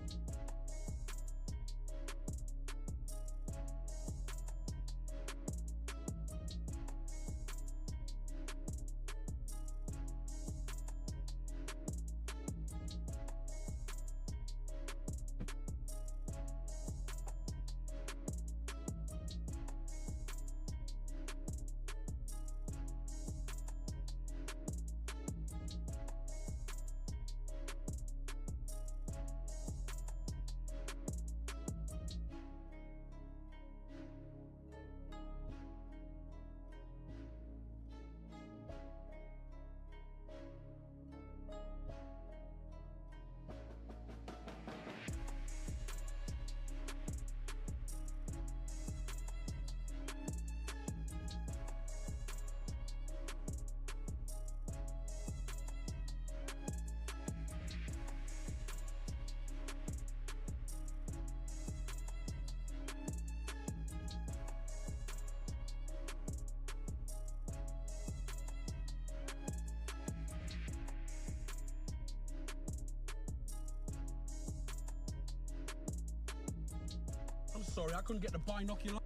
I'm sorry, I couldn't get the binocular.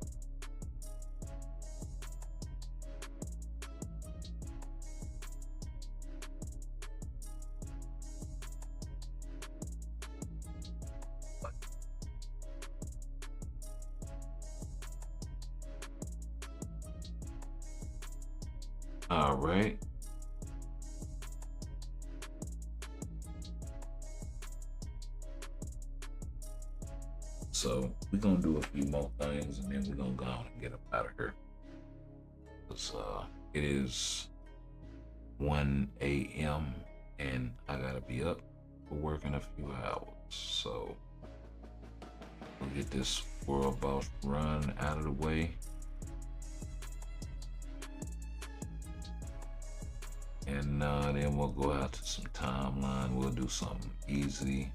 All right. So we're gonna do a few more things and then we're gonna go on and get up out of here. Because it is 1 a.m. and I gotta be up for work in a few hours. So we'll get this world boss run out of the way. And then we'll go out to some timeline. We'll do something easy.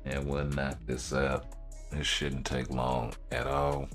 And we'll knock this out. This shouldn't take long at all.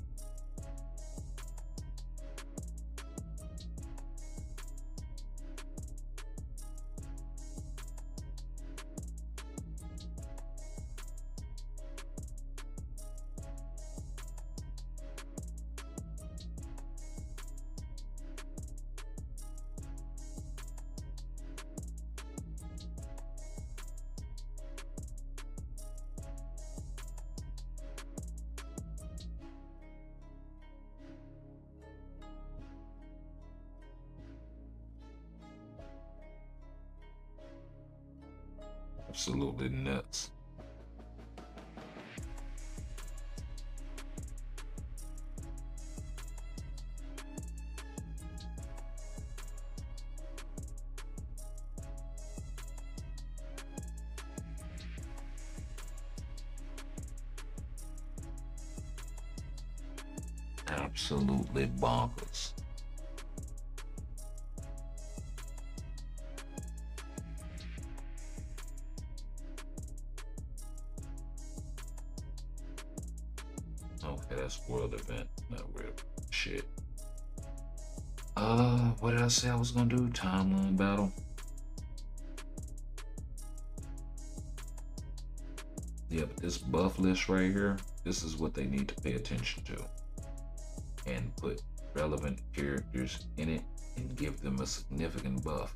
Absolutely nuts. Absolutely bonkers. Okay, that's world event, not real shit. What did I say I was gonna do? Timeline battle. Yeah, but this buff list right here, this is what they need to pay attention to and put relevant characters in it and give them a significant buff.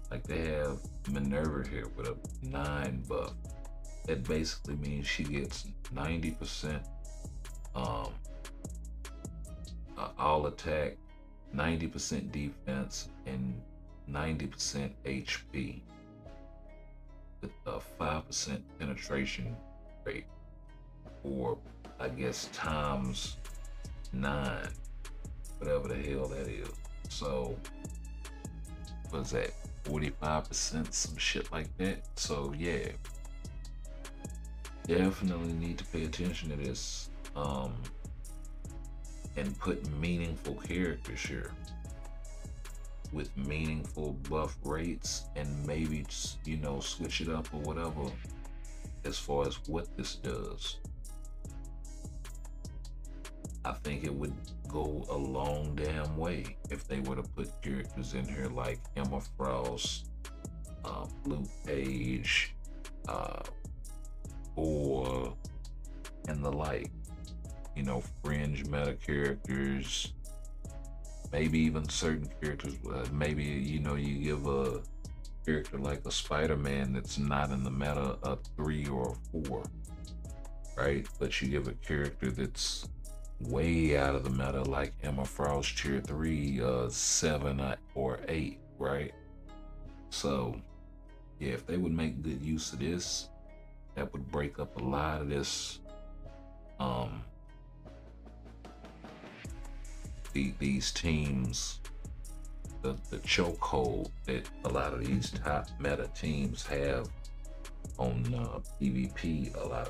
Like they have Minerva here with a 9 buff. That basically means she gets 90% all attack, 90% defense, and 90% HP with a 5% penetration rate, or I guess times 9, whatever the hell that is. So what's that, 45%, some shit like that? So yeah, definitely need to pay attention to this and put meaningful characters here with meaningful buff rates, and maybe, you know, switch it up or whatever as far as what this does. I think it would go a long damn way if they were to put characters in here like Emma Frost, Luke Cage, or and the like. You know, fringe meta characters, maybe even certain characters. Maybe, you know, you give a character like a Spider-Man that's not in the meta a 3 or a 4, right? But you give a character that's way out of the meta like Emma Frost tier 3, 7 or 8, right? So yeah, if they would make good use of this, that would break up a lot of this these teams, the chokehold that a lot of these top meta teams have on PvP a lot.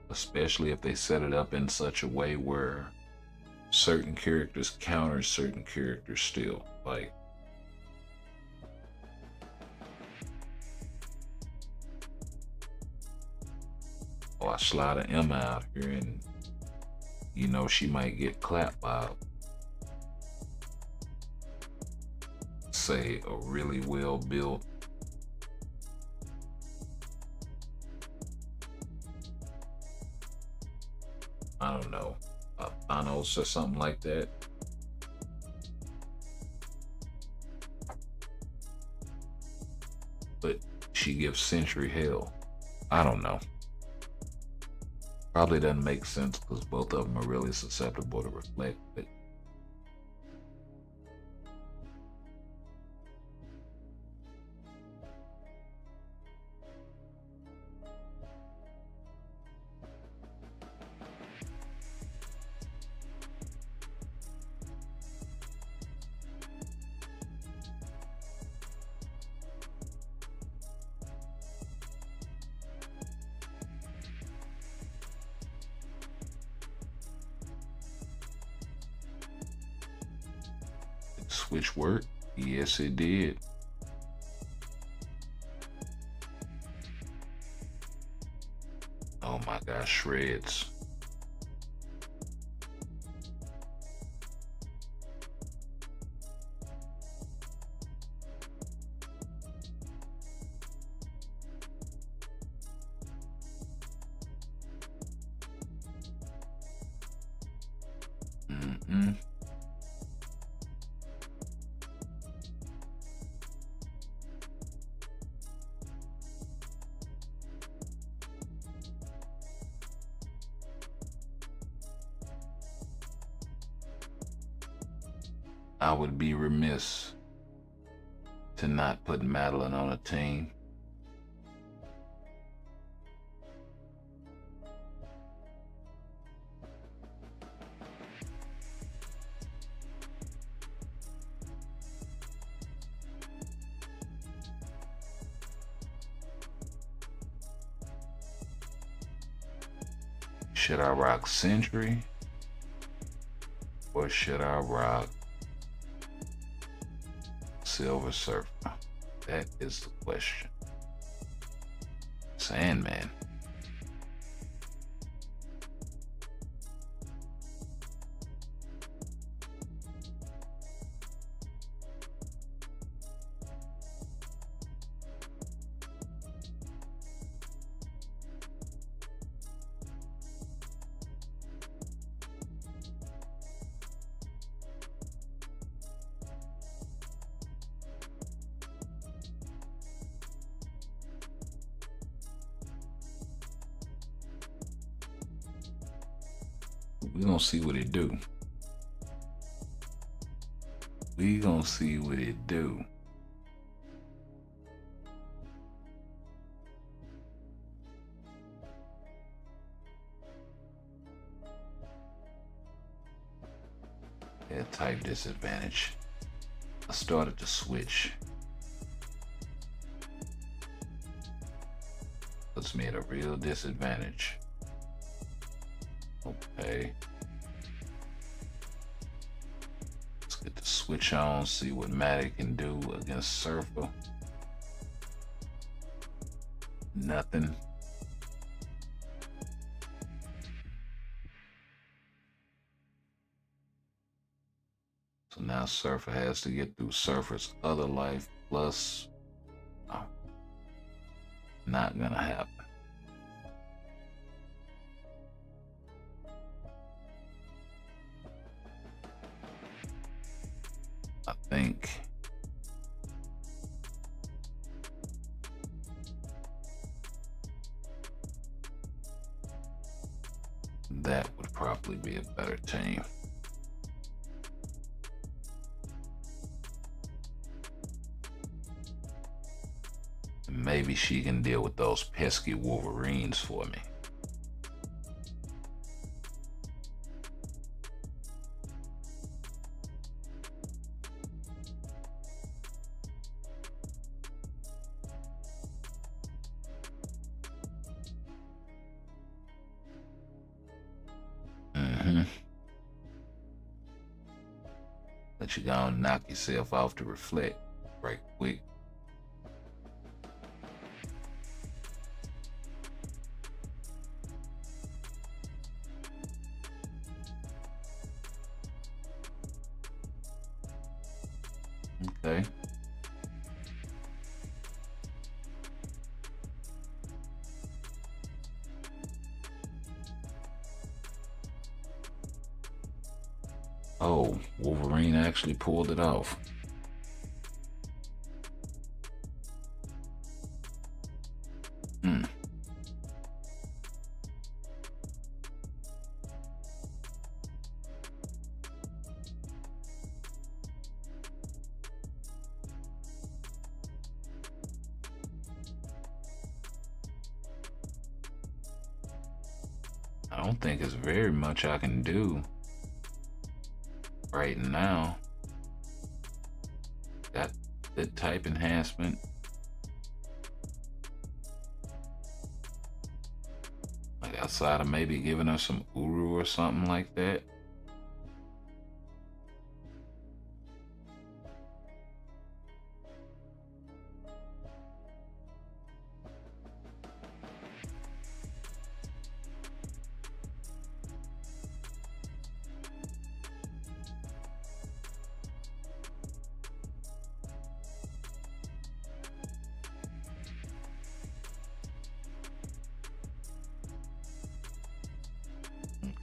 Especially if they set it up in such a way where certain characters counter certain characters still. Like, oh, I slide an Emma out here and, you know, she might get clapped by, say, a really well built I don't know, Thanos or something like that. But she gives Sentry hell. I don't know. Probably doesn't make sense because both of them are really susceptible to reflect, but switch worked. Yes, it did. Oh my gosh, shreds. I would be remiss to not put Madeline on a team. Should I rock Sentry or should I rock Silver Surfer? That is the question. Sandman. We're gonna see what it do. We gonna see what it do. Yeah, type disadvantage. I started to switch. Puts me at a real disadvantage. Okay. Let's get the switch on, see what Maddie can do against Surfer. Nothing. So now Surfer has to get through Surfer's other life plus. Oh, not gonna happen. I think that would probably be a better team. Maybe she can deal with those pesky Wolverines for me. Let you go and knock yourself off to reflect right quick. Okay. Oh, Wolverine actually pulled it off. I don't think there's very much I can do right now. Got the type enhancement. Like outside of maybe giving us some Uru or something like that.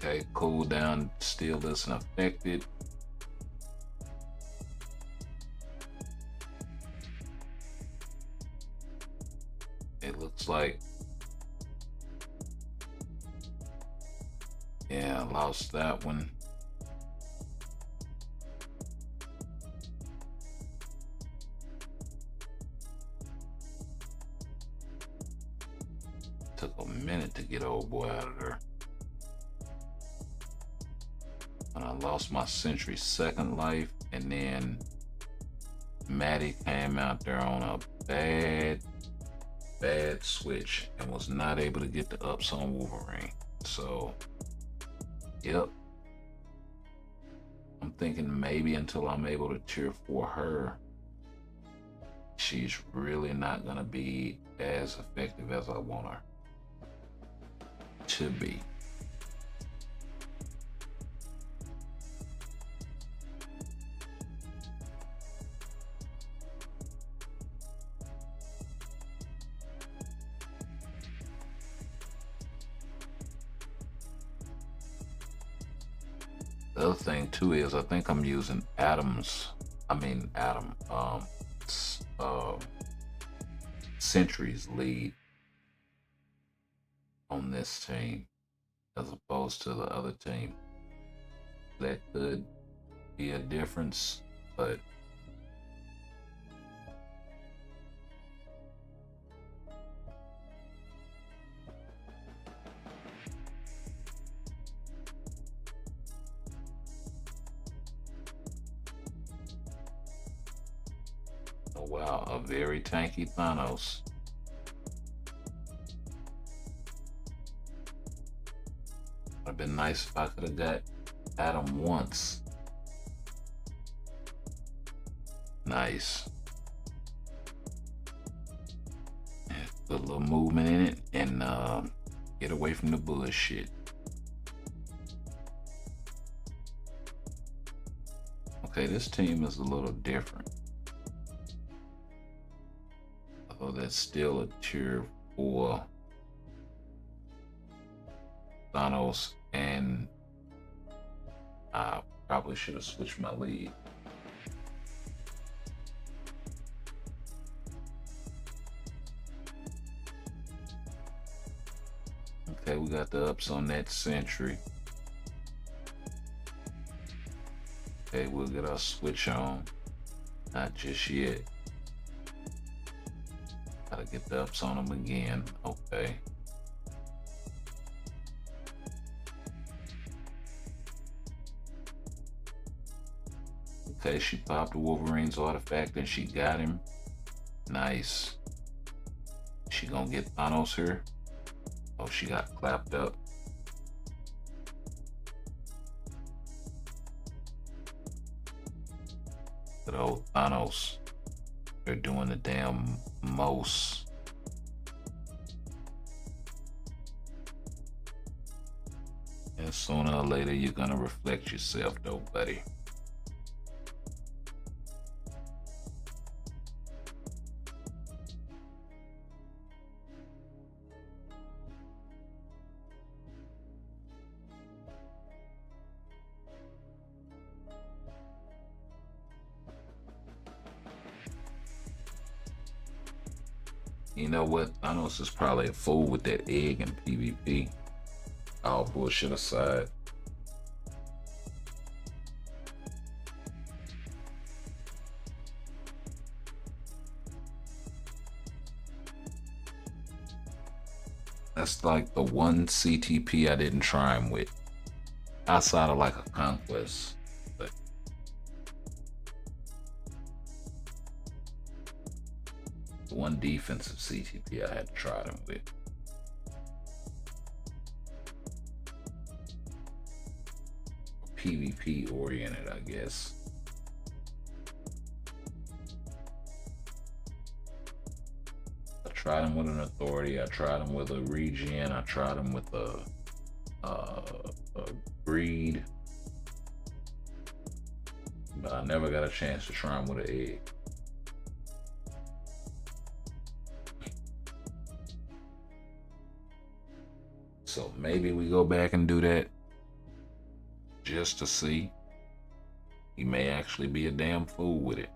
Okay, cooldown still isn't affected. It looks like, yeah, I lost that one. Took a minute to get old boy out of there. And I lost my Sentry second life, and then Maddie came out there on a bad switch and was not able to get the ups on Wolverine. So, yep. I'm thinking maybe until I'm able to tier 4 her, she's really not gonna be as effective as I want her to be. The other thing too is I think I'm using Sentry's lead on this team as opposed to the other team. that could be a difference, but oh wow, a very tanky Thanos. Would have been nice if I could have got Adam once. Nice. Put a little movement in it and get away from the bullshit. Okay, this team is a little different. Although that's still a tier 4. Thanos, and I probably should have switched my lead. Okay, we got the ups on that Sentry. Okay, we'll get our switch on. Not just yet. Gotta get the ups on them again. Okay. Okay, she popped the Wolverine's artifact and she got him. Nice. She gonna get Thanos here? Oh, she got clapped up. Good old Thanos. They're doing the damn most. And sooner or later, you're gonna reflect yourself though, buddy. You know what? Thanos is probably a fool with that egg in PvP. All bullshit aside. That's like the one CTP I didn't try him with. Outside of like a conquest. But the one defensive CTP I had to try them with. PvP oriented, I guess. I tried him with an authority. I tried him with a regen. I tried him with a greed. But I never got a chance to try him with an egg. So maybe we go back and do that just to see. He may actually be a damn fool with it.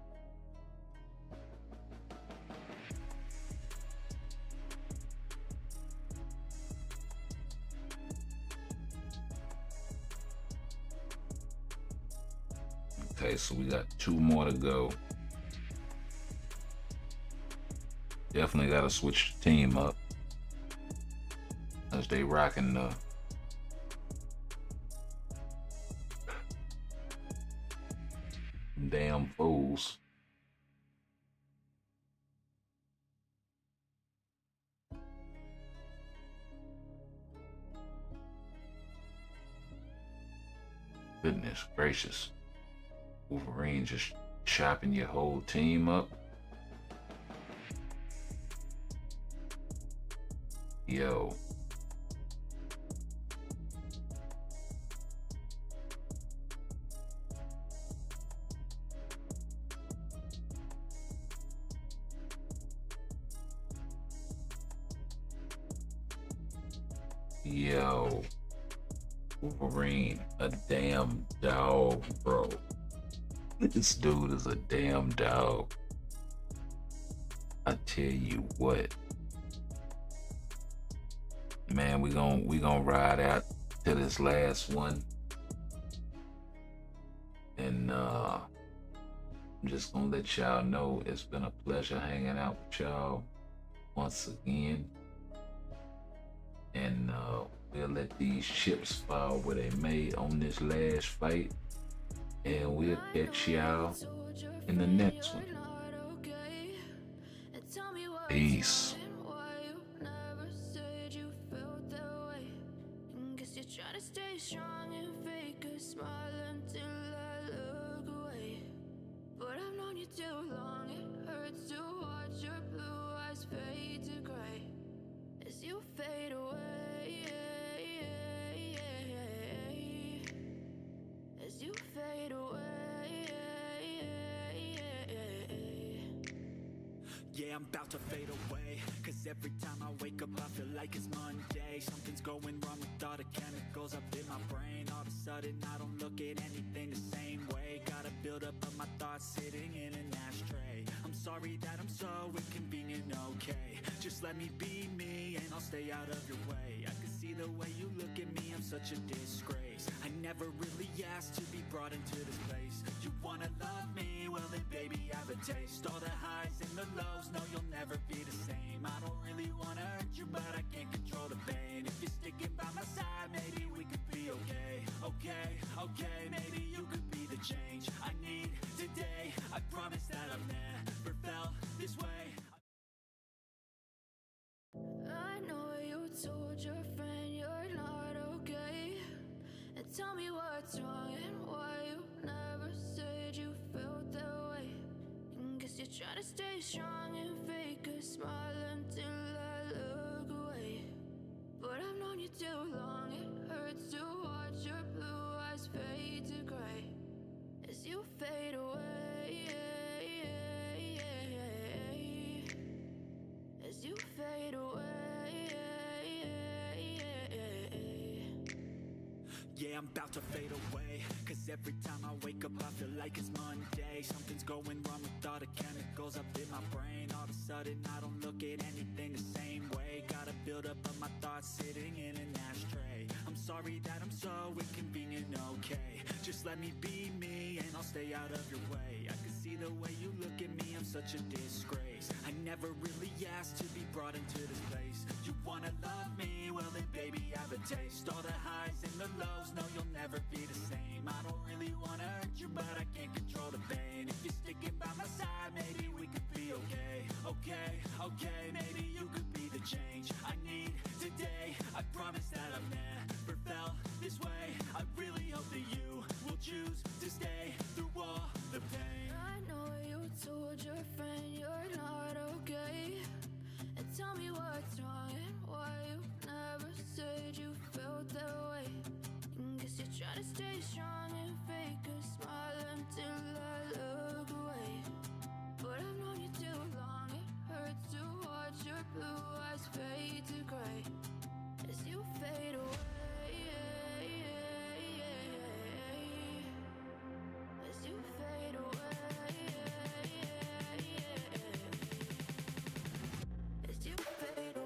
Okay, so we got 2 more to go. Definitely got to switch the team up as they rocking the damn fools. Goodness gracious. Wolverine just chopping your whole team up. Yo. Yo. Wolverine, a damn dog, bro. This dude is a damn dog. I tell you what. Man, we gon' ride out to this last one. I'm just gonna let y'all know it's been a pleasure hanging out with y'all once again. And we'll let these chips fall where they may on this last fight. And we'll catch y'all in the next one. Peace. Try to stay strong and fake a smile until I look away. But I've known you too long, it hurts to watch your blue eyes fade to gray as you fade away. As you fade away. Yeah, I'm about to fade away, cause every time I wake up I feel like it's Monday. Something's going wrong with all the chemicals up in my brain. All of a sudden I don't look at anything the same way. Gotta build up of my thoughts sitting in an ashtray. I'm sorry that I'm so inconvenient, okay. Just let me be me and I'll stay out of your way. I can see the way you look at me, I'm such a disgrace. I never really asked to be brought into this place. You wanna love me? Well then baby have a taste. All the highs and the lows, no you'll never be the same. I don't really wanna hurt you but I can't control the pain. If you're sticking by my side, maybe we could be okay. Okay, maybe you could be the change I need today. I promise that I've never felt this way. I know you told your friend you're not okay, and tell me what's wrong and why you never said you felt that way. And guess you're trying to stay strong and fake a smile until I look away. But I've known you too long, it hurts to watch your blue eyes fade to gray as you fade away. As you fade away. Yeah, I'm about to fade away, cause every time I wake up I feel like it's Monday. Something's going wrong with all the chemicals up in my brain. All of a sudden I don't look at anything the same way. Gotta build up of my thoughts sitting in an ashtray. I'm sorry that I'm so inconvenient, okay. Just let me be me and I'll stay out of your way. I can see the way you look at me, I'm such a disgrace. I never really asked to be brought into this place. You wanna love me? Well then baby have a taste. All the highs and the lows, no you'll never be the same. I don't really wanna hurt you but I can't control the pain. If you're sticking by my side, maybe we could be okay. Okay, maybe you could be the change I need today. I promise that I've never felt this way. I really hope that you will choose to stay through all the pain. I know you told your friend you're not okay, and tell me what's wrong and why you never said you felt that way. And guess you're trying to stay strong and fake a smile until I look away. But I've known you too long, it hurts to watch your blue eyes fade to gray as you fade away. As you fade away. As you fade away.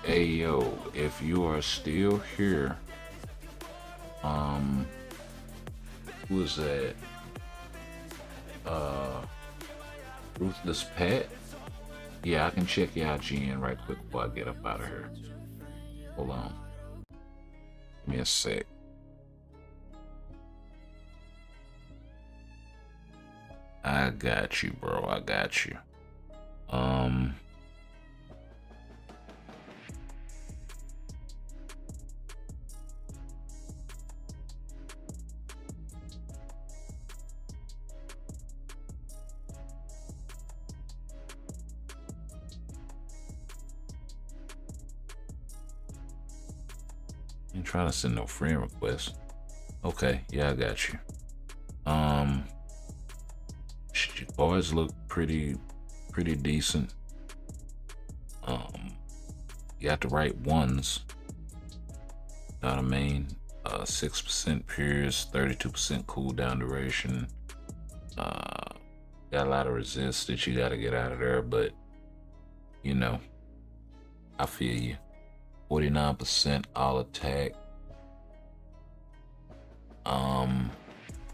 Hey yo, if you are still here, who is that? Ruthless Pat? Yeah, I can check your IGN right quick before I get up out of here. Hold on. Give me a sec. I got you, bro. I got you. Ain't trying to send no friend request. Okay, yeah, I got you. Boys look pretty decent. You got the right ones. Know what I mean? 6% pierce, 32% cooldown duration. Got a lot of resist that you got to get out of there, but you know, I feel you. 49% all attack.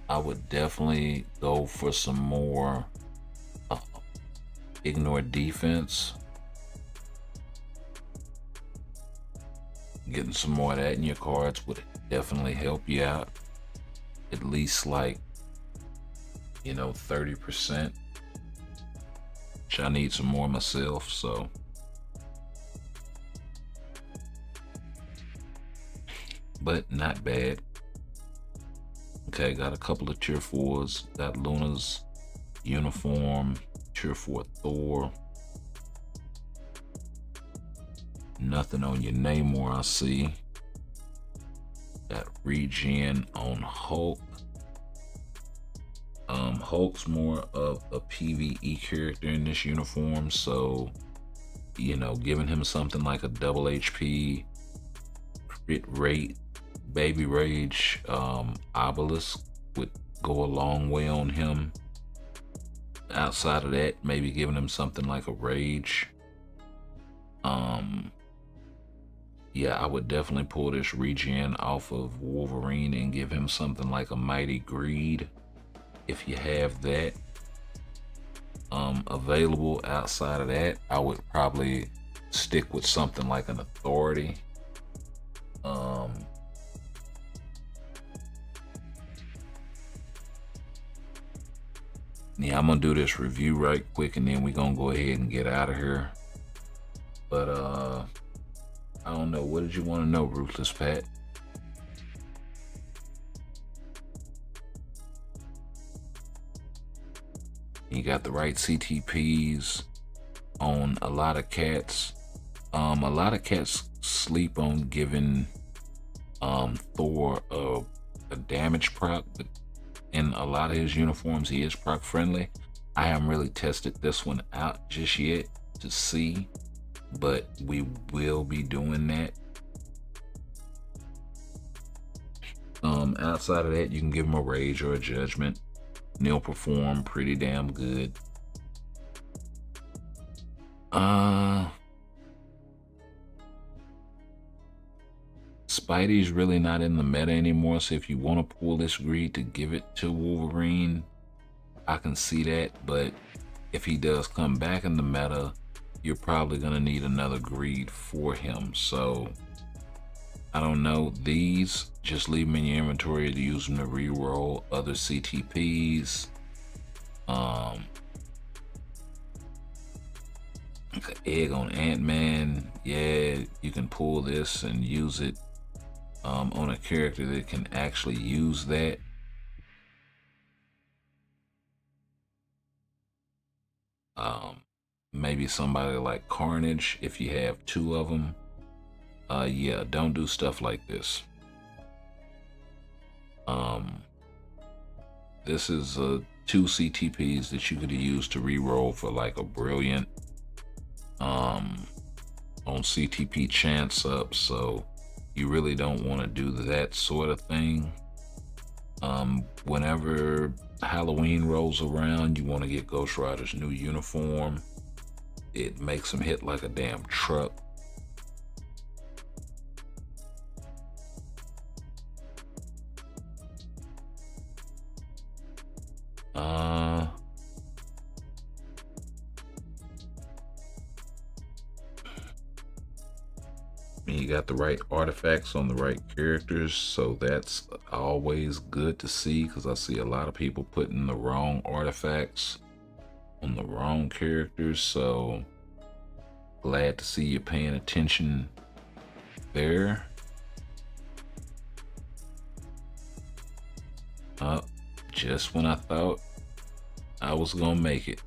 I would definitely go for some more ignore defense. Getting some more of that in your cards would definitely help you out. At least like, 30%. Which I need some more myself, so. But not bad. Okay, got a couple of tier 4s. Got Luna's uniform, tier 4 Thor. Nothing on your Namor, I see. Got regen on Hulk. Hulk's more of a PvE character in this uniform, so giving him something like a double HP, crit rate, baby rage, obelisk would go a long way on him. Outside of that, maybe giving him something like a rage. Yeah, I would definitely pull this regen off of Wolverine and give him something like a Mighty Greed if you have that available. Outside of that, I would probably stick with something like an Authority. Yeah, I'm gonna do this review right quick and then we're gonna go ahead and get out of here. But I don't know, what did you want to know, Ruthless Pat? You got the right CTPs on a lot of cats. A lot of cats sleep on giving Thor a damage proc, but in a lot of his uniforms he is proc friendly. I haven't really tested this one out just yet to see, but we will be doing that. Outside of that, you can give him a rage or a judgment. They'll perform pretty damn good. Spidey's really not in the meta anymore, so if you want to pull this greed to give it to Wolverine, I can see that, but if he does come back in the meta, you're probably gonna need another greed for him. So I don't know, these just leave them in your inventory to use them to re-roll other CTPs. Egg on Ant-Man, yeah, you can pull this and use it on a character that can actually use that. Maybe somebody like Carnage, if you have 2 of them. Yeah, don't do stuff like this. This is 2 CTPs that you could use to re-roll for like a brilliant on CTP chance up, so you really don't want to do that sort of thing. Whenever Halloween rolls around, you want to get Ghost Rider's new uniform. It makes him hit like a damn truck. You got the right artifacts on the right characters, so that's always good to see, because I see a lot of people putting the wrong artifacts on the wrong characters, so glad to see you paying attention there. Just when I thought I was gonna make it.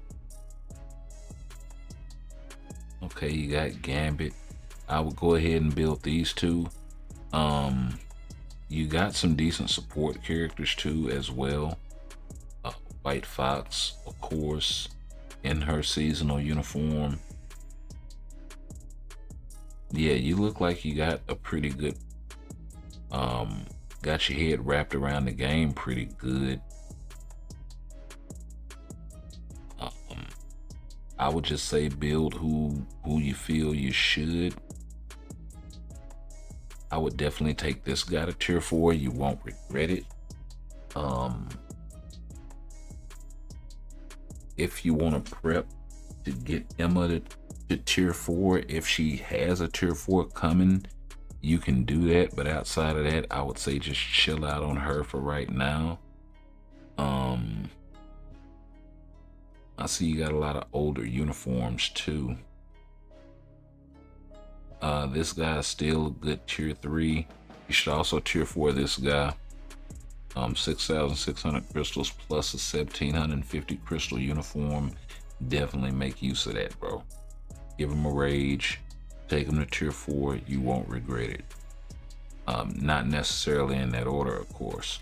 Okay, you got Gambit. I would go ahead and build these 2. You got some decent support characters too as well. White Fox, of course, in her seasonal uniform. Yeah, you look like you got a pretty good, got your head wrapped around the game pretty good. I would just say build who you feel you should. I would definitely take this guy to tier 4. You won't regret it. If you want to prep to get Emma to tier 4, if she has a tier 4 coming, you can do that. But outside of that, I would say just chill out on her for right now. I see you got a lot of older uniforms too. This guy is still a good tier 3. You should also tier 4 this guy. 6,600 crystals plus a 1,750 crystal uniform. Definitely make use of that, bro. Give him a rage. Take him to tier 4. You won't regret it. Not necessarily in that order, of course.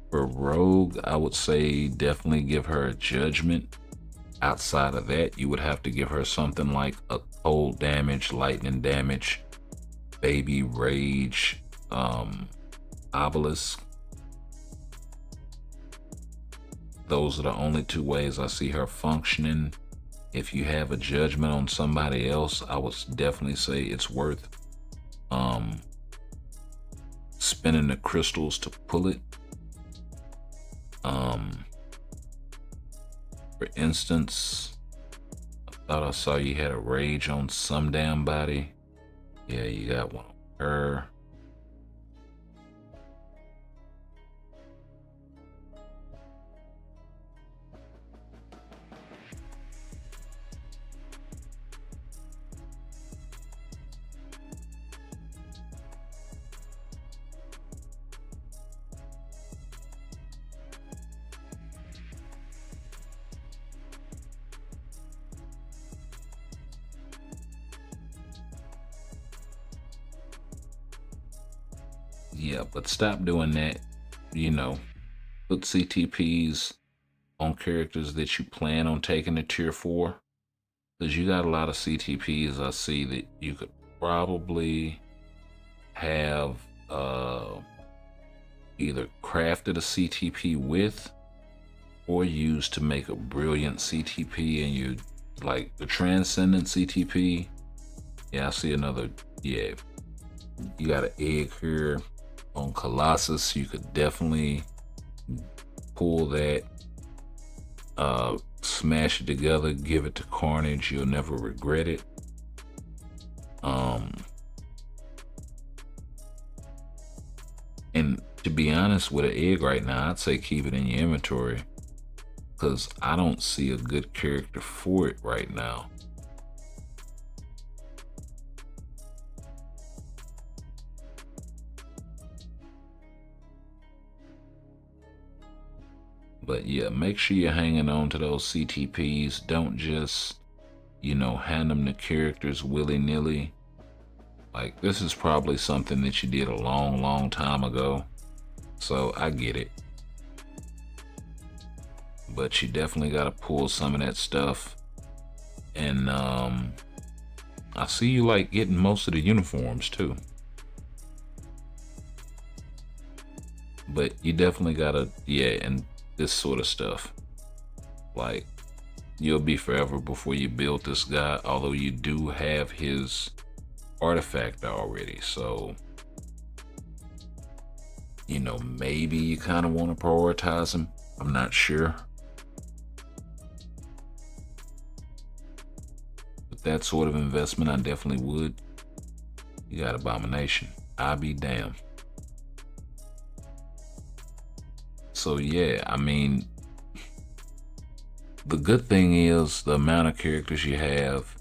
For Rogue, I would say definitely give her a judgment. Outside of that, you would have to give her something like a cold damage, lightning damage, baby rage, obelisk. Those are the only 2 ways I see her functioning. If you have a judgment on somebody else, I would definitely say it's worth spending the crystals to pull it. For instance, I thought I saw you had a rage on some damn body. Yeah, you got one on her. Yeah, but stop doing that. You know, put CTPs on characters that you plan on taking to tier 4. Because you got a lot of CTPs I see that you could probably have either crafted a CTP with or used to make a brilliant CTP. And you like the Transcendent CTP. Yeah, I see another. Yeah, you got an egg here on Colossus. You could definitely pull that, smash it together, give it to Carnage. You'll never regret it. And to be honest, with an egg right now, I'd say keep it in your inventory, because I don't see a good character for it right now. But yeah, make sure you're hanging on to those CTPs. Don't just, you know, hand them to characters willy-nilly. Like, this is probably something that you did a long time ago. So I get it. But you definitely got to pull some of that stuff. And I see you like getting most of the uniforms too. But you definitely got to, yeah, and this sort of stuff, like, you'll be forever before you build this guy, although you do have his artifact already. So, you know, maybe you kind of want to prioritize him. I'm not sure. With that sort of investment, I definitely would. You got Abomination. I'll be damned. So yeah, I mean, the good thing is the amount of characters you have,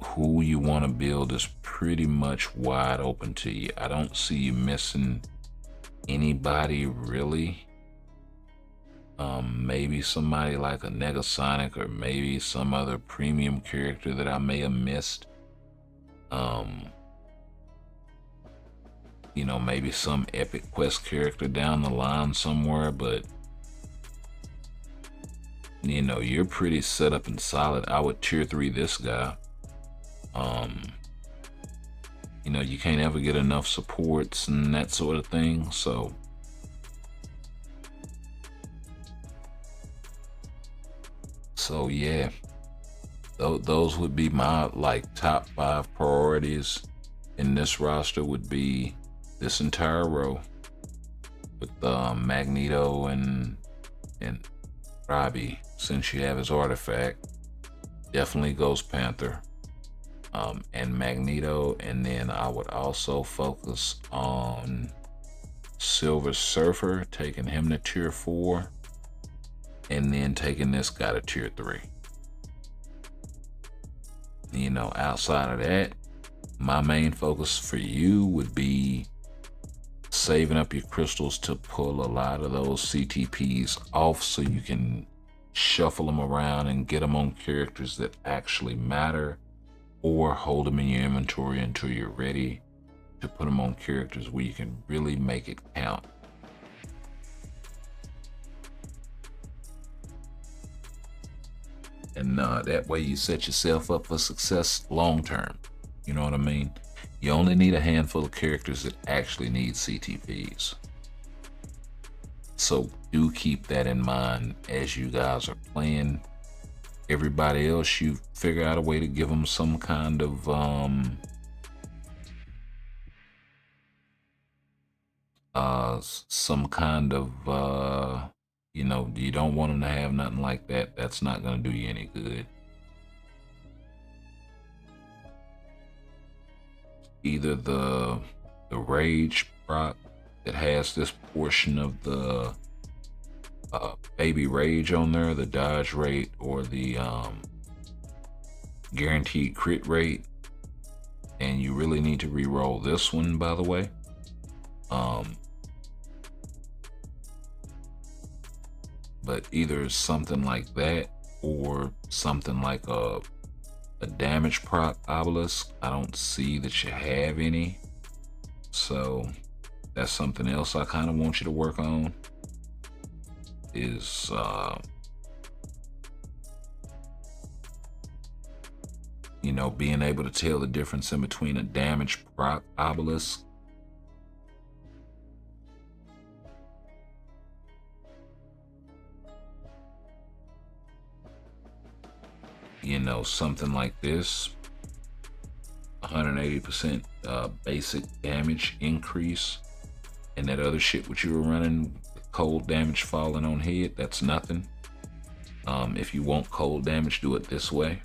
who you want to build is pretty much wide open to you. I don't see you missing anybody really. Maybe somebody like a Negasonic, or maybe some other premium character that I may have missed. You know, maybe some Epic Quest character down the line somewhere, but you know, you're pretty set up and solid. I would tier 3 this guy. You know, you can't ever get enough supports and that sort of thing, so yeah, those would be my like top 5 priorities in this roster. Would be this entire row with Magneto and Robbie, since you have his artifact. Definitely Ghost Panther, and Magneto, and then I would also focus on Silver Surfer, taking him to tier 4, and then taking this guy to tier 3. You know, outside of that, my main focus for you would be saving up your crystals to pull a lot of those CTPs off, so you can shuffle them around and get them on characters that actually matter, or hold them in your inventory until you're ready to put them on characters where you can really make it count. And that way you set yourself up for success long term. You know what I mean? You only need a handful of characters that actually need CTPs. So do keep that in mind as you guys are playing. Everybody else, you figure out a way to give them some kind of you know, you don't want them to have nothing like that. That's not going to do you any good. Either the rage proc that has this portion of the baby rage on there, the dodge rate, or the guaranteed crit rate. And you really need to re-roll this one, by the way. But either something like that or something like a damage proc obelisk. I don't see that you have any, so that's something else I kind of want you to work on, is you know, being able to tell the difference in between a damage proc obelisk you know, something like this, 180% basic damage increase, and that other shit which you were running, cold damage falling on head, that's nothing. If you want cold damage, do it this way.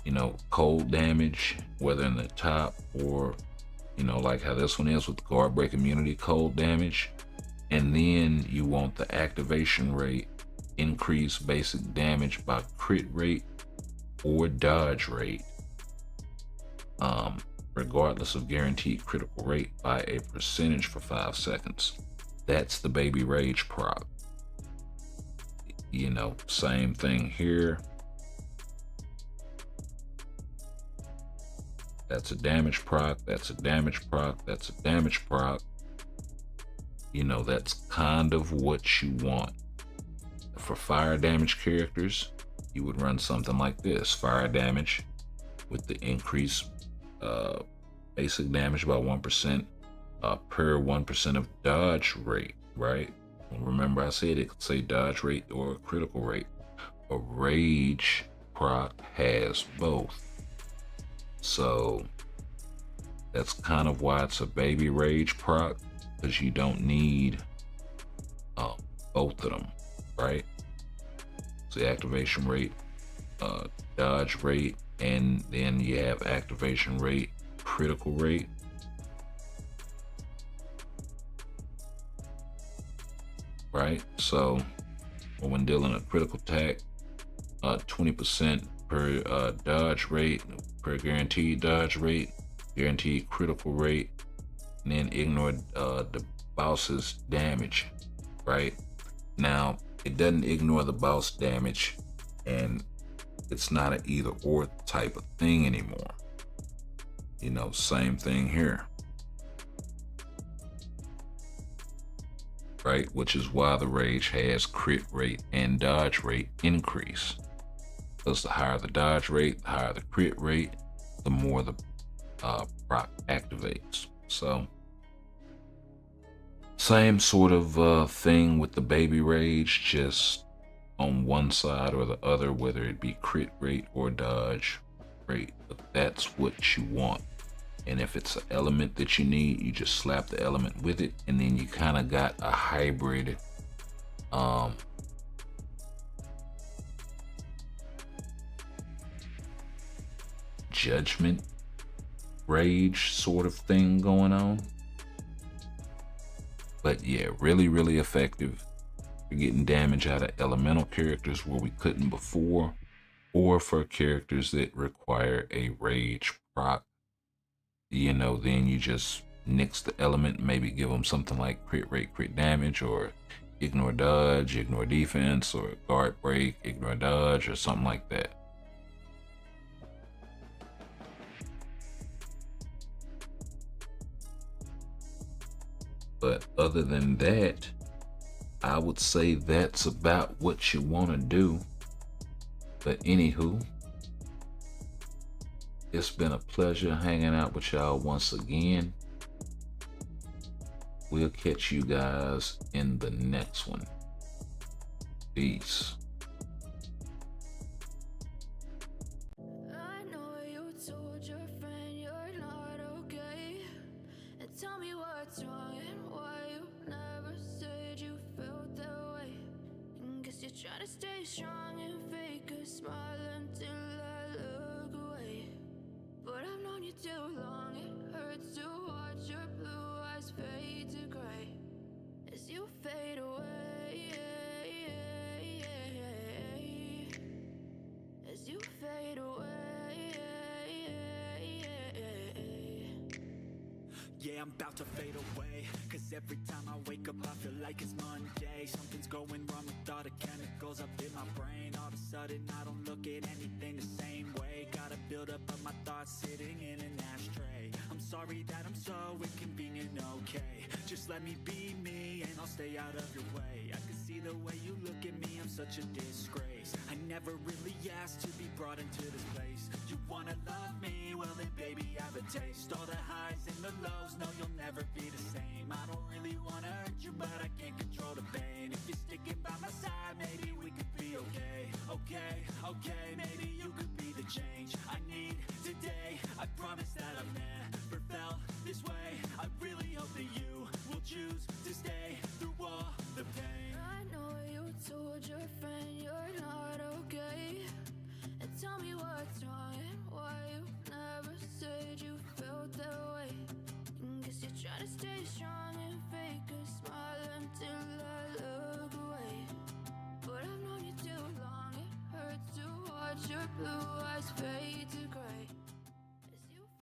You know, cold damage, whether in the top or, you know, like how this one is with guard break immunity, cold damage. And then you want the activation rate, increase basic damage by crit rate or dodge rate, regardless of guaranteed critical rate, by a percentage for 5 seconds. That's the baby rage proc. You know, same thing here. That's a damage proc, that's a damage proc, that's a damage proc. You know, that's kind of what you want. For fire damage characters, you would run something like this: fire damage with the increased basic damage by 1% per 1% of dodge rate, right? Remember I said it could say dodge rate or critical rate. A rage proc has both. So that's kind of why it's a baby rage proc, because you don't need both of them, right? So the activation rate, dodge rate, and then you have activation rate, critical rate. Right? So when dealing a critical attack, 20% per dodge rate, per guaranteed dodge rate, guaranteed critical rate, and then ignore the boss's damage, right? Now, it doesn't ignore the boss damage, and it's not an either or type of thing anymore. You know, same thing here. Right? Which is why the rage has crit rate and dodge rate increase. Because the higher the dodge rate, the higher the crit rate, the more the proc activates. So, same sort of thing with the baby rage, just on one side or the other, whether it be crit rate or dodge rate. But that's what you want. And if it's an element that you need, you just slap the element with it, and then you kind of got a hybrid judgment rage sort of thing going on. But yeah, really, really effective for getting damage out of elemental characters where we couldn't before, or for characters that require a rage proc. You know, then you just nix the element, maybe give them something like crit rate, crit damage, or ignore dodge, ignore defense, or guard break, ignore dodge, or something like that. But other than that, I would say that's about what you want to do. But anywho, it's been a pleasure hanging out with y'all once again. We'll catch you guys in the next one. Peace. I know you told your friend you're not okay. And tell me what's wrong and why you never said you felt that way. And guess you're trying to stay strong and fake a smile until I look away. But I've known you too long, it hurts to watch your blue eyes fade to gray as you fade away. As you fade away. Yeah, I'm about to fade away, cause every time I wake up I feel like it's Monday. Something's going wrong with all the chemicals up in my brain. All of a sudden I don't look at anything the same way. Gotta build up of my thoughts sitting in an ashtray. I'm sorry that I'm so inconvenient, okay. Just let me be me and I'll stay out of your way. I can see the way you look at me, I'm such a disgrace. I never really asked to be brought into this place. You wanna love me? Well then baby have a taste. All the highs and the lows, no you'll never be the same. I don't really wanna hurt you but I can't control the pain. If you're sticking by my side, maybe we could be okay. Okay, maybe you could be the change I need today. I promise that I've never felt this way. I really hope that you will choose to stay through all the pain. I know you told your friend you're not okay. And tell me what's wrong and why you never said you felt that way. And guess you're trying to stay strong and fake a smile until I look away. But I've known you too long, it hurts to watch your blue eyes fade to gray